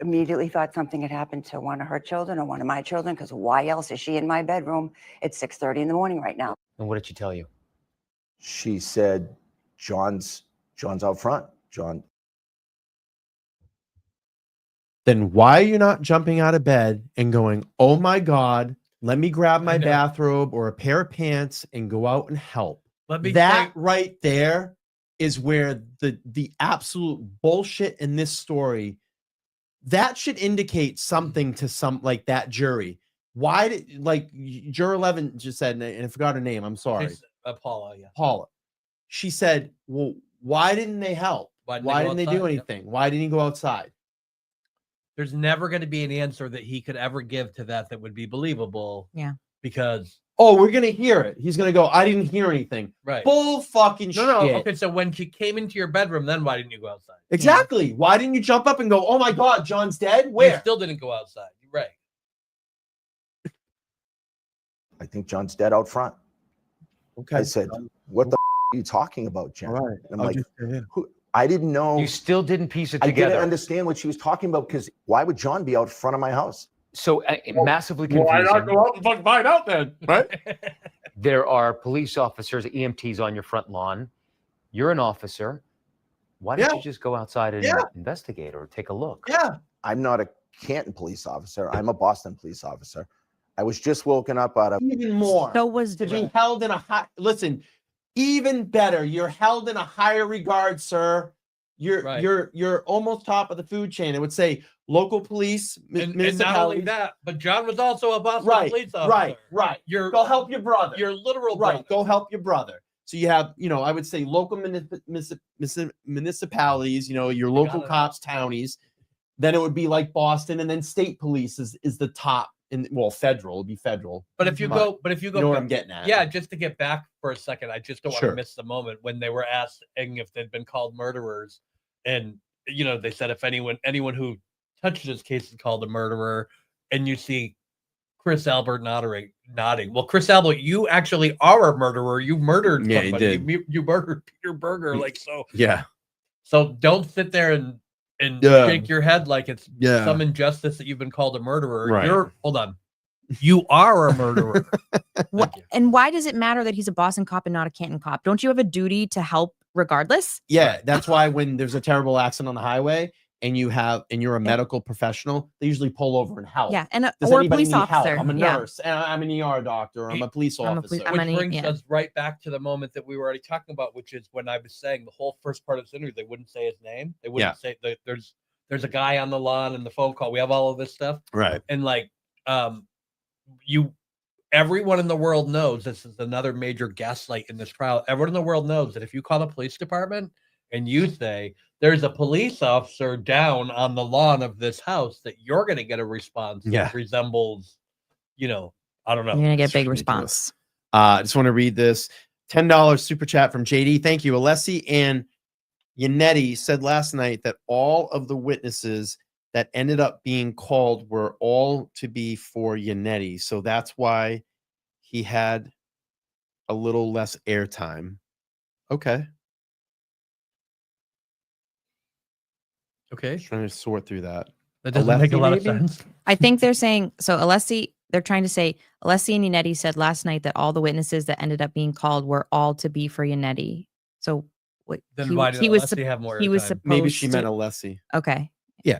immediately thought something had happened to one of her children or one of my children, because why else is she in my bedroom at 6:30 in the morning right now? And what did she tell you? She said, John's out front. John. Then why are you not jumping out of bed and going, oh my God, let me grab my bathrobe or a pair of pants and go out and help? That right there is where the absolute bullshit in this story, that should indicate something to some, like that jury. Why did, like juror 11 just said, and I forgot her name, I'm sorry. Paula, yeah. Paula. She said, well, why didn't they help? Why didn't they do anything? Why didn't he go outside? There's never going to be an answer that he could ever give to that would be believable. Yeah. Because we're gonna hear it. He's gonna go, I didn't hear anything. Right. Bull fucking shit. No. Okay, so when she came into your bedroom, then why didn't you go outside? Exactly. Why didn't you jump up and go, oh my God, John's dead? Where? You still didn't go outside. Right. I think John's dead out front. Okay. I said, what the are you talking about, Jen? All right. I'm like, I didn't know. You still didn't piece it I together. didn't understand what she was talking about, because why would John be out front of my house? So massively confusing. Why not go out and fucking find out then, right? There are police officers, EMTs on your front lawn. You're an officer. Why don't you just go outside and investigate or take a look? Yeah. I'm not a Canton police officer. I'm a Boston police officer. I was just woken up out of Even more. So was to be held in a high. Listen, even better. You're held in a higher regard, sir. You're almost top of the food chain. It would say local police, And not only that, but John was also a Boston police officer. Right. Go help your brother. Your literal right. brother. Go help your brother. So you have, I would say local municipalities, your local cops, townies. Then it would be like Boston, and then state police is the top. Federal would be federal. But if you go, you know what I'm getting at. Yeah, just to get back for a second, I just don't want Sure. to miss the moment when they were asking if they'd been called murderers, and they said if anyone who touched this case is called a murderer, and you see Chris Albert nodding. Well, Chris Albert, you actually are a murderer. You murdered somebody. You murdered Peter Berger, so. Yeah. So don't sit there and shake your head like it's some injustice that you've been called a murderer. Right. Hold on. You are a murderer. And why does it matter that he's a Boston cop and not a Canton cop? Don't you have a duty to help regardless? Yeah, that's why when there's a terrible accident on the highway and you're a medical professional, they usually pull over and help. Yeah, and Does or a anybody police need help? officer. I'm a Yeah. nurse, and I'm an ER doctor, or I'm a police officer. Which brings us right back to the moment that we were already talking about, which is when I was saying the whole first part of this interview, they wouldn't say his name. They wouldn't say that there's a guy on the lawn and the phone call. We have all of this stuff. Right. And everyone in the world knows, this is another major gaslight in this trial. Everyone in the world knows that if you call the police department and you say there's a police officer down on the lawn of this house, that you're going to get a response that resembles, I don't know. You're gonna get a big response. I just want to read this $10 super chat from JD. Thank you. Alessi and Yannetti said last night that all of the witnesses that ended up being called were all to be for Yannetti. So that's why he had a little less airtime. Okay. Okay. Trying to sort through that. That doesn't make a lot of sense. I think they're saying so. They're trying to say Alessi and Yannetti said last night that all the witnesses that ended up being called were all to be for Yannetti. So Then why did Alessi have more he was airtime? supposed Maybe she meant to- Alessi. Okay. Yeah.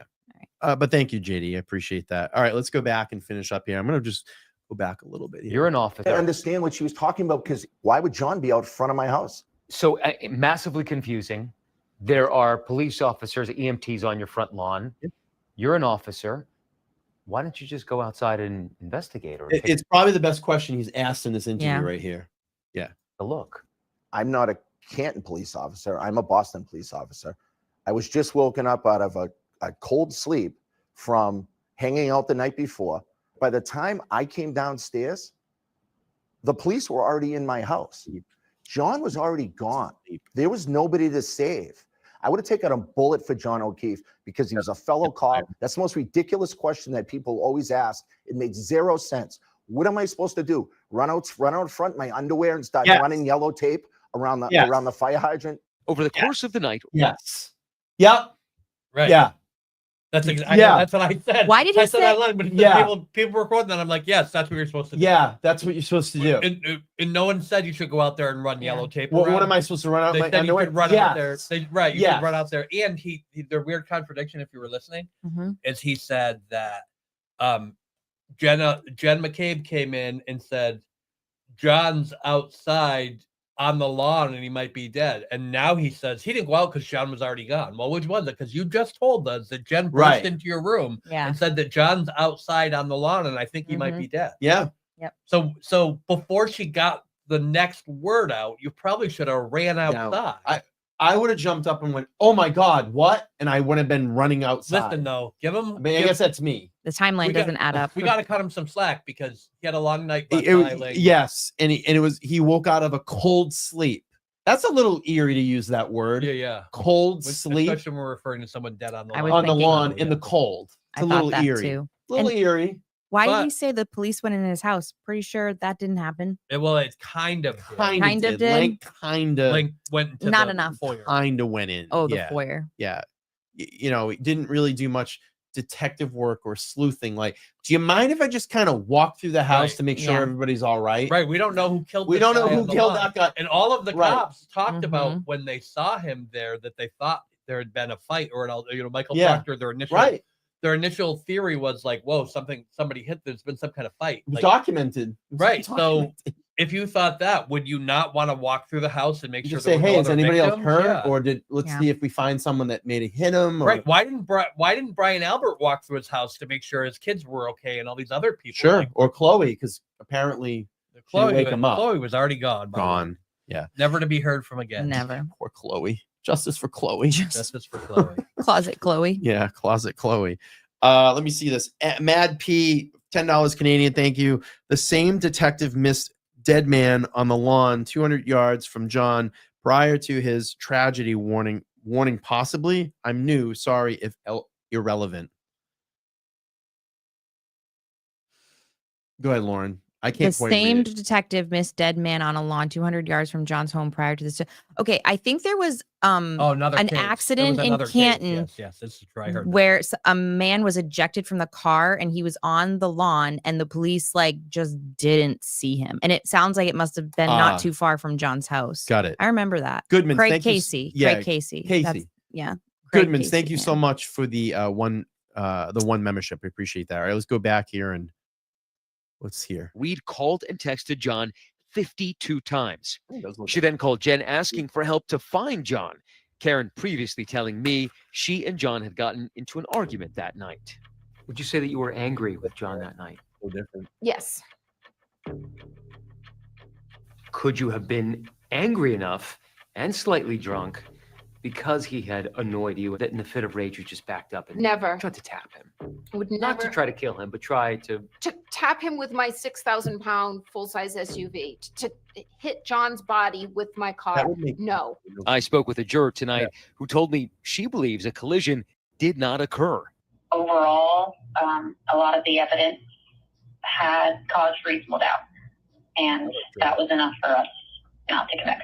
But thank you, JD. I appreciate that. All right, let's go back and finish up here. I'm going to just go back a little bit here. You're an officer. I understand what she was talking about, because why would John be out front of my house? So massively confusing. There are police officers, EMTs on your front lawn. You're an officer. Why don't you just go outside and investigate? Or It's probably the best question he's asked in this interview right here. Yeah. a look. I'm not a Canton police officer. I'm a Boston police officer. I was just woken up out of a cold sleep from hanging out the night before. By the time I came downstairs, the police were already in my house. John was already gone. There was nobody to save. I would have taken a bullet for John O'Keefe because he was a fellow cop. That's the most ridiculous question that people always ask. It made zero sense. What am I supposed to do? Run out front in my underwear and start running yellow tape around the fire hydrant? Over the course of the night. Yes. Yep. Right. Yeah. That's that's what I said. Why did he I said say- I lied, but people were quoting that. I'm like, yes, that's what you're supposed to do. Yeah, that's what you're supposed to do. And no one said you should go out there and run yellow tape. Well, around. what am I supposed to run out They my said underwear? you could run out there. You Yes. could run out there. And their weird contradiction, if you were listening, is he said that Jen McCabe came in and said John's outside on the lawn and he might be dead. And now he says he didn't go out because John was already gone. Well, which was it? Because you just told us that Jen burst into your room and said that John's outside on the lawn and I think he might be dead. Yeah. Yep. So before she got the next word out, you probably should have ran outside. I would have jumped up and went, "Oh my God, what?" And I would have been running outside. Listen, though, give him. I mean, I guess that's me. The timeline doesn't add up. We got to cut him some slack because he had a long night. Yes, and he woke out of a cold sleep. That's a little eerie to use that word. Yeah. Cold sleep, especially when we're referring to someone dead on the lawn in the cold. It's a little eerie. Too. A little eerie. Why did he say the police went in his house? Pretty sure that didn't happen. Well, it kind of did. Kind of did. Link kind of went into not the enough. foyer. Kind of went in. Oh, the foyer. Yeah. It didn't really do much detective work or sleuthing. Like, do you mind if I just kind of walk through the house to make sure everybody's all right? Right. We don't know who killed. We this don't know guy who on the killed lawn. that guy. And all of the Right. cops talked about when they saw him there that they thought there had been a fight or Michael Yeah. Proctor. Their initial theory was like, whoa, somebody hit. There's been some kind of fight. Like, Documented. It was Right. documented. So if you thought that, would you not want to walk through the house and make You sure just there say, were hey, no is other anybody else victims? hurt? Yeah. Or let's see if we find someone that maybe hit him. Or, Right. Why didn't Brian Albert walk through his house to make sure his kids were okay and all these other people? Sure. Like, Or Chloe, because apparently she didn't wake him up. Chloe was already gone. by the way. Gone. Yeah. Never to be heard from again. Never. Poor Chloe. Justice for Chloe. Justice for Chloe. Closet Chloe. Yeah, Closet Chloe. Let me see this. Mad P, $10 Canadian. Thank you. The same detective missed dead man on the lawn 200 yards from John prior to his tragedy. Warning possibly. I'm new. Sorry if irrelevant. Go ahead, Lauren. I can't The quite same read it. detective missed dead man on a lawn 200 yards from John's home prior to this. Okay, I think there was Another an case. There accident was in another case. Canton Yes, this is true. I heard that. where a man was ejected from the car and he was on the lawn and the police like just didn't see him. And it sounds like it must have been not too far from John's house. Got it. I remember that. Goodman, Craig thank you. Casey. Yeah, Craig Casey. Casey. That's- yeah. Craig Goodman, Casey, thank you so man. much for the one membership. I appreciate that. All right, let's go back here and let's hear. Reed called and texted John 52 times. She then called Jen asking for help to find John. Karen previously telling me she and John had gotten into an argument that night. Would you say that you were angry with John that night? So different. Yes. Could you have been angry enough and slightly drunk because he had annoyed you that in a fit of rage you just backed up and Never. tried to tap him? Would Not to never try to kill him, but try to tap him with my 6,000-pound full-size SUV. To hit John's body with my car. No. I spoke with a juror tonight who told me she believes a collision did not occur. Overall, a lot of the evidence had caused reasonable doubt, and that was enough for us not to convict.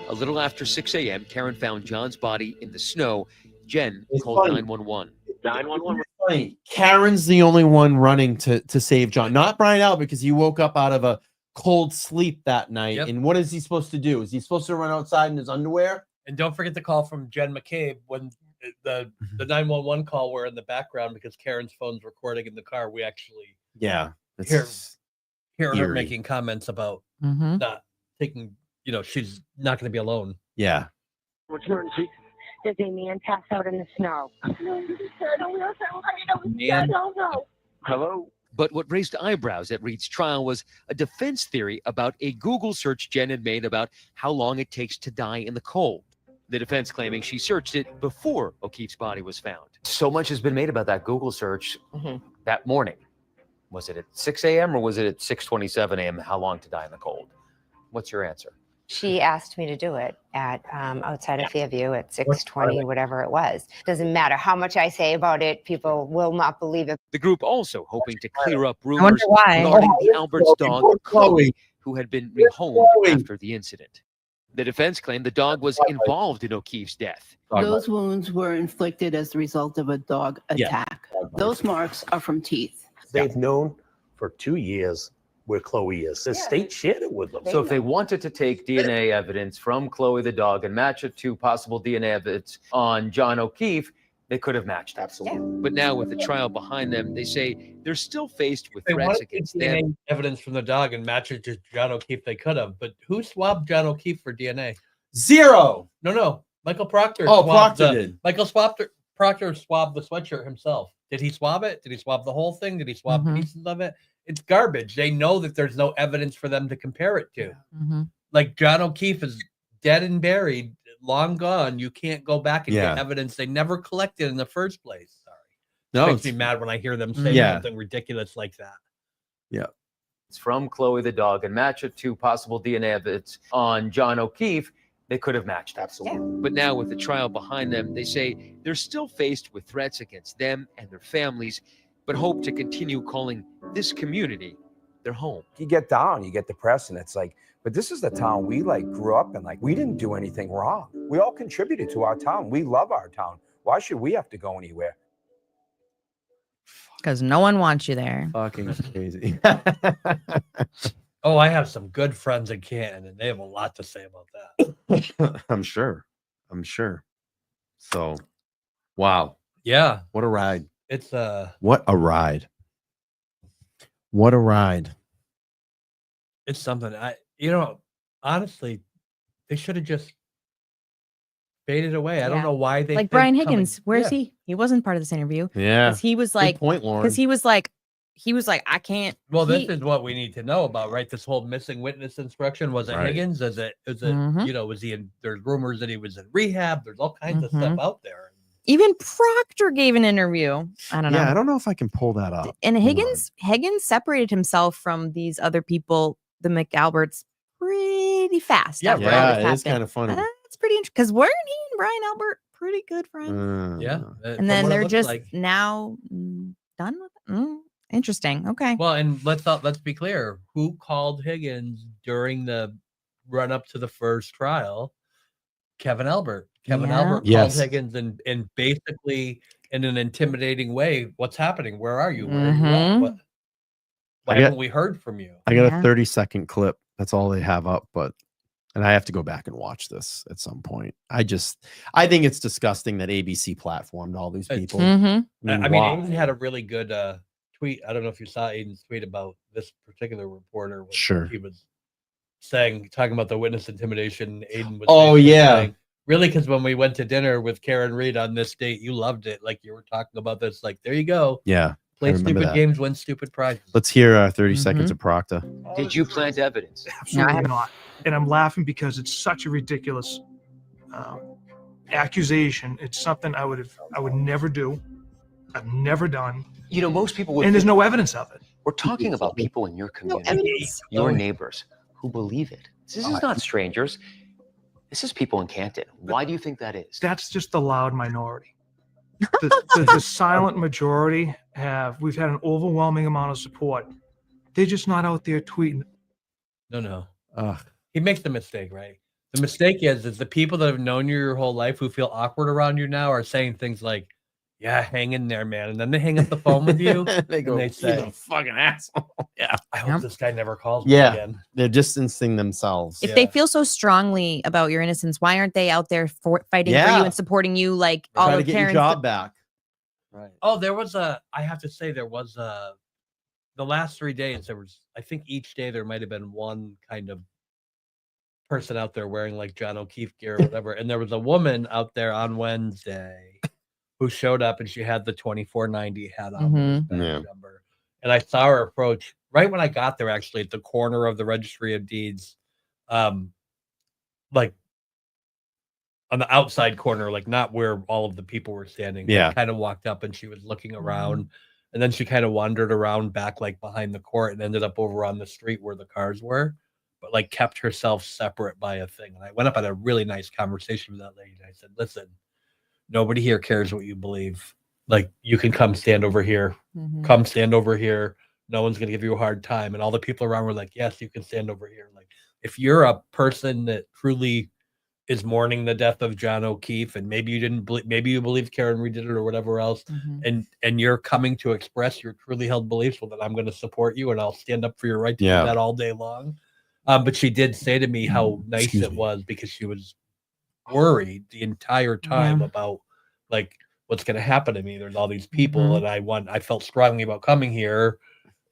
A little after 6 a.m., Karen found John's body in the snow. Jen It's called funny. 911. 911. Funny. Karen's the only one running to save John, not Brian Albert, because he woke up out of a cold sleep that night. And what is he supposed to do? Is he supposed to run outside in his underwear? And don't forget the call from Jen McCabe when the 911 call were in the background because Karen's phone's recording in the car. We actually Yeah. hear her eerie. making comments about Mm-hmm. not taking, she's not going to be alone. Yeah. Emergency. There's a man passed out in the snow. Hello? But what raised eyebrows at Reed's trial was a defense theory about a Google search Jen had made about how long it takes to die in the cold. The defense claiming she searched it before O'Keefe's body was found. So much has been made about that Google search that morning. Was it at 6 a.m. or was it at 6:27 a.m.? How long to die in the cold? What's your answer? She asked me to do it at outside of Fairview at 6:20, whatever it was. Doesn't matter how much I say about it, people will not believe it. The group also hoping to clear up wonder rumors why. regarding the Alberts dog, Chloe, who had been rehomed after the incident. The defense claimed the dog was involved in O'Keefe's death. Those wounds were inflicted as the result of a dog attack. Those marks are from teeth. They've known for 2 years where Chloe is. The state shared it with them. So if they wanted to take DNA evidence from Chloe the dog and match it to possible DNA evidence on John O'Keefe, they could have matched it. Absolutely. But now with the trial behind them, they say they're still faced with They threats wanted against DNA them. evidence from the dog and match it to John O'Keefe. They could have, but who swabbed John O'Keefe for DNA? Zero. No. Michael Proctor. Oh, swabbed Proctor did. Proctor swabbed the sweatshirt himself. Did he swab it? Did he swab the whole thing? Did he swab pieces of it? It's garbage. They know that there's no evidence for them to compare it to. Like John O'Keefe is dead and buried, long gone. You can't go back and get evidence they never collected in the first place. Sorry. No, It makes me mad when I hear them say something ridiculous like that. Yeah. It's from Chloe the dog and match it to possible DNA evidence on John O'Keefe, they could have matched it. Absolutely. But now with the trial behind them, they say they're still faced with threats against them and their families, but hope to continue calling this community their home. You get down, you get depressed, and it's like, but this is the town we grew up in. We didn't do anything wrong. We all contributed to our town. We love our town. Why should we have to go anywhere? Because no one wants you there. Fucking crazy. Oh, I have some good friends in Canton, and they have a lot to say about that. I'm sure. So, wow. Yeah. What a ride. It's What a ride. What a ride. It's something honestly, they should have just faded away. I don't know why they like think Brian coming- Higgins. Where's Yeah. he? He wasn't part of this interview. Yeah. 'Cause he was Good like, point, Lauren. because he was like, I can't. Well, he- this is what we need to know about, right? This whole missing witness instruction. Was it Right. Higgins? Is it, Mhm. was he in, there's rumors that he was in rehab. There's all kinds of stuff out there. Even Proctor gave an interview. I don't know. Yeah, I don't know if I can pull that up. And Higgins separated himself from these other people, the McAlberts, pretty fast. after all Yeah, this it is happened. kind of funny. That's pretty interesting. Because weren't he and Brian Albert pretty good friends? Yeah. And then they're just now done with it. Interesting. Okay. Well, and let's be clear. Who called Higgins during the run up to the first trial? Kevin Albert. Kevin Albert Yes. called Higgins and basically in an intimidating way, what's happening? Where are you? Where are you at? Why haven't we heard from you? I got a 30-second clip. That's all they have up, and I have to go back and watch this at some point. I think it's disgusting that ABC platformed all these people. I mean, why? Aiden had a really good tweet. I don't know if you saw Aiden's tweet about this particular reporter. When Sure. He was talking about the witness intimidation. Aiden was Oh, basically yeah. saying, really, because when we went to dinner with Karen Reed on this date, you loved it. Like you were talking about this. Like, there you go. Yeah. I Play remember stupid that. games, win stupid prizes. Let's hear 30 seconds of Proctor. Did you plant evidence? Absolutely not. And I'm laughing because it's such a ridiculous accusation. It's something I would never do. I've never done. You know, most people would. And there's no evidence of it. We're talking about people in your community, evidence. your neighbors who believe it. This is not strangers. This is people in Canton. Why do you think that is? That's just the loud minority. The silent majority we've had an overwhelming amount of support. They're just not out there tweeting. No. He makes the mistake, right? The mistake is the people that have known you your whole life who feel awkward around you now are saying things like, yeah, hang in there, man. And then they hang up the phone with you. They go, and they say, "He's a fucking asshole." Yeah. I hope this guy never calls me Yeah. again. They're distancing themselves. If they feel so strongly about your innocence, why aren't they out there fighting for Yeah. you and supporting you like all Try to of get your Karen's job back. Right. Oh, there was I have to say, there was the last 3 days, there was, I think each day there might have been one kind of person out there wearing like John O'Keefe gear or whatever. And there was a woman out there on Wednesday who showed up and she had the 2490 hat on. with his badge number. And I saw her approach right when I got there, actually, at the corner of the Registry of Deeds, like on the outside corner, like not where all of the people were standing. Yeah. Kind of walked up and she was looking around. And then she kind of wandered around back, like behind the court, and ended up over on the street where the cars were, but like kept herself separate by a thing. And I went up at a really nice conversation with that lady. And I said, listen, nobody here cares what you believe. Like, you can come stand over here. Come stand over here. No one's going to give you a hard time. And all the people around were like, yes, you can stand over here. Like, if you're a person that truly is mourning the death of John O'Keefe, and maybe you didn't believe, maybe you believe Karen Reed did it or whatever else, and you're coming to express your truly held beliefs, well, then I'm going to support you and I'll stand up for your right to do that all day long. But she did say to me how nice it was, because she was worried the entire time about like what's going to happen to me. There's all these people, and I felt strongly about coming here,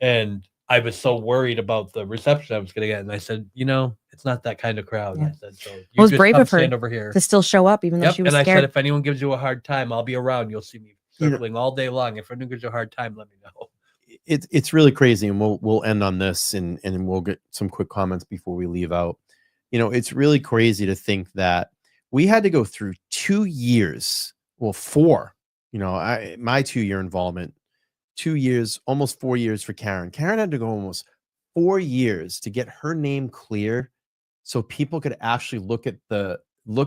and I was so worried about the reception I was going to get. And I said, you know, it's not that kind of crowd. I said, so you It was just brave come of her stand over here to still show up, even though she was and scared. I said, if anyone gives you a hard time, I'll be around. You'll see me circling all day long. If anyone gives you a hard time, let me know. It's really crazy, and we'll end on this, and we'll get some quick comments before we leave out. You know, it's really crazy to think that we had to go through 2 years, well, 4. You know, my 2-year involvement, 2 years, almost 4 years for Karen. Karen had to go almost 4 years to get her name clear, so people could actually look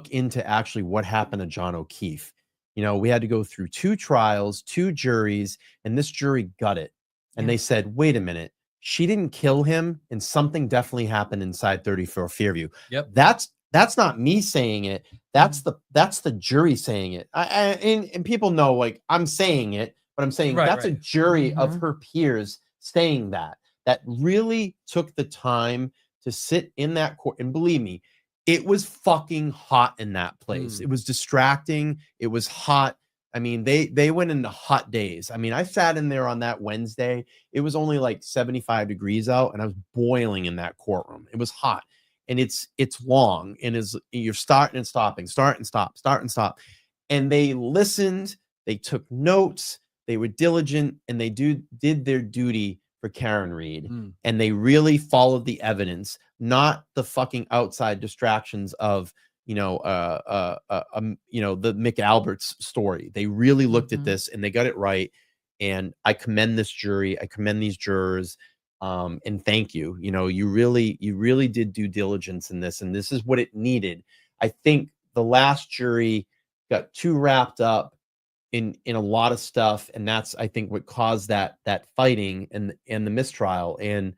into actually what happened to John O'Keefe. You know, we had to go through 2 trials, 2 juries, and this jury got it. And they said, wait a minute, she didn't kill him, and something definitely happened inside 34 Fairview. Yep. That's not me saying it. That's the jury saying it. And people know, like, I'm saying it, but but I'm saying Right, that's a right. jury of her peers saying that really took the time to sit in that court. And believe me, it was fucking hot in that place. It was distracting. It was hot. I mean, they went into hot days. I mean, I sat in there on that Wednesday. It was only like 75 degrees out, and I was boiling in that courtroom. It was hot, and it's long, and you're starting and stopping, start and stop, start and stop. And they listened, they took notes, they were diligent, and they did their duty for Karen Reed. And they really followed the evidence, not the fucking outside distractions of, the McAlberts story. They really looked at this and they got it right. And I commend this jury. I commend these jurors. And thank you. You really did due diligence in this, and this is what it needed. I think the last jury got too wrapped up in a lot of stuff, and that's, I think, what caused that fighting and the mistrial. And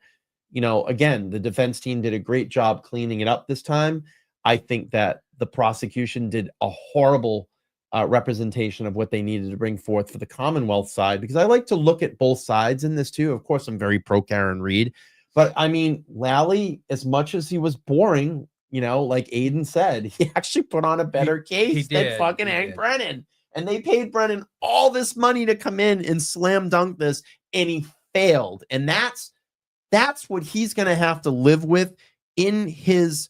again, the defense team did a great job cleaning it up this time. I think that the prosecution did a horrible representation of what they needed to bring forth for the Commonwealth side, because I like to look at both sides in this too. Of course, I'm very pro Karen Reed, but I mean, Lally, as much as he was boring, like Aiden said, he actually put on a better case than fucking Hank Brennan. And they paid Brennan all this money to come in and slam dunk this, and he failed. And that's what he's going to have to live with in his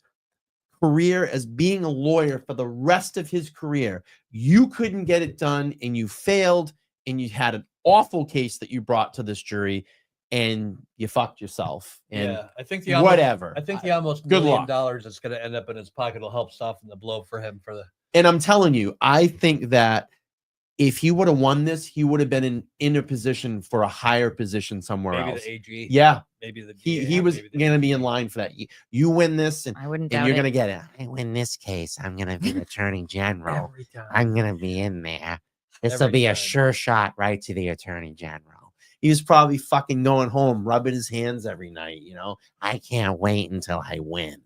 career as being a lawyer for the rest of his career. You couldn't get it done, and you failed, and you had an awful case that you brought to this jury, and you fucked yourself. And yeah, I think the whatever. I think the almost Good $1 million luck. that's going to end up in his pocket will help soften the blow for him for the. And I'm telling you, I think that if he would have won this, he would have been in a position for a higher position somewhere Maybe else. the AG. Yeah. Maybe the he was going to be in line for that. You win this, and, I wouldn't and doubt you're it. going to get it. I win this case, I'm going to be attorney general. Every time. I'm going to be in there. This will Every be a time. sure shot right to the attorney general. He was probably fucking going home, rubbing his hands every night. I can't wait until I win.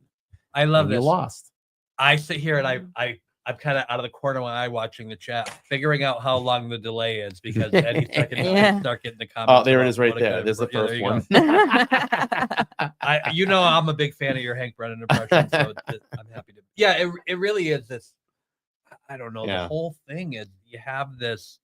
I love And this. you lost. I sit here and I'm kind of out of the corner of my eye watching the chat, figuring out how long the delay is, because any second I start getting the comments. Oh, there it about is right what a there. good- There's the yeah, there first you one. go. I'm a big fan of your Hank Brennan impression, so I'm happy to. Yeah, it really is this. I don't know. Yeah. The whole thing is you have this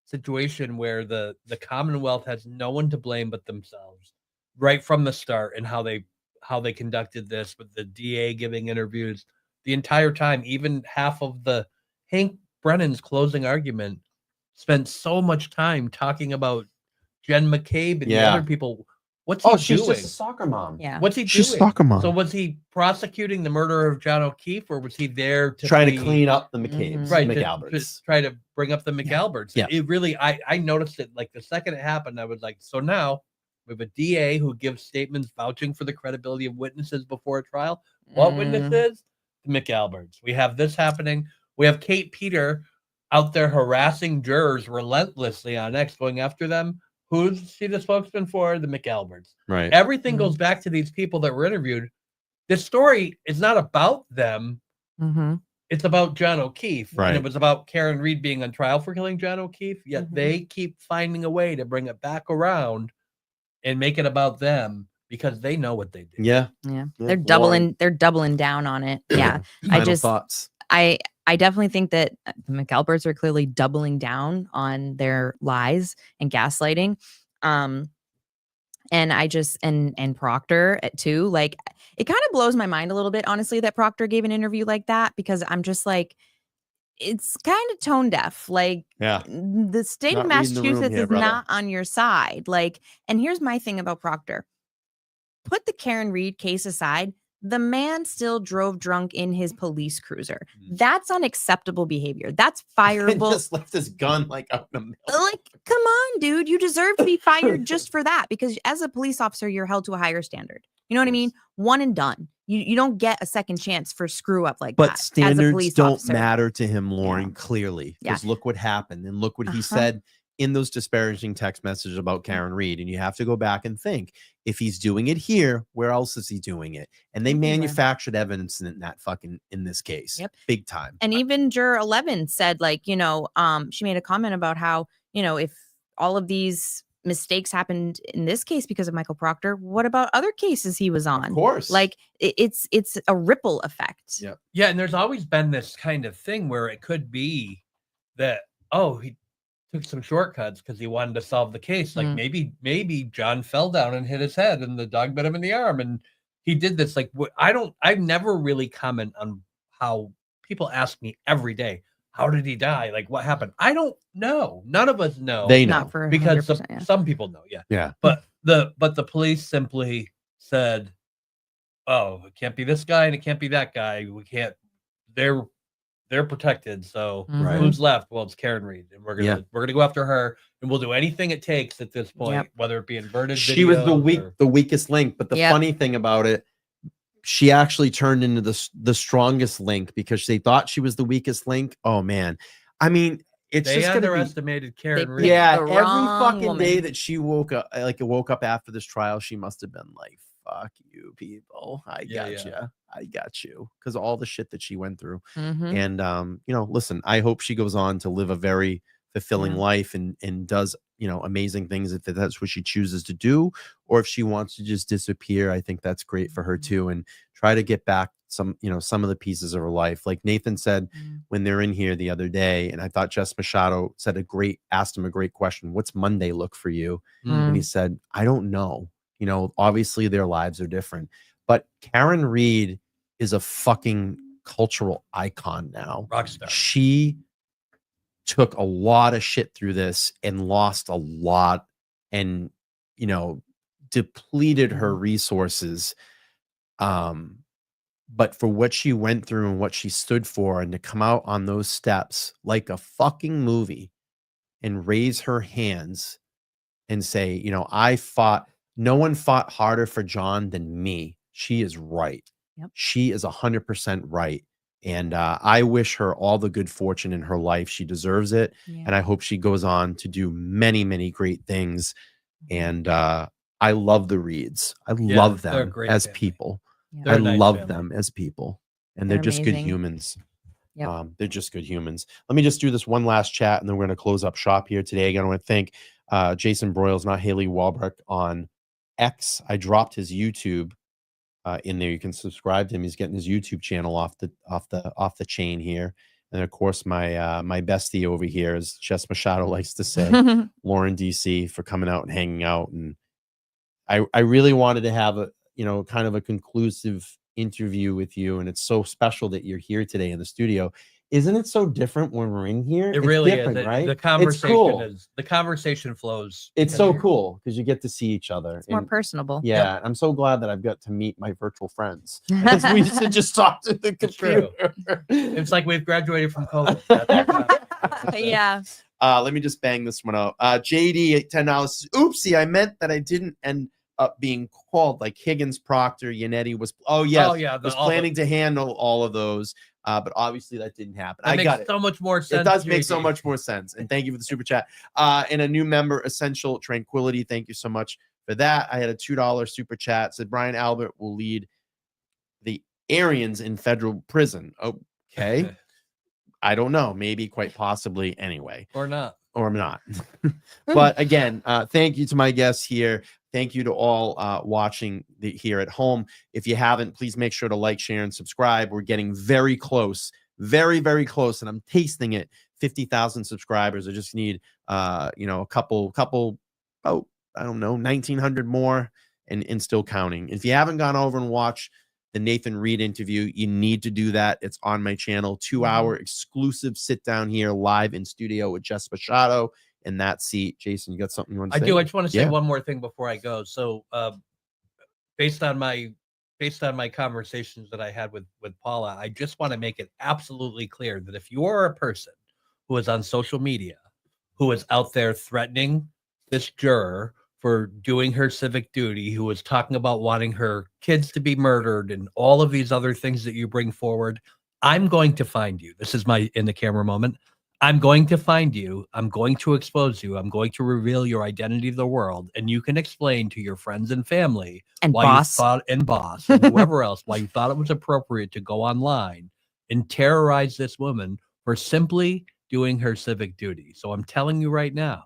situation where the Commonwealth has no one to blame but themselves, right from the start, and how they conducted this, with the DA giving interviews the entire time. Even half of the Hank Brennan's closing argument spent so much time talking about Jen McCabe and the Yeah. other people. What's he She's doing? just a soccer mom. Yeah. What's he She's a doing? soccer mom. So was he prosecuting the murder of John O'Keefe, or was he there to Trying to be- clean up the McCabe's, right, McAlberts. to try to bring up the McAlberts? Yeah. It really, I noticed it like the second it happened. I was like, so now we have a DA who gives statements vouching for the credibility of witnesses before a trial. What witnesses? The McAlberts. We have this happening. We have Kate Peter out there harassing jurors relentlessly on X, going after them. Who's she the spokesman for? The McAlberts. Right. Everything goes back to these people that were interviewed. This story is not about them. It's about John O'Keefe. Right. And it was about Karen Reed being on trial for killing John O'Keefe. Yet they keep finding a way to bring it back around and make it about them, because they know what they do. Yeah. They're doubling down on it. Yeah. Final thoughts. I definitely think that the McAlberts are clearly doubling down on their lies and gaslighting. And I just and Proctor too. Like, it kind of blows my mind a little bit, honestly, that Proctor gave an interview like that, because I'm just like, it's kind of tone deaf. Like, Yeah. the state of Not reading the room Massachusetts here, is brother. not on your side. Like, and here's my thing about Proctor. Put the Karen Reed case aside. The man still drove drunk in his police cruiser. That's unacceptable behavior. That's And fireable. just left his gun like out in the middle. Like, come on, dude. You deserve to be fired just for that, because as a police officer, you're held to a higher standard. You know what I mean? One and done. You don't get a second chance for screw up like But that. As a standards police don't officer. matter to him, Lauren, clearly. Yeah. Because look what happened, and look what he said in those disparaging text messages about Karen Reed. And you have to go back and think, if he's doing it here, where else is he doing it? And they manufactured evidence in that fucking in this case. Yep. Big time. And even Juror 11 said, like, she made a comment about how, if all of these mistakes happened in this case because of Michael Proctor. What about other cases he was on? Of course. Like it's a ripple effect. Yep. Yeah, and there's always been this kind of thing where it could be that, oh, he took some shortcuts because he wanted to solve the case. Like maybe John fell down and hit his head and the dog bit him in the arm and he did this. Like I never really comment on how people ask me every day, how did he die? Like what happened? I don't know. None of us know. They know. Not for Because 100%, some people know, yeah. Yeah. But the police simply said, oh, it can't be this guy and it can't be that guy. We can't, they're protected. So who's left? Well, it's Karen Reed. And we're gonna go after her and we'll do anything it takes at this point, whether it be inverted. She was the videos weakest link. But the funny thing about it, she actually turned into the strongest link because they thought she was the weakest link. Oh man. I mean, it's they just gonna be, underestimated Karen Reed. yeah, the every wrong fucking woman. day that she woke up after this trial, she must have been like, fuck you people. I got you. Because all the shit that she went through. And you know, listen, I hope she goes on to live a very fulfilling life and does, you know, amazing things if that's what she chooses to do, or if she wants to just disappear. I think that's great for her too, and try to get back some of the pieces of her life. Like Nathan said when they're in here the other day, and I thought Jess Machado asked him a great question. What's Monday look for you? And he said, I don't know. You know, obviously their lives are different, but Karen Reed is a fucking cultural icon now. Rockstar. She took a lot of shit through this and lost a lot and, you know, depleted her resources. But for what she went through and what she stood for, and to come out on those steps like a fucking movie and raise her hands and say, you know, no one fought harder for John than me. She is right. Yep. She is 100% right. And I wish her all the good fortune in her life. She deserves it. Yeah. And I hope she goes on to do many, many great things. And I love the Reeds. I love they're a them great as family. people. Yeah. I They're a nice love family. them as people. And They're they're just good amazing. humans. Yep. They're just good humans. Let me just do this one last chat, and then we're going to close up shop here today. Again, I want to thank Jason Broyles, not Hailey Walbrecht, on X. I dropped his YouTube in there. You can subscribe to him. He's getting his YouTube channel off the chain here. And of course, my bestie over here, as Jess Machado likes to say, Lauren DC, for coming out and hanging out. And I really wanted to have a kind of a conclusive interview with you, and it's so special that you're here today in the studio. Isn't it so different when we're in here? It really is. Right? The It's conversation cool. the conversation flows. It's so cool because you get to see each other. It's more And personable. yeah, I'm so glad that I've got to meet my virtual friends. Because we used to just talk to the It's true. computer. It's like we've graduated from COVID. Yeah. Let me just bang this one out. JD $10. Oopsie, I meant that I didn't end up being called, like Higgins, Proctor, Yannetti was. Oh yes, was planning to handle all of those. But obviously that didn't happen. That I got makes it. so much more sense. It does make so JD. much more sense. And thank you for the super chat. And a new member, Essential Tranquility. Thank you so much for that. I had a $2 super chat. Said Brian Albert will lead the Aryans in federal prison. Okay. I don't know. Maybe, quite possibly. Anyway. Or not. But again, thank you to my guests here. Thank you to all watching here at home. If you haven't, please make sure to like, share, and subscribe. We're getting very close, very, very close, and I'm tasting it. 50,000 subscribers. I just need, a couple, I don't know, 1,900 more, and still counting. If you haven't gone over and watched the Nathan Reed interview, you need to do that. It's on my channel. 2-hour exclusive sit down here live in studio with Jess Machado in that seat. Jason, you got something you want to say? I do. I just want to say one more thing before I go. So, based on my conversations that I had with Paula, I just want to make it absolutely clear that if you are a person who is on social media, who is out there threatening this juror for doing her civic duty, who is talking about wanting her kids to be murdered and all of these other things that you bring forward, I'm going to find you. This is my in the camera moment. I'm going to find you. I'm going to expose you. I'm going to reveal your identity to the world. And you can explain to your friends and family and why boss. you thought, and boss and whoever else, why you thought it was appropriate to go online and terrorize this woman for simply doing her civic duty. So I'm telling you right now,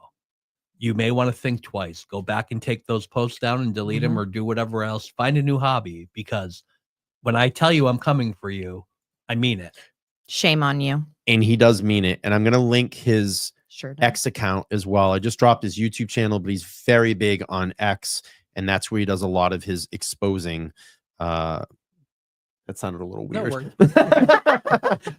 you may want to think twice. Go back and take those posts down and delete them or do whatever else. Find a new hobby, because when I tell you I'm coming for you, I mean it. Shame on you. And he does mean it. And I'm going to link his X account as well. I just dropped his YouTube channel, but he's very big on X, and that's where he does a lot of his exposing. That sounded a little weird.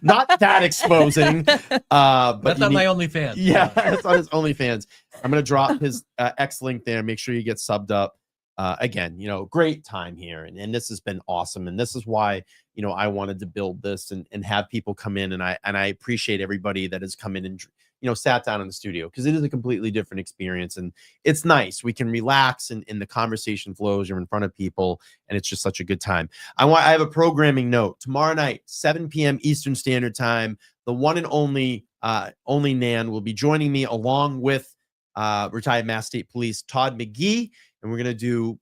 Not that exposing. But that's on my OnlyFans. Yeah, that's on his OnlyFans. I'm going to drop his X link there. Make sure you get subbed up. Again, you know, great time here. And this has been awesome. And this is why, you know, I wanted to build this and have people come in. And I appreciate everybody that has come in and, you know, sat down in the studio, because it is a completely different experience. And it's nice. We can relax and the conversation flows. You're in front of people, and it's just such a good time. I have a programming note. Tomorrow night, 7 p.m. Eastern Standard Time, the one and only Nan will be joining me, along with retired Mass State Police Todd McGee. And we're going to do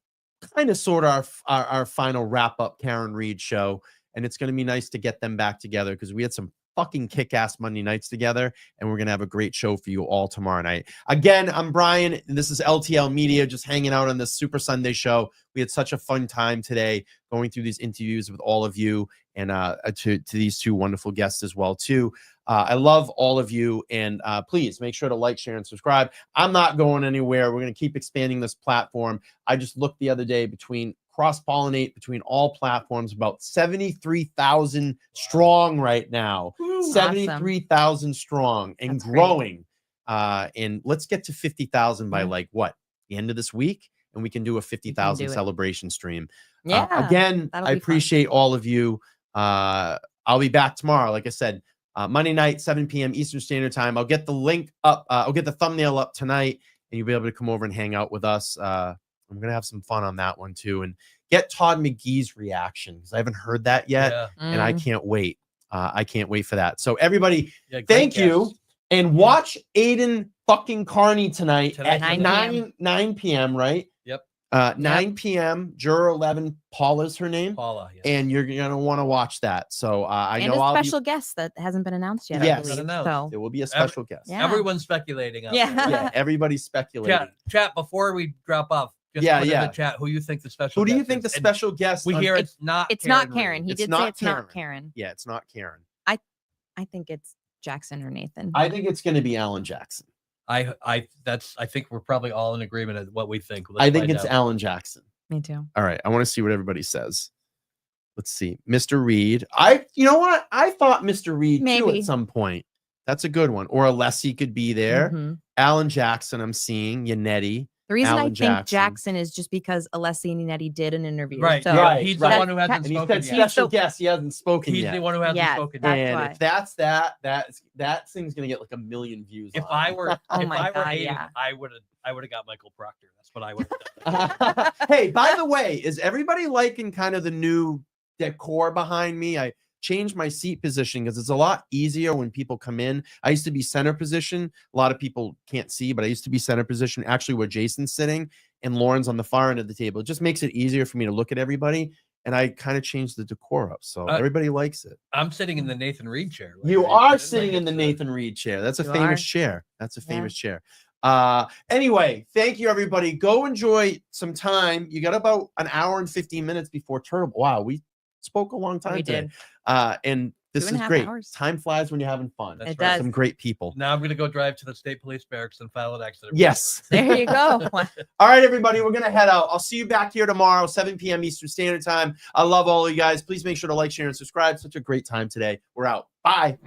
kind of sort of our final wrap up Karen Reed show. And it's going to be nice to get them back together, because we had some fucking kick-ass Monday nights together, and we're going to have a great show for you all tomorrow night. Again, I'm Brian, and this is LTL Media, just hanging out on this Super Sunday show. We had such a fun time today going through these interviews with all of you, and to these two wonderful guests as well, too. I love all of you, and please make sure to like, share, and subscribe. I'm not going anywhere. We're going to keep expanding this platform. I just looked the other day, cross-pollinate between all platforms, about 73,000 strong right now. 73,000 strong and That's growing. And let's get to 50,000 by like what? The end of this week? And we can do a 50,000 celebration stream. Yeah. Again, I appreciate all of you. I'll be back tomorrow. Like I said, Monday night, 7 p.m. Eastern Standard Time. I'll get the link up. I'll get the thumbnail up tonight, and you'll be able to come over and hang out with us. I'm going to have some fun on that one too, and get Todd McGee's reaction, because I haven't heard that yet. Yeah. And I can't wait. I can't wait for that. So everybody, great thank you. guest. And watch Aiden fucking Carney tonight at 9 9 p.m., right? Yep. 9 p.m. Juror 11. Paula's her name. Paula, yes. And you're going to want to watch that. So I and know a special guest that hasn't been announced yet. Yes. I believe. Not So there will be a special guest. Yeah. Everyone's speculating. Out Yeah. there. Yeah, everybody's speculating. Chat, before we drop off, just Yeah, put in yeah. the chat who you think the special Who do you guest think the is. And special guest? we on- hear it's not it's Karen not Karen. Reed. He It's did not say it's Karen. not Karen. Yeah, it's not Karen. I think it's Jackson or Nathan. I think it's going to be Alan Jackson. I think we're probably all in agreement of what we think. Let's I think find it's out. Alan Jackson. Me too. All right, I want to see what everybody says. Let's see, Mr. Reed. You know what? I thought Mr. Reed too Maybe. at some point. That's a good one. Or Alessi could be there. Mhm. Alan Jackson, I'm seeing. Yannetti. The reason Alan I think Jackson is just because Alessi and Inetti did an interview. Right, So yeah, he's the right. one who hasn't And he spoken said yet. special guest. He hasn't spoken He's yet. the one who hasn't Yeah, spoken that's yet. And why. if that thing's gonna get like 1 million views. If on I it. were, Oh if my I were God, Aiden, yeah. I would have got Michael Proctor. That's what I would have done. Hey, by the way, is everybody liking kind of the new decor behind me? I changed my seat position because it's a lot easier when people come in. I used to be center position. A lot of people can't see, but I used to be center position, actually where Jason's sitting and Lauren's on the far end of the table. It just makes it easier for me to look at everybody. And I kind of changed the decor up. So everybody likes it. I'm sitting in the Nathan Reed chair. You are sitting in the Nathan Reed chair. That's a You famous are. chair. That's a famous chair. Anyway, thank you, everybody. Go enjoy some time. You got about an hour and 15 minutes before Turtle. Wow, we spoke a long time We today. did. And this is 2.5 great. hours. Time flies when you're having fun. That's It right. does. Some great people. Now I'm going to go drive to the state police barracks and file an accident. Yes. There you go. All right, everybody, we're going to head out. I'll see you back here tomorrow, 7 p.m. Eastern Standard Time. I love all of you guys. Please make sure to like, share, and subscribe. Such a great time today. We're out. Bye.